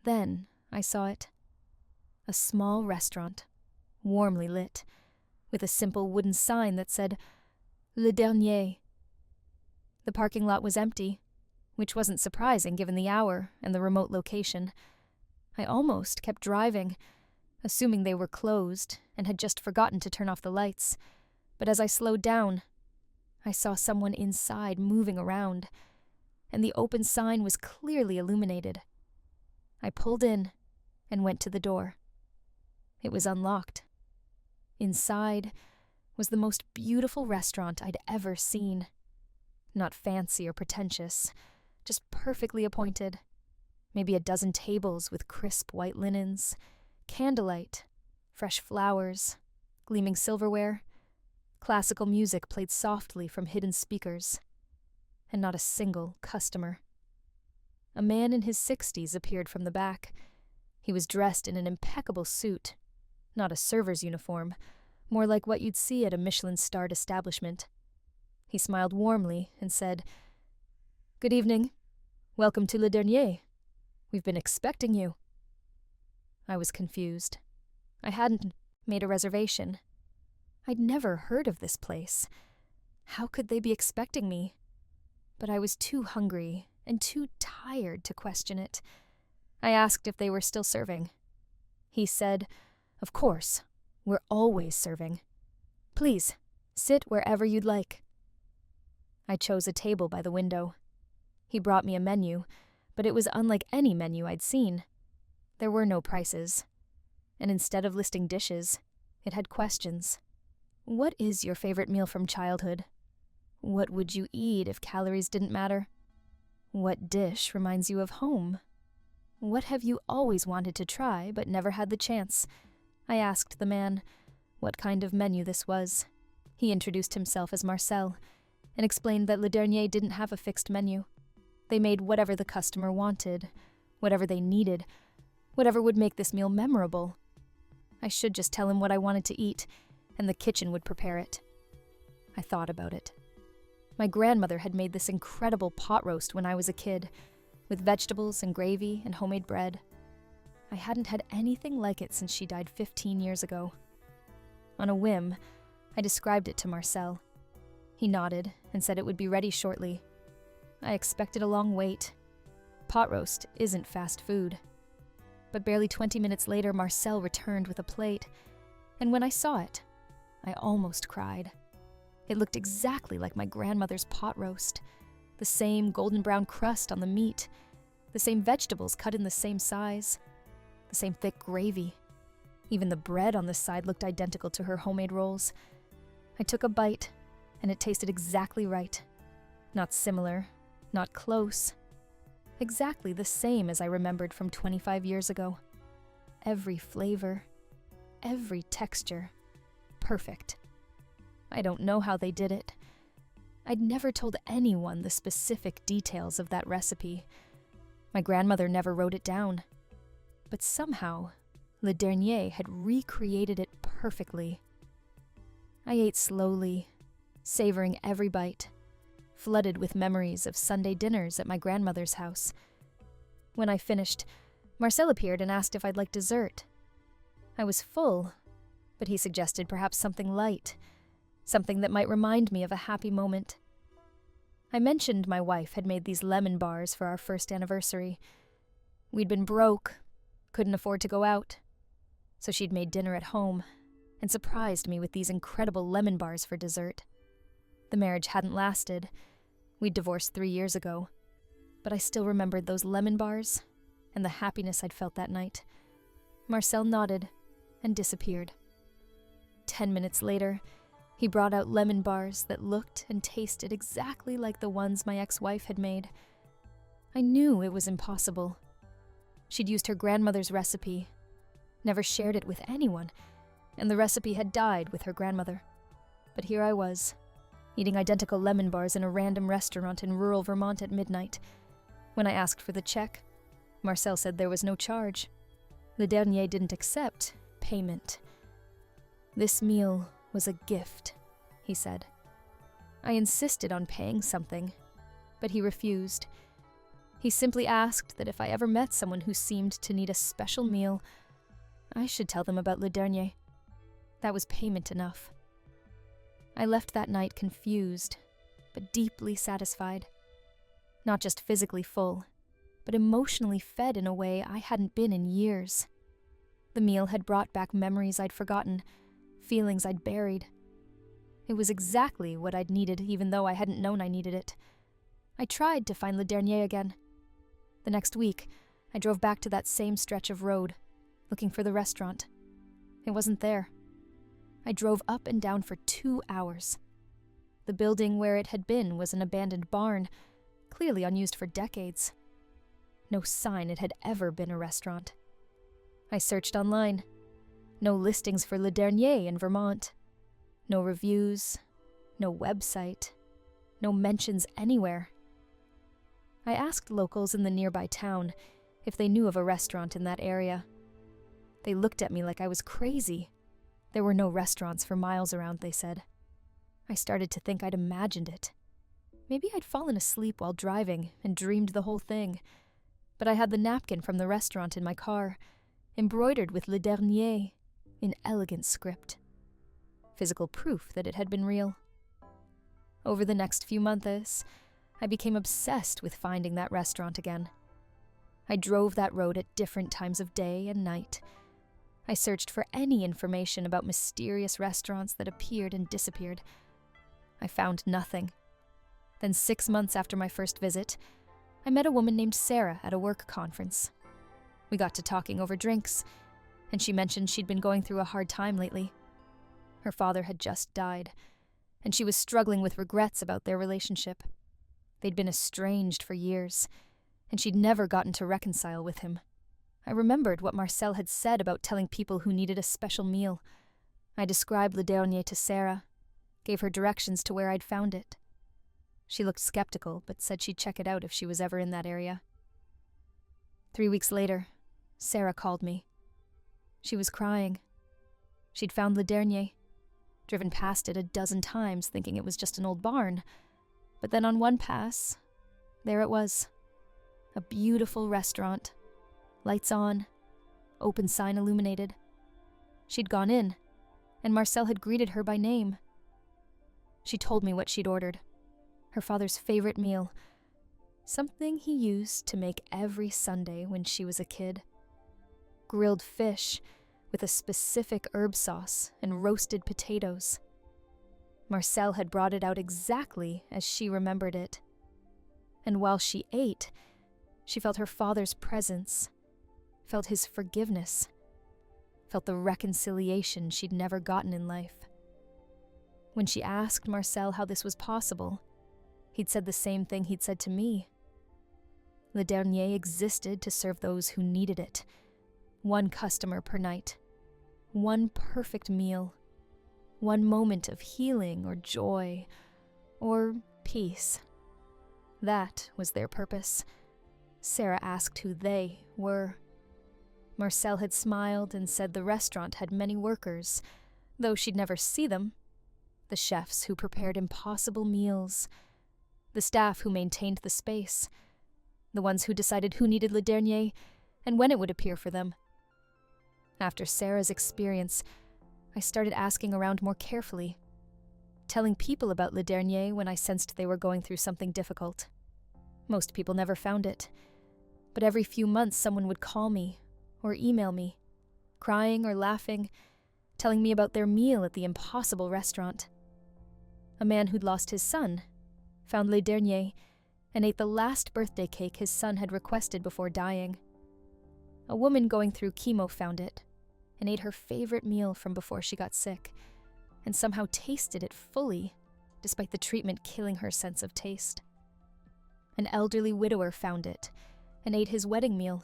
[SPEAKER 1] Then I saw it. A small restaurant, warmly lit, with a simple wooden sign that said, Le Dernier. The parking lot was empty, which wasn't surprising given the hour and the remote location. I almost kept driving, assuming they were closed and had just forgotten to turn off the lights. But as I slowed down, I saw someone inside moving around, and the open sign was clearly illuminated. I pulled in and went to the door. It was unlocked. Inside was the most beautiful restaurant I'd ever seen. Not fancy or pretentious, just perfectly appointed. Maybe a dozen tables with crisp white linens, candlelight, fresh flowers, gleaming silverware. Classical music played softly from hidden speakers, and not a single customer. a man in his 60s appeared from the back. He was dressed in an impeccable suit, not a server's uniform, more like what you'd see at a Michelin-starred establishment. He smiled warmly and said, "Good evening. Welcome to Le Dernier. We've been expecting you." I was confused. I hadn't made a reservation. I'd never heard of this place. How could they be expecting me? But I was too hungry and too tired to question it. I asked if they were still serving. He said, "Of course, we're always serving. Please, sit wherever you'd like." I chose a table by the window. He brought me a menu, but it was unlike any menu I'd seen. There were no prices, and instead of listing dishes, it had questions. What is your favorite meal from childhood? What would you eat if calories didn't matter? What dish reminds you of home? What have you always wanted to try but never had the chance? I asked the man what kind of menu this was. He introduced himself as Marcel and explained that Le Dernier didn't have a fixed menu. They made whatever the customer wanted, whatever they needed, whatever would make this meal memorable. I should just tell him what I wanted to eat, and the kitchen would prepare it. I thought about it. My grandmother had made this incredible pot roast when I was a kid, with vegetables and gravy and homemade bread. I hadn't had anything like it since she died 15 years ago. On a whim, I described it to Marcel. He nodded and said it would be ready shortly. I expected a long wait. Pot roast isn't fast food. But barely 20 minutes later, Marcel returned with a plate, and when I saw it, I almost cried. It looked exactly like my grandmother's pot roast. The same golden brown crust on the meat, the same vegetables cut in the same size, the same thick gravy. Even the bread on the side looked identical to her homemade rolls. I took a bite, and it tasted exactly right. Not similar, not close. Exactly the same as I remembered from 25 years ago. Every flavor, every texture, perfect. I don't know how they did it. I'd never told anyone the specific details of that recipe. My grandmother never wrote it down. But somehow, Le Dernier had recreated it perfectly. I ate slowly, savoring every bite, flooded with memories of Sunday dinners at my grandmother's house. When I finished, Marcel appeared and asked if I'd like dessert. I was full, but he suggested perhaps something light, something that might remind me of a happy moment. I mentioned my wife had made these lemon bars for our first anniversary. We'd been broke, couldn't afford to go out, so she'd made dinner at home and surprised me with these incredible lemon bars for dessert. The marriage hadn't lasted. We'd divorced 3 years ago, but I still remembered those lemon bars and the happiness I'd felt that night. Marcel nodded and disappeared. 10 minutes later, he brought out lemon bars that looked and tasted exactly like the ones my ex-wife had made. I knew it was impossible. She'd used her grandmother's recipe, never shared it with anyone, and the recipe had died with her grandmother. But here I was, eating identical lemon bars in a random restaurant in rural Vermont at midnight. When I asked for the check, Marcel said there was no charge. Le Dernier didn't accept payment. This meal was a gift, he said. I insisted on paying something, but he refused. He simply asked that if I ever met someone who seemed to need a special meal, I should tell them about Le Dernier. That was payment enough. I left that night confused, but deeply satisfied. Not just physically full, but emotionally fed in a way I hadn't been in years. The meal had brought back memories I'd forgotten, feelings I'd buried. It was exactly what I'd needed, even though I hadn't known I needed it. I tried to find Le Dernier again. The next week, I drove back to that same stretch of road, looking for the restaurant. It wasn't there. I drove up and down for 2 hours. The building where it had been was an abandoned barn, clearly unused for decades. No sign it had ever been a restaurant. I searched online. No listings for Le Dernier in Vermont. No reviews. No website. No mentions anywhere. I asked locals in the nearby town if they knew of a restaurant in that area. They looked at me like I was crazy. There were no restaurants for miles around, they said. I started to think I'd imagined it. Maybe I'd fallen asleep while driving and dreamed the whole thing. But I had the napkin from the restaurant in my car, embroidered with Le Dernier in elegant script. Physical proof that it had been real. Over the next few months, I became obsessed with finding that restaurant again. I drove that road at different times of day and night. I searched for any information about mysterious restaurants that appeared and disappeared. I found nothing. Then 6 months after my first visit, I met a woman named Sarah at a work conference. We got to talking over drinks, and she mentioned she'd been going through a hard time lately. Her father had just died, and she was struggling with regrets about their relationship. They'd been estranged for years, and she'd never gotten to reconcile with him. I remembered what Marcel had said about telling people who needed a special meal. I described Le Dernier to Sarah, gave her directions to where I'd found it. She looked skeptical, but said she'd check it out if she was ever in that area. 3 weeks later, Sarah called me. She was crying. She'd found Le Dernier, driven past it a dozen times thinking it was just an old barn. But then on one pass, there it was. A beautiful restaurant. Lights on, open sign illuminated. She'd gone in, and Marcel had greeted her by name. She told me what she'd ordered. Her father's favorite meal. Something he used to make every Sunday when she was a kid. Grilled fish with a specific herb sauce and roasted potatoes. Marcel had brought it out exactly as she remembered it. And while she ate, she felt her father's presence, felt his forgiveness, felt the reconciliation she'd never gotten in life. When she asked Marcel how this was possible, he'd said the same thing he'd said to me. Le Dernier existed to serve those who needed it. 1 customer per night. 1 perfect meal. 1 moment of healing or joy or peace. That was their purpose. Sarah asked who they were. Marcel had smiled and said the restaurant had many workers, though she'd never see them. The chefs who prepared impossible meals. The staff who maintained the space. The ones who decided who needed Le Dernier and when it would appear for them. After Sarah's experience, I started asking around more carefully, telling people about Le Dernier when I sensed they were going through something difficult. Most people never found it, but every few months someone would call me or email me, crying or laughing, telling me about their meal at the impossible restaurant. A man who'd lost his son found Le Dernier and ate the last birthday cake his son had requested before dying. A woman going through chemo found it and ate her favorite meal from before she got sick, and somehow tasted it fully, despite the treatment killing her sense of taste. An elderly widower found it and ate his wedding meal,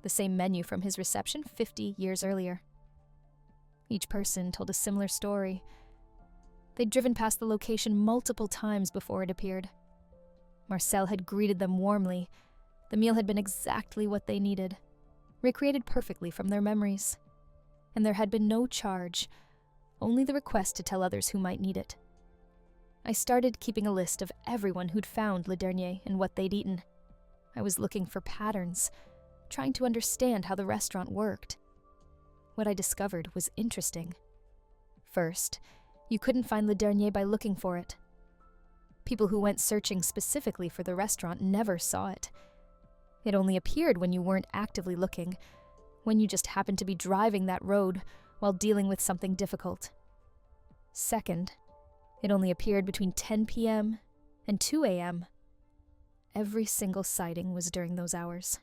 [SPEAKER 1] the same menu from his reception 50 years earlier. Each person told a similar story. They'd driven past the location multiple times before it appeared. Marcel had greeted them warmly. The meal had been exactly what they needed, recreated perfectly from their memories. And there had been no charge, only the request to tell others who might need it. I started keeping a list of everyone who'd found Le Dernier and what they'd eaten. I was looking for patterns, trying to understand how the restaurant worked. What I discovered was interesting. First, you couldn't find Le Dernier by looking for it. People who went searching specifically for the restaurant never saw it. It only appeared when you weren't actively looking, when you just happened to be driving that road while dealing with something difficult. Second, it only appeared between 10 p.m. and 2 a.m. Every single sighting was during those hours.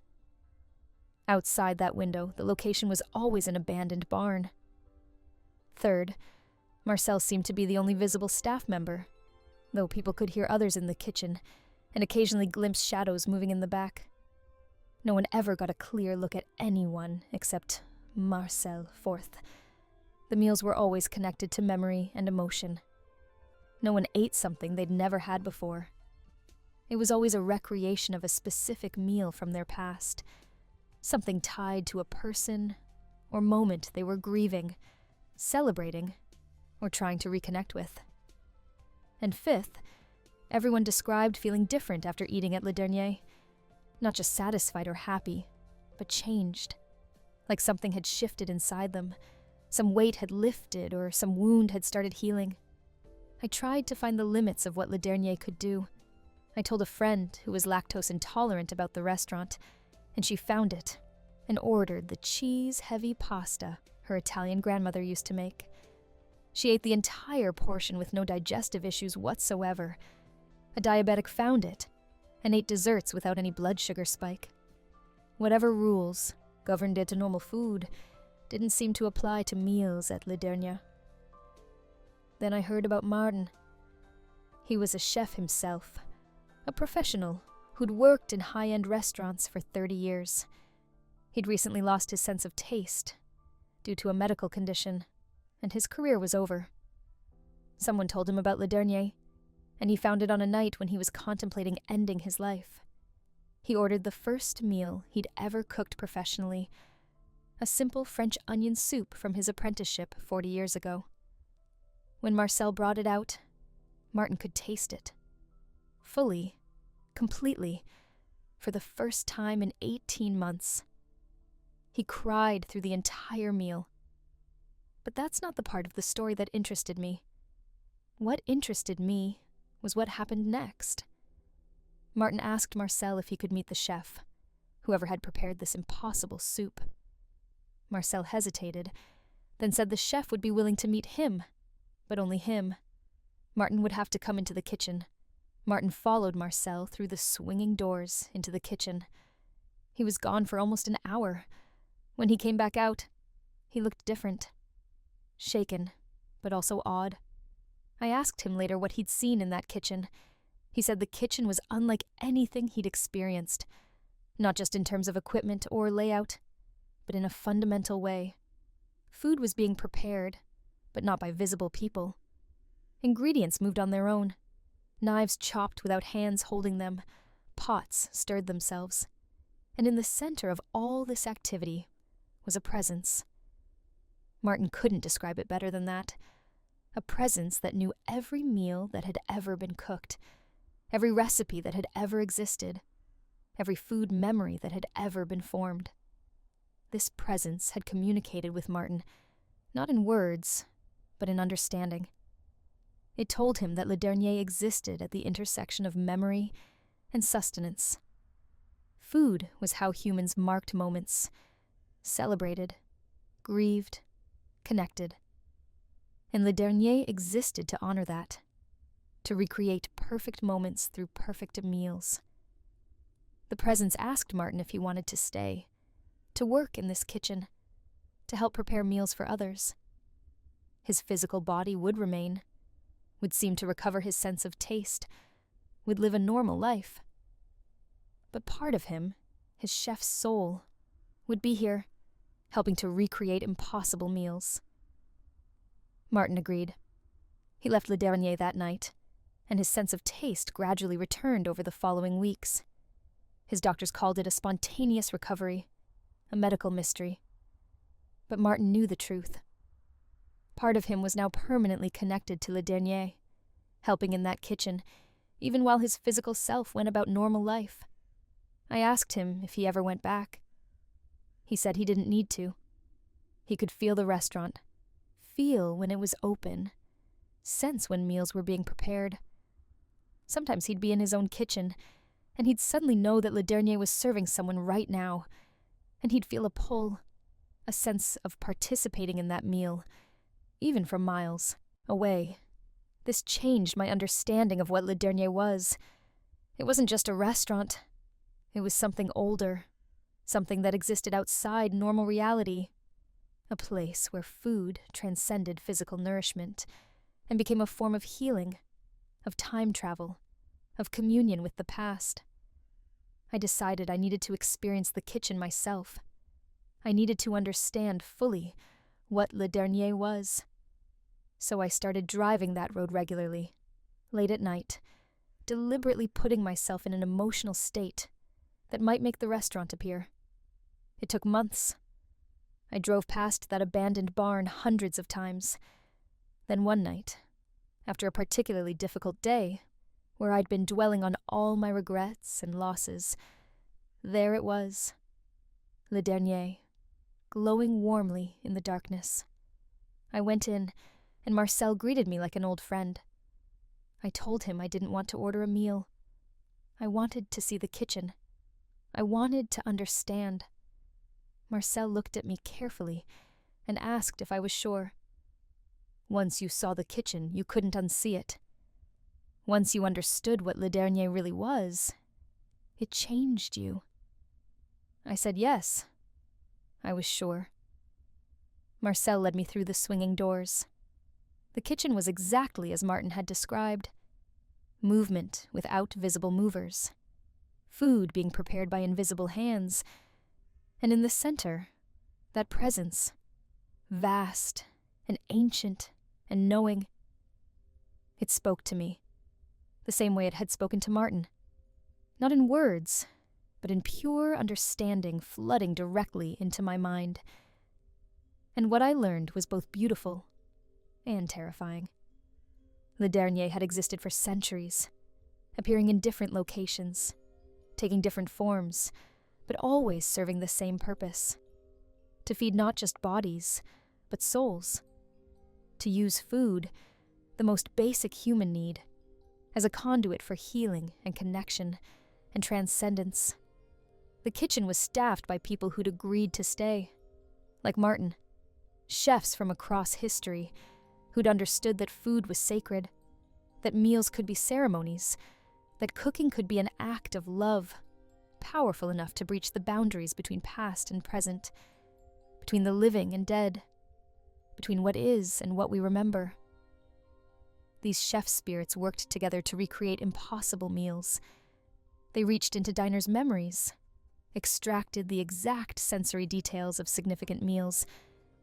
[SPEAKER 1] Outside that window, the location was always an abandoned barn. Third, Marcel seemed to be the only visible staff member, though people could hear others in the kitchen and occasionally glimpse shadows moving in the back. No one ever got a clear look at anyone except Marcel Forth. The meals were always connected to memory and emotion. No one ate something they'd never had before. It was always a recreation of a specific meal from their past, something tied to a person or moment they were grieving, celebrating, or trying to reconnect with. And fifth, everyone described feeling different after eating at Le Dernier, not just satisfied or happy, but changed, like something had shifted inside them, some weight had lifted or some wound had started healing. I tried to find the limits of what Le Dernier could do. I told a friend who was lactose intolerant about the restaurant, and she found it and ordered the cheese-heavy pasta her Italian grandmother used to make. She ate the entire portion with no digestive issues whatsoever. A diabetic found it and ate desserts without any blood sugar spike. Whatever rules governed it to normal food didn't seem to apply to meals at Le Dernier. Then I heard about Martin. He was a chef himself, a professional who'd worked in high-end restaurants for 30 years. He'd recently lost his sense of taste due to a medical condition, and his career was over. Someone told him about Le Dernier, and he found it on a night when he was contemplating ending his life. He ordered the first meal he'd ever cooked professionally, a simple French onion soup from his apprenticeship 40 years ago. When Marcel brought it out, Martin could taste it. Fully, completely, for the first time in 18 months. He cried through the entire meal. But that's not the part of the story that interested me. What interested me was what happened next. Martin asked Marcel if he could meet the chef, whoever had prepared this impossible soup. Marcel hesitated, then said the chef would be willing to meet him, but only him. Martin would have to come into the kitchen. Martin followed Marcel through the swinging doors into the kitchen. He was gone for almost an hour. When he came back out, he looked different. Shaken, but also awed. I asked him later what he'd seen in that kitchen. He said the kitchen was unlike anything he'd experienced, not just in terms of equipment or layout, but in a fundamental way. Food was being prepared, but not by visible people. Ingredients moved on their own. Knives chopped without hands holding them. Pots stirred themselves. And in the center of all this activity was a presence. Martin couldn't describe it better than that. A presence that knew every meal that had ever been cooked, every recipe that had ever existed, every food memory that had ever been formed. This presence had communicated with Martin, not in words, but in understanding. It told him that Le Dernier existed at the intersection of memory and sustenance. Food was how humans marked moments, celebrated, grieved, connected. And Le Dernier existed to honor that, to recreate perfect moments through perfect meals. The presence asked Martin if he wanted to stay, to work in this kitchen, to help prepare meals for others. His physical body would remain, would seem to recover his sense of taste, would live a normal life. But part of him, his chef's soul, would be here, helping to recreate impossible meals. Martin agreed. He left Le Dernier that night, and his sense of taste gradually returned over the following weeks. His doctors called it a spontaneous recovery, a medical mystery. But Martin knew the truth. Part of him was now permanently connected to Le Dernier, helping in that kitchen, even while his physical self went about normal life. I asked him if he ever went back. He said he didn't need to. He could feel the restaurant, feel when it was open, sense when meals were being prepared. Sometimes he'd be in his own kitchen, and he'd suddenly know that Le Dernier was serving someone right now, and he'd feel a pull, a sense of participating in that meal, even from miles away. This changed my understanding of what Le Dernier was. It wasn't just a restaurant. It was something older, something that existed outside normal reality, a place where food transcended physical nourishment and became a form of healing, of time travel, of communion with the past. I decided I needed to experience the kitchen myself. I needed to understand fully what Le Dernier was. So I started driving that road regularly, late at night, deliberately putting myself in an emotional state that might make the restaurant appear. It took months. I drove past that abandoned barn hundreds of times. Then one night, after a particularly difficult day, where I'd been dwelling on all my regrets and losses, there it was, Le Dernier, glowing warmly in the darkness. I went in, and Marcel greeted me like an old friend. I told him I didn't want to order a meal. I wanted to see the kitchen. I wanted to understand. Marcel looked at me carefully and asked if I was sure. Once you saw the kitchen, you couldn't unsee it. Once you understood what Le Dernier really was, it changed you. I said yes. I was sure. Marcel led me through the swinging doors. The kitchen was exactly as Martin had described. Movement without visible movers. Food being prepared by invisible hands. And in the center, that presence, vast and ancient and knowing. It spoke to me, the same way it had spoken to Martin. Not in words, but in pure understanding flooding directly into my mind. And what I learned was both beautiful and terrifying. Le Dernier had existed for centuries, appearing in different locations, taking different forms, but always serving the same purpose: to feed not just bodies, but souls. To use food, the most basic human need, as a conduit for healing and connection and transcendence. The kitchen was staffed by people who'd agreed to stay, like Martin, chefs from across history who'd understood that food was sacred, that meals could be ceremonies, that cooking could be an act of love, powerful enough to breach the boundaries between past and present, between the living and dead, between what is and what we remember. These chef spirits worked together to recreate impossible meals. They reached into diners' memories, extracted the exact sensory details of significant meals,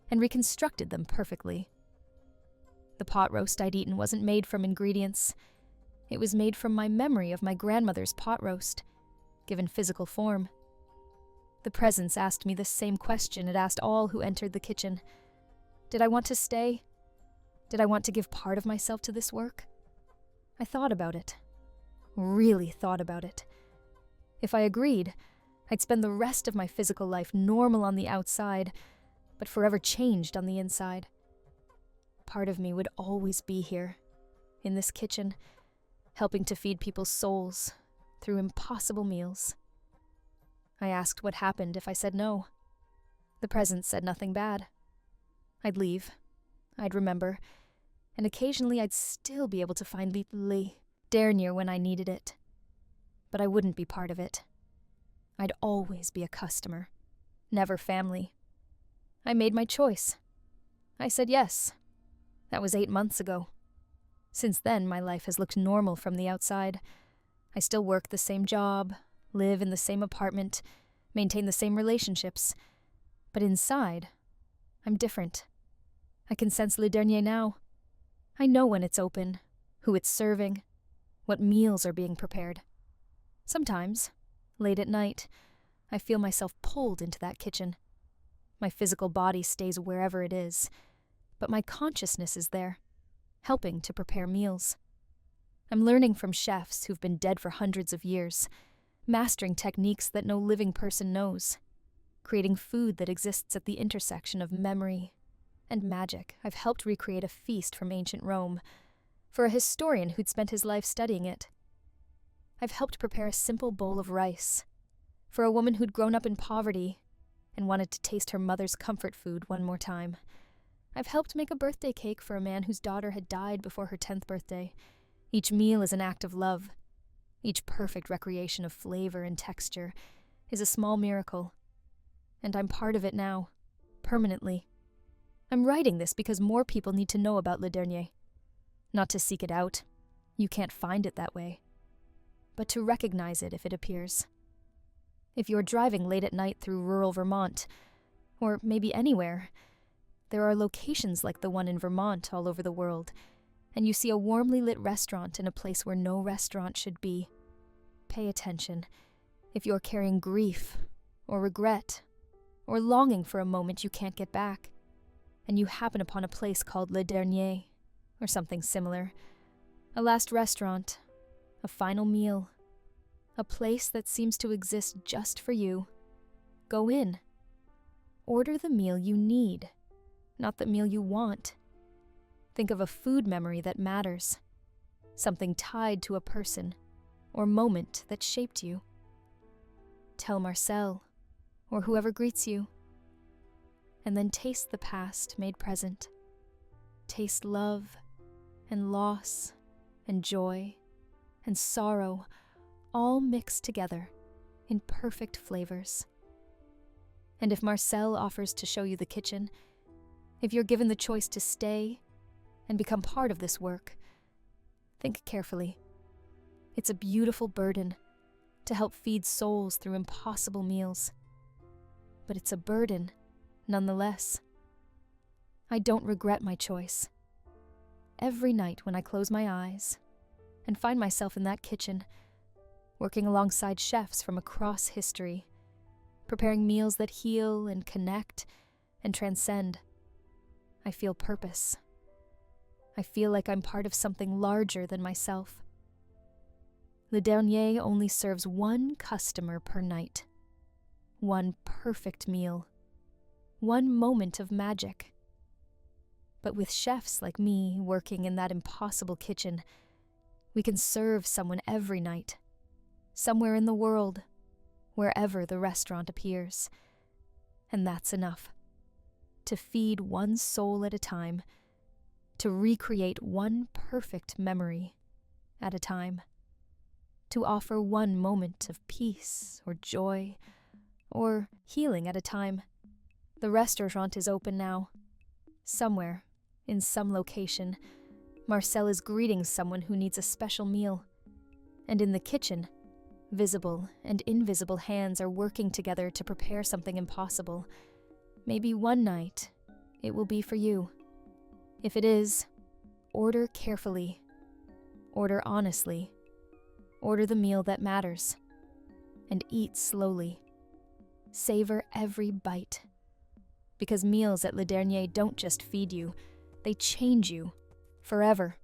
[SPEAKER 1] and reconstructed them perfectly. The pot roast I'd eaten wasn't made from ingredients. It was made from my memory of my grandmother's pot roast, given physical form. The presence asked me the same question it asked all who entered the kitchen. Did I want to stay? Did I want to give part of myself to this work? I thought about it. Really thought about it. If I agreed, I'd spend the rest of my physical life normal on the outside, but forever changed on the inside. Part of me would always be here, in this kitchen, helping to feed people's souls through impossible meals. I asked what happened if I said no. The presence said nothing bad. I'd leave. I'd remember. And occasionally I'd still be able to find Le Dernier when I needed it. But I wouldn't be part of it. I'd always be a customer, never family. I made my choice. I said yes. That was 8 months ago. Since then, my life has looked normal from the outside. I still work the same job, live in the same apartment, maintain the same relationships. But inside, I'm different. I can sense Le Dernier now. I know when it's open, who it's serving, what meals are being prepared. Sometimes, late at night, I feel myself pulled into that kitchen. My physical body stays wherever it is, but my consciousness is there, helping to prepare meals. I'm learning from chefs who've been dead for hundreds of years, mastering techniques that no living person knows, creating food that exists at the intersection of memory and magic. I've helped recreate a feast from ancient Rome for a historian who'd spent his life studying it. I've helped prepare a simple bowl of rice for a woman who'd grown up in poverty and wanted to taste her mother's comfort food one more time. I've helped make a birthday cake for a man whose daughter had died before her 10th birthday. Each meal is an act of love. Each perfect recreation of flavor and texture is a small miracle. And I'm part of it now, permanently. I'm writing this because more people need to know about Le Dernier. Not to seek it out. You can't find it that way. But to recognize it if it appears. If you're driving late at night through rural Vermont, or maybe anywhere, there are locations like the one in Vermont all over the world, and you see a warmly lit restaurant in a place where no restaurant should be. Pay attention. If you're carrying grief, or regret, or longing for a moment you can't get back, and you happen upon a place called Le Dernier, or something similar, a last restaurant, a final meal, a place that seems to exist just for you, go in. Order the meal you need, not the meal you want. Think of a food memory that matters, something tied to a person or moment that shaped you. Tell Marcel, or whoever greets you, and then taste the past made present. Taste love and loss and joy and sorrow, all mixed together in perfect flavors. And if Marcel offers to show you the kitchen, if you're given the choice to stay and become part of this work, think carefully. It's a beautiful burden to help feed souls through impossible meals. But it's a burden, nonetheless. I don't regret my choice. Every night when I close my eyes and find myself in that kitchen, working alongside chefs from across history, preparing meals that heal and connect and transcend, I feel purpose. I feel like I'm part of something larger than myself. Le Dernier only serves one customer per night. One perfect meal. One moment of magic. But with chefs like me working in that impossible kitchen, we can serve someone every night, somewhere in the world, wherever the restaurant appears. And that's enough. To feed one soul at a time, to recreate one perfect memory at a time, to offer one moment of peace or joy or healing at a time. The restaurant is open now. Somewhere, in some location, Marcel is greeting someone who needs a special meal. And in the kitchen, visible and invisible hands are working together to prepare something impossible. Maybe one night, it will be for you. If it is, order carefully. Order honestly. Order the meal that matters. And eat slowly. Savor every bite. Because meals at Le Dernier don't just feed you, they change you forever.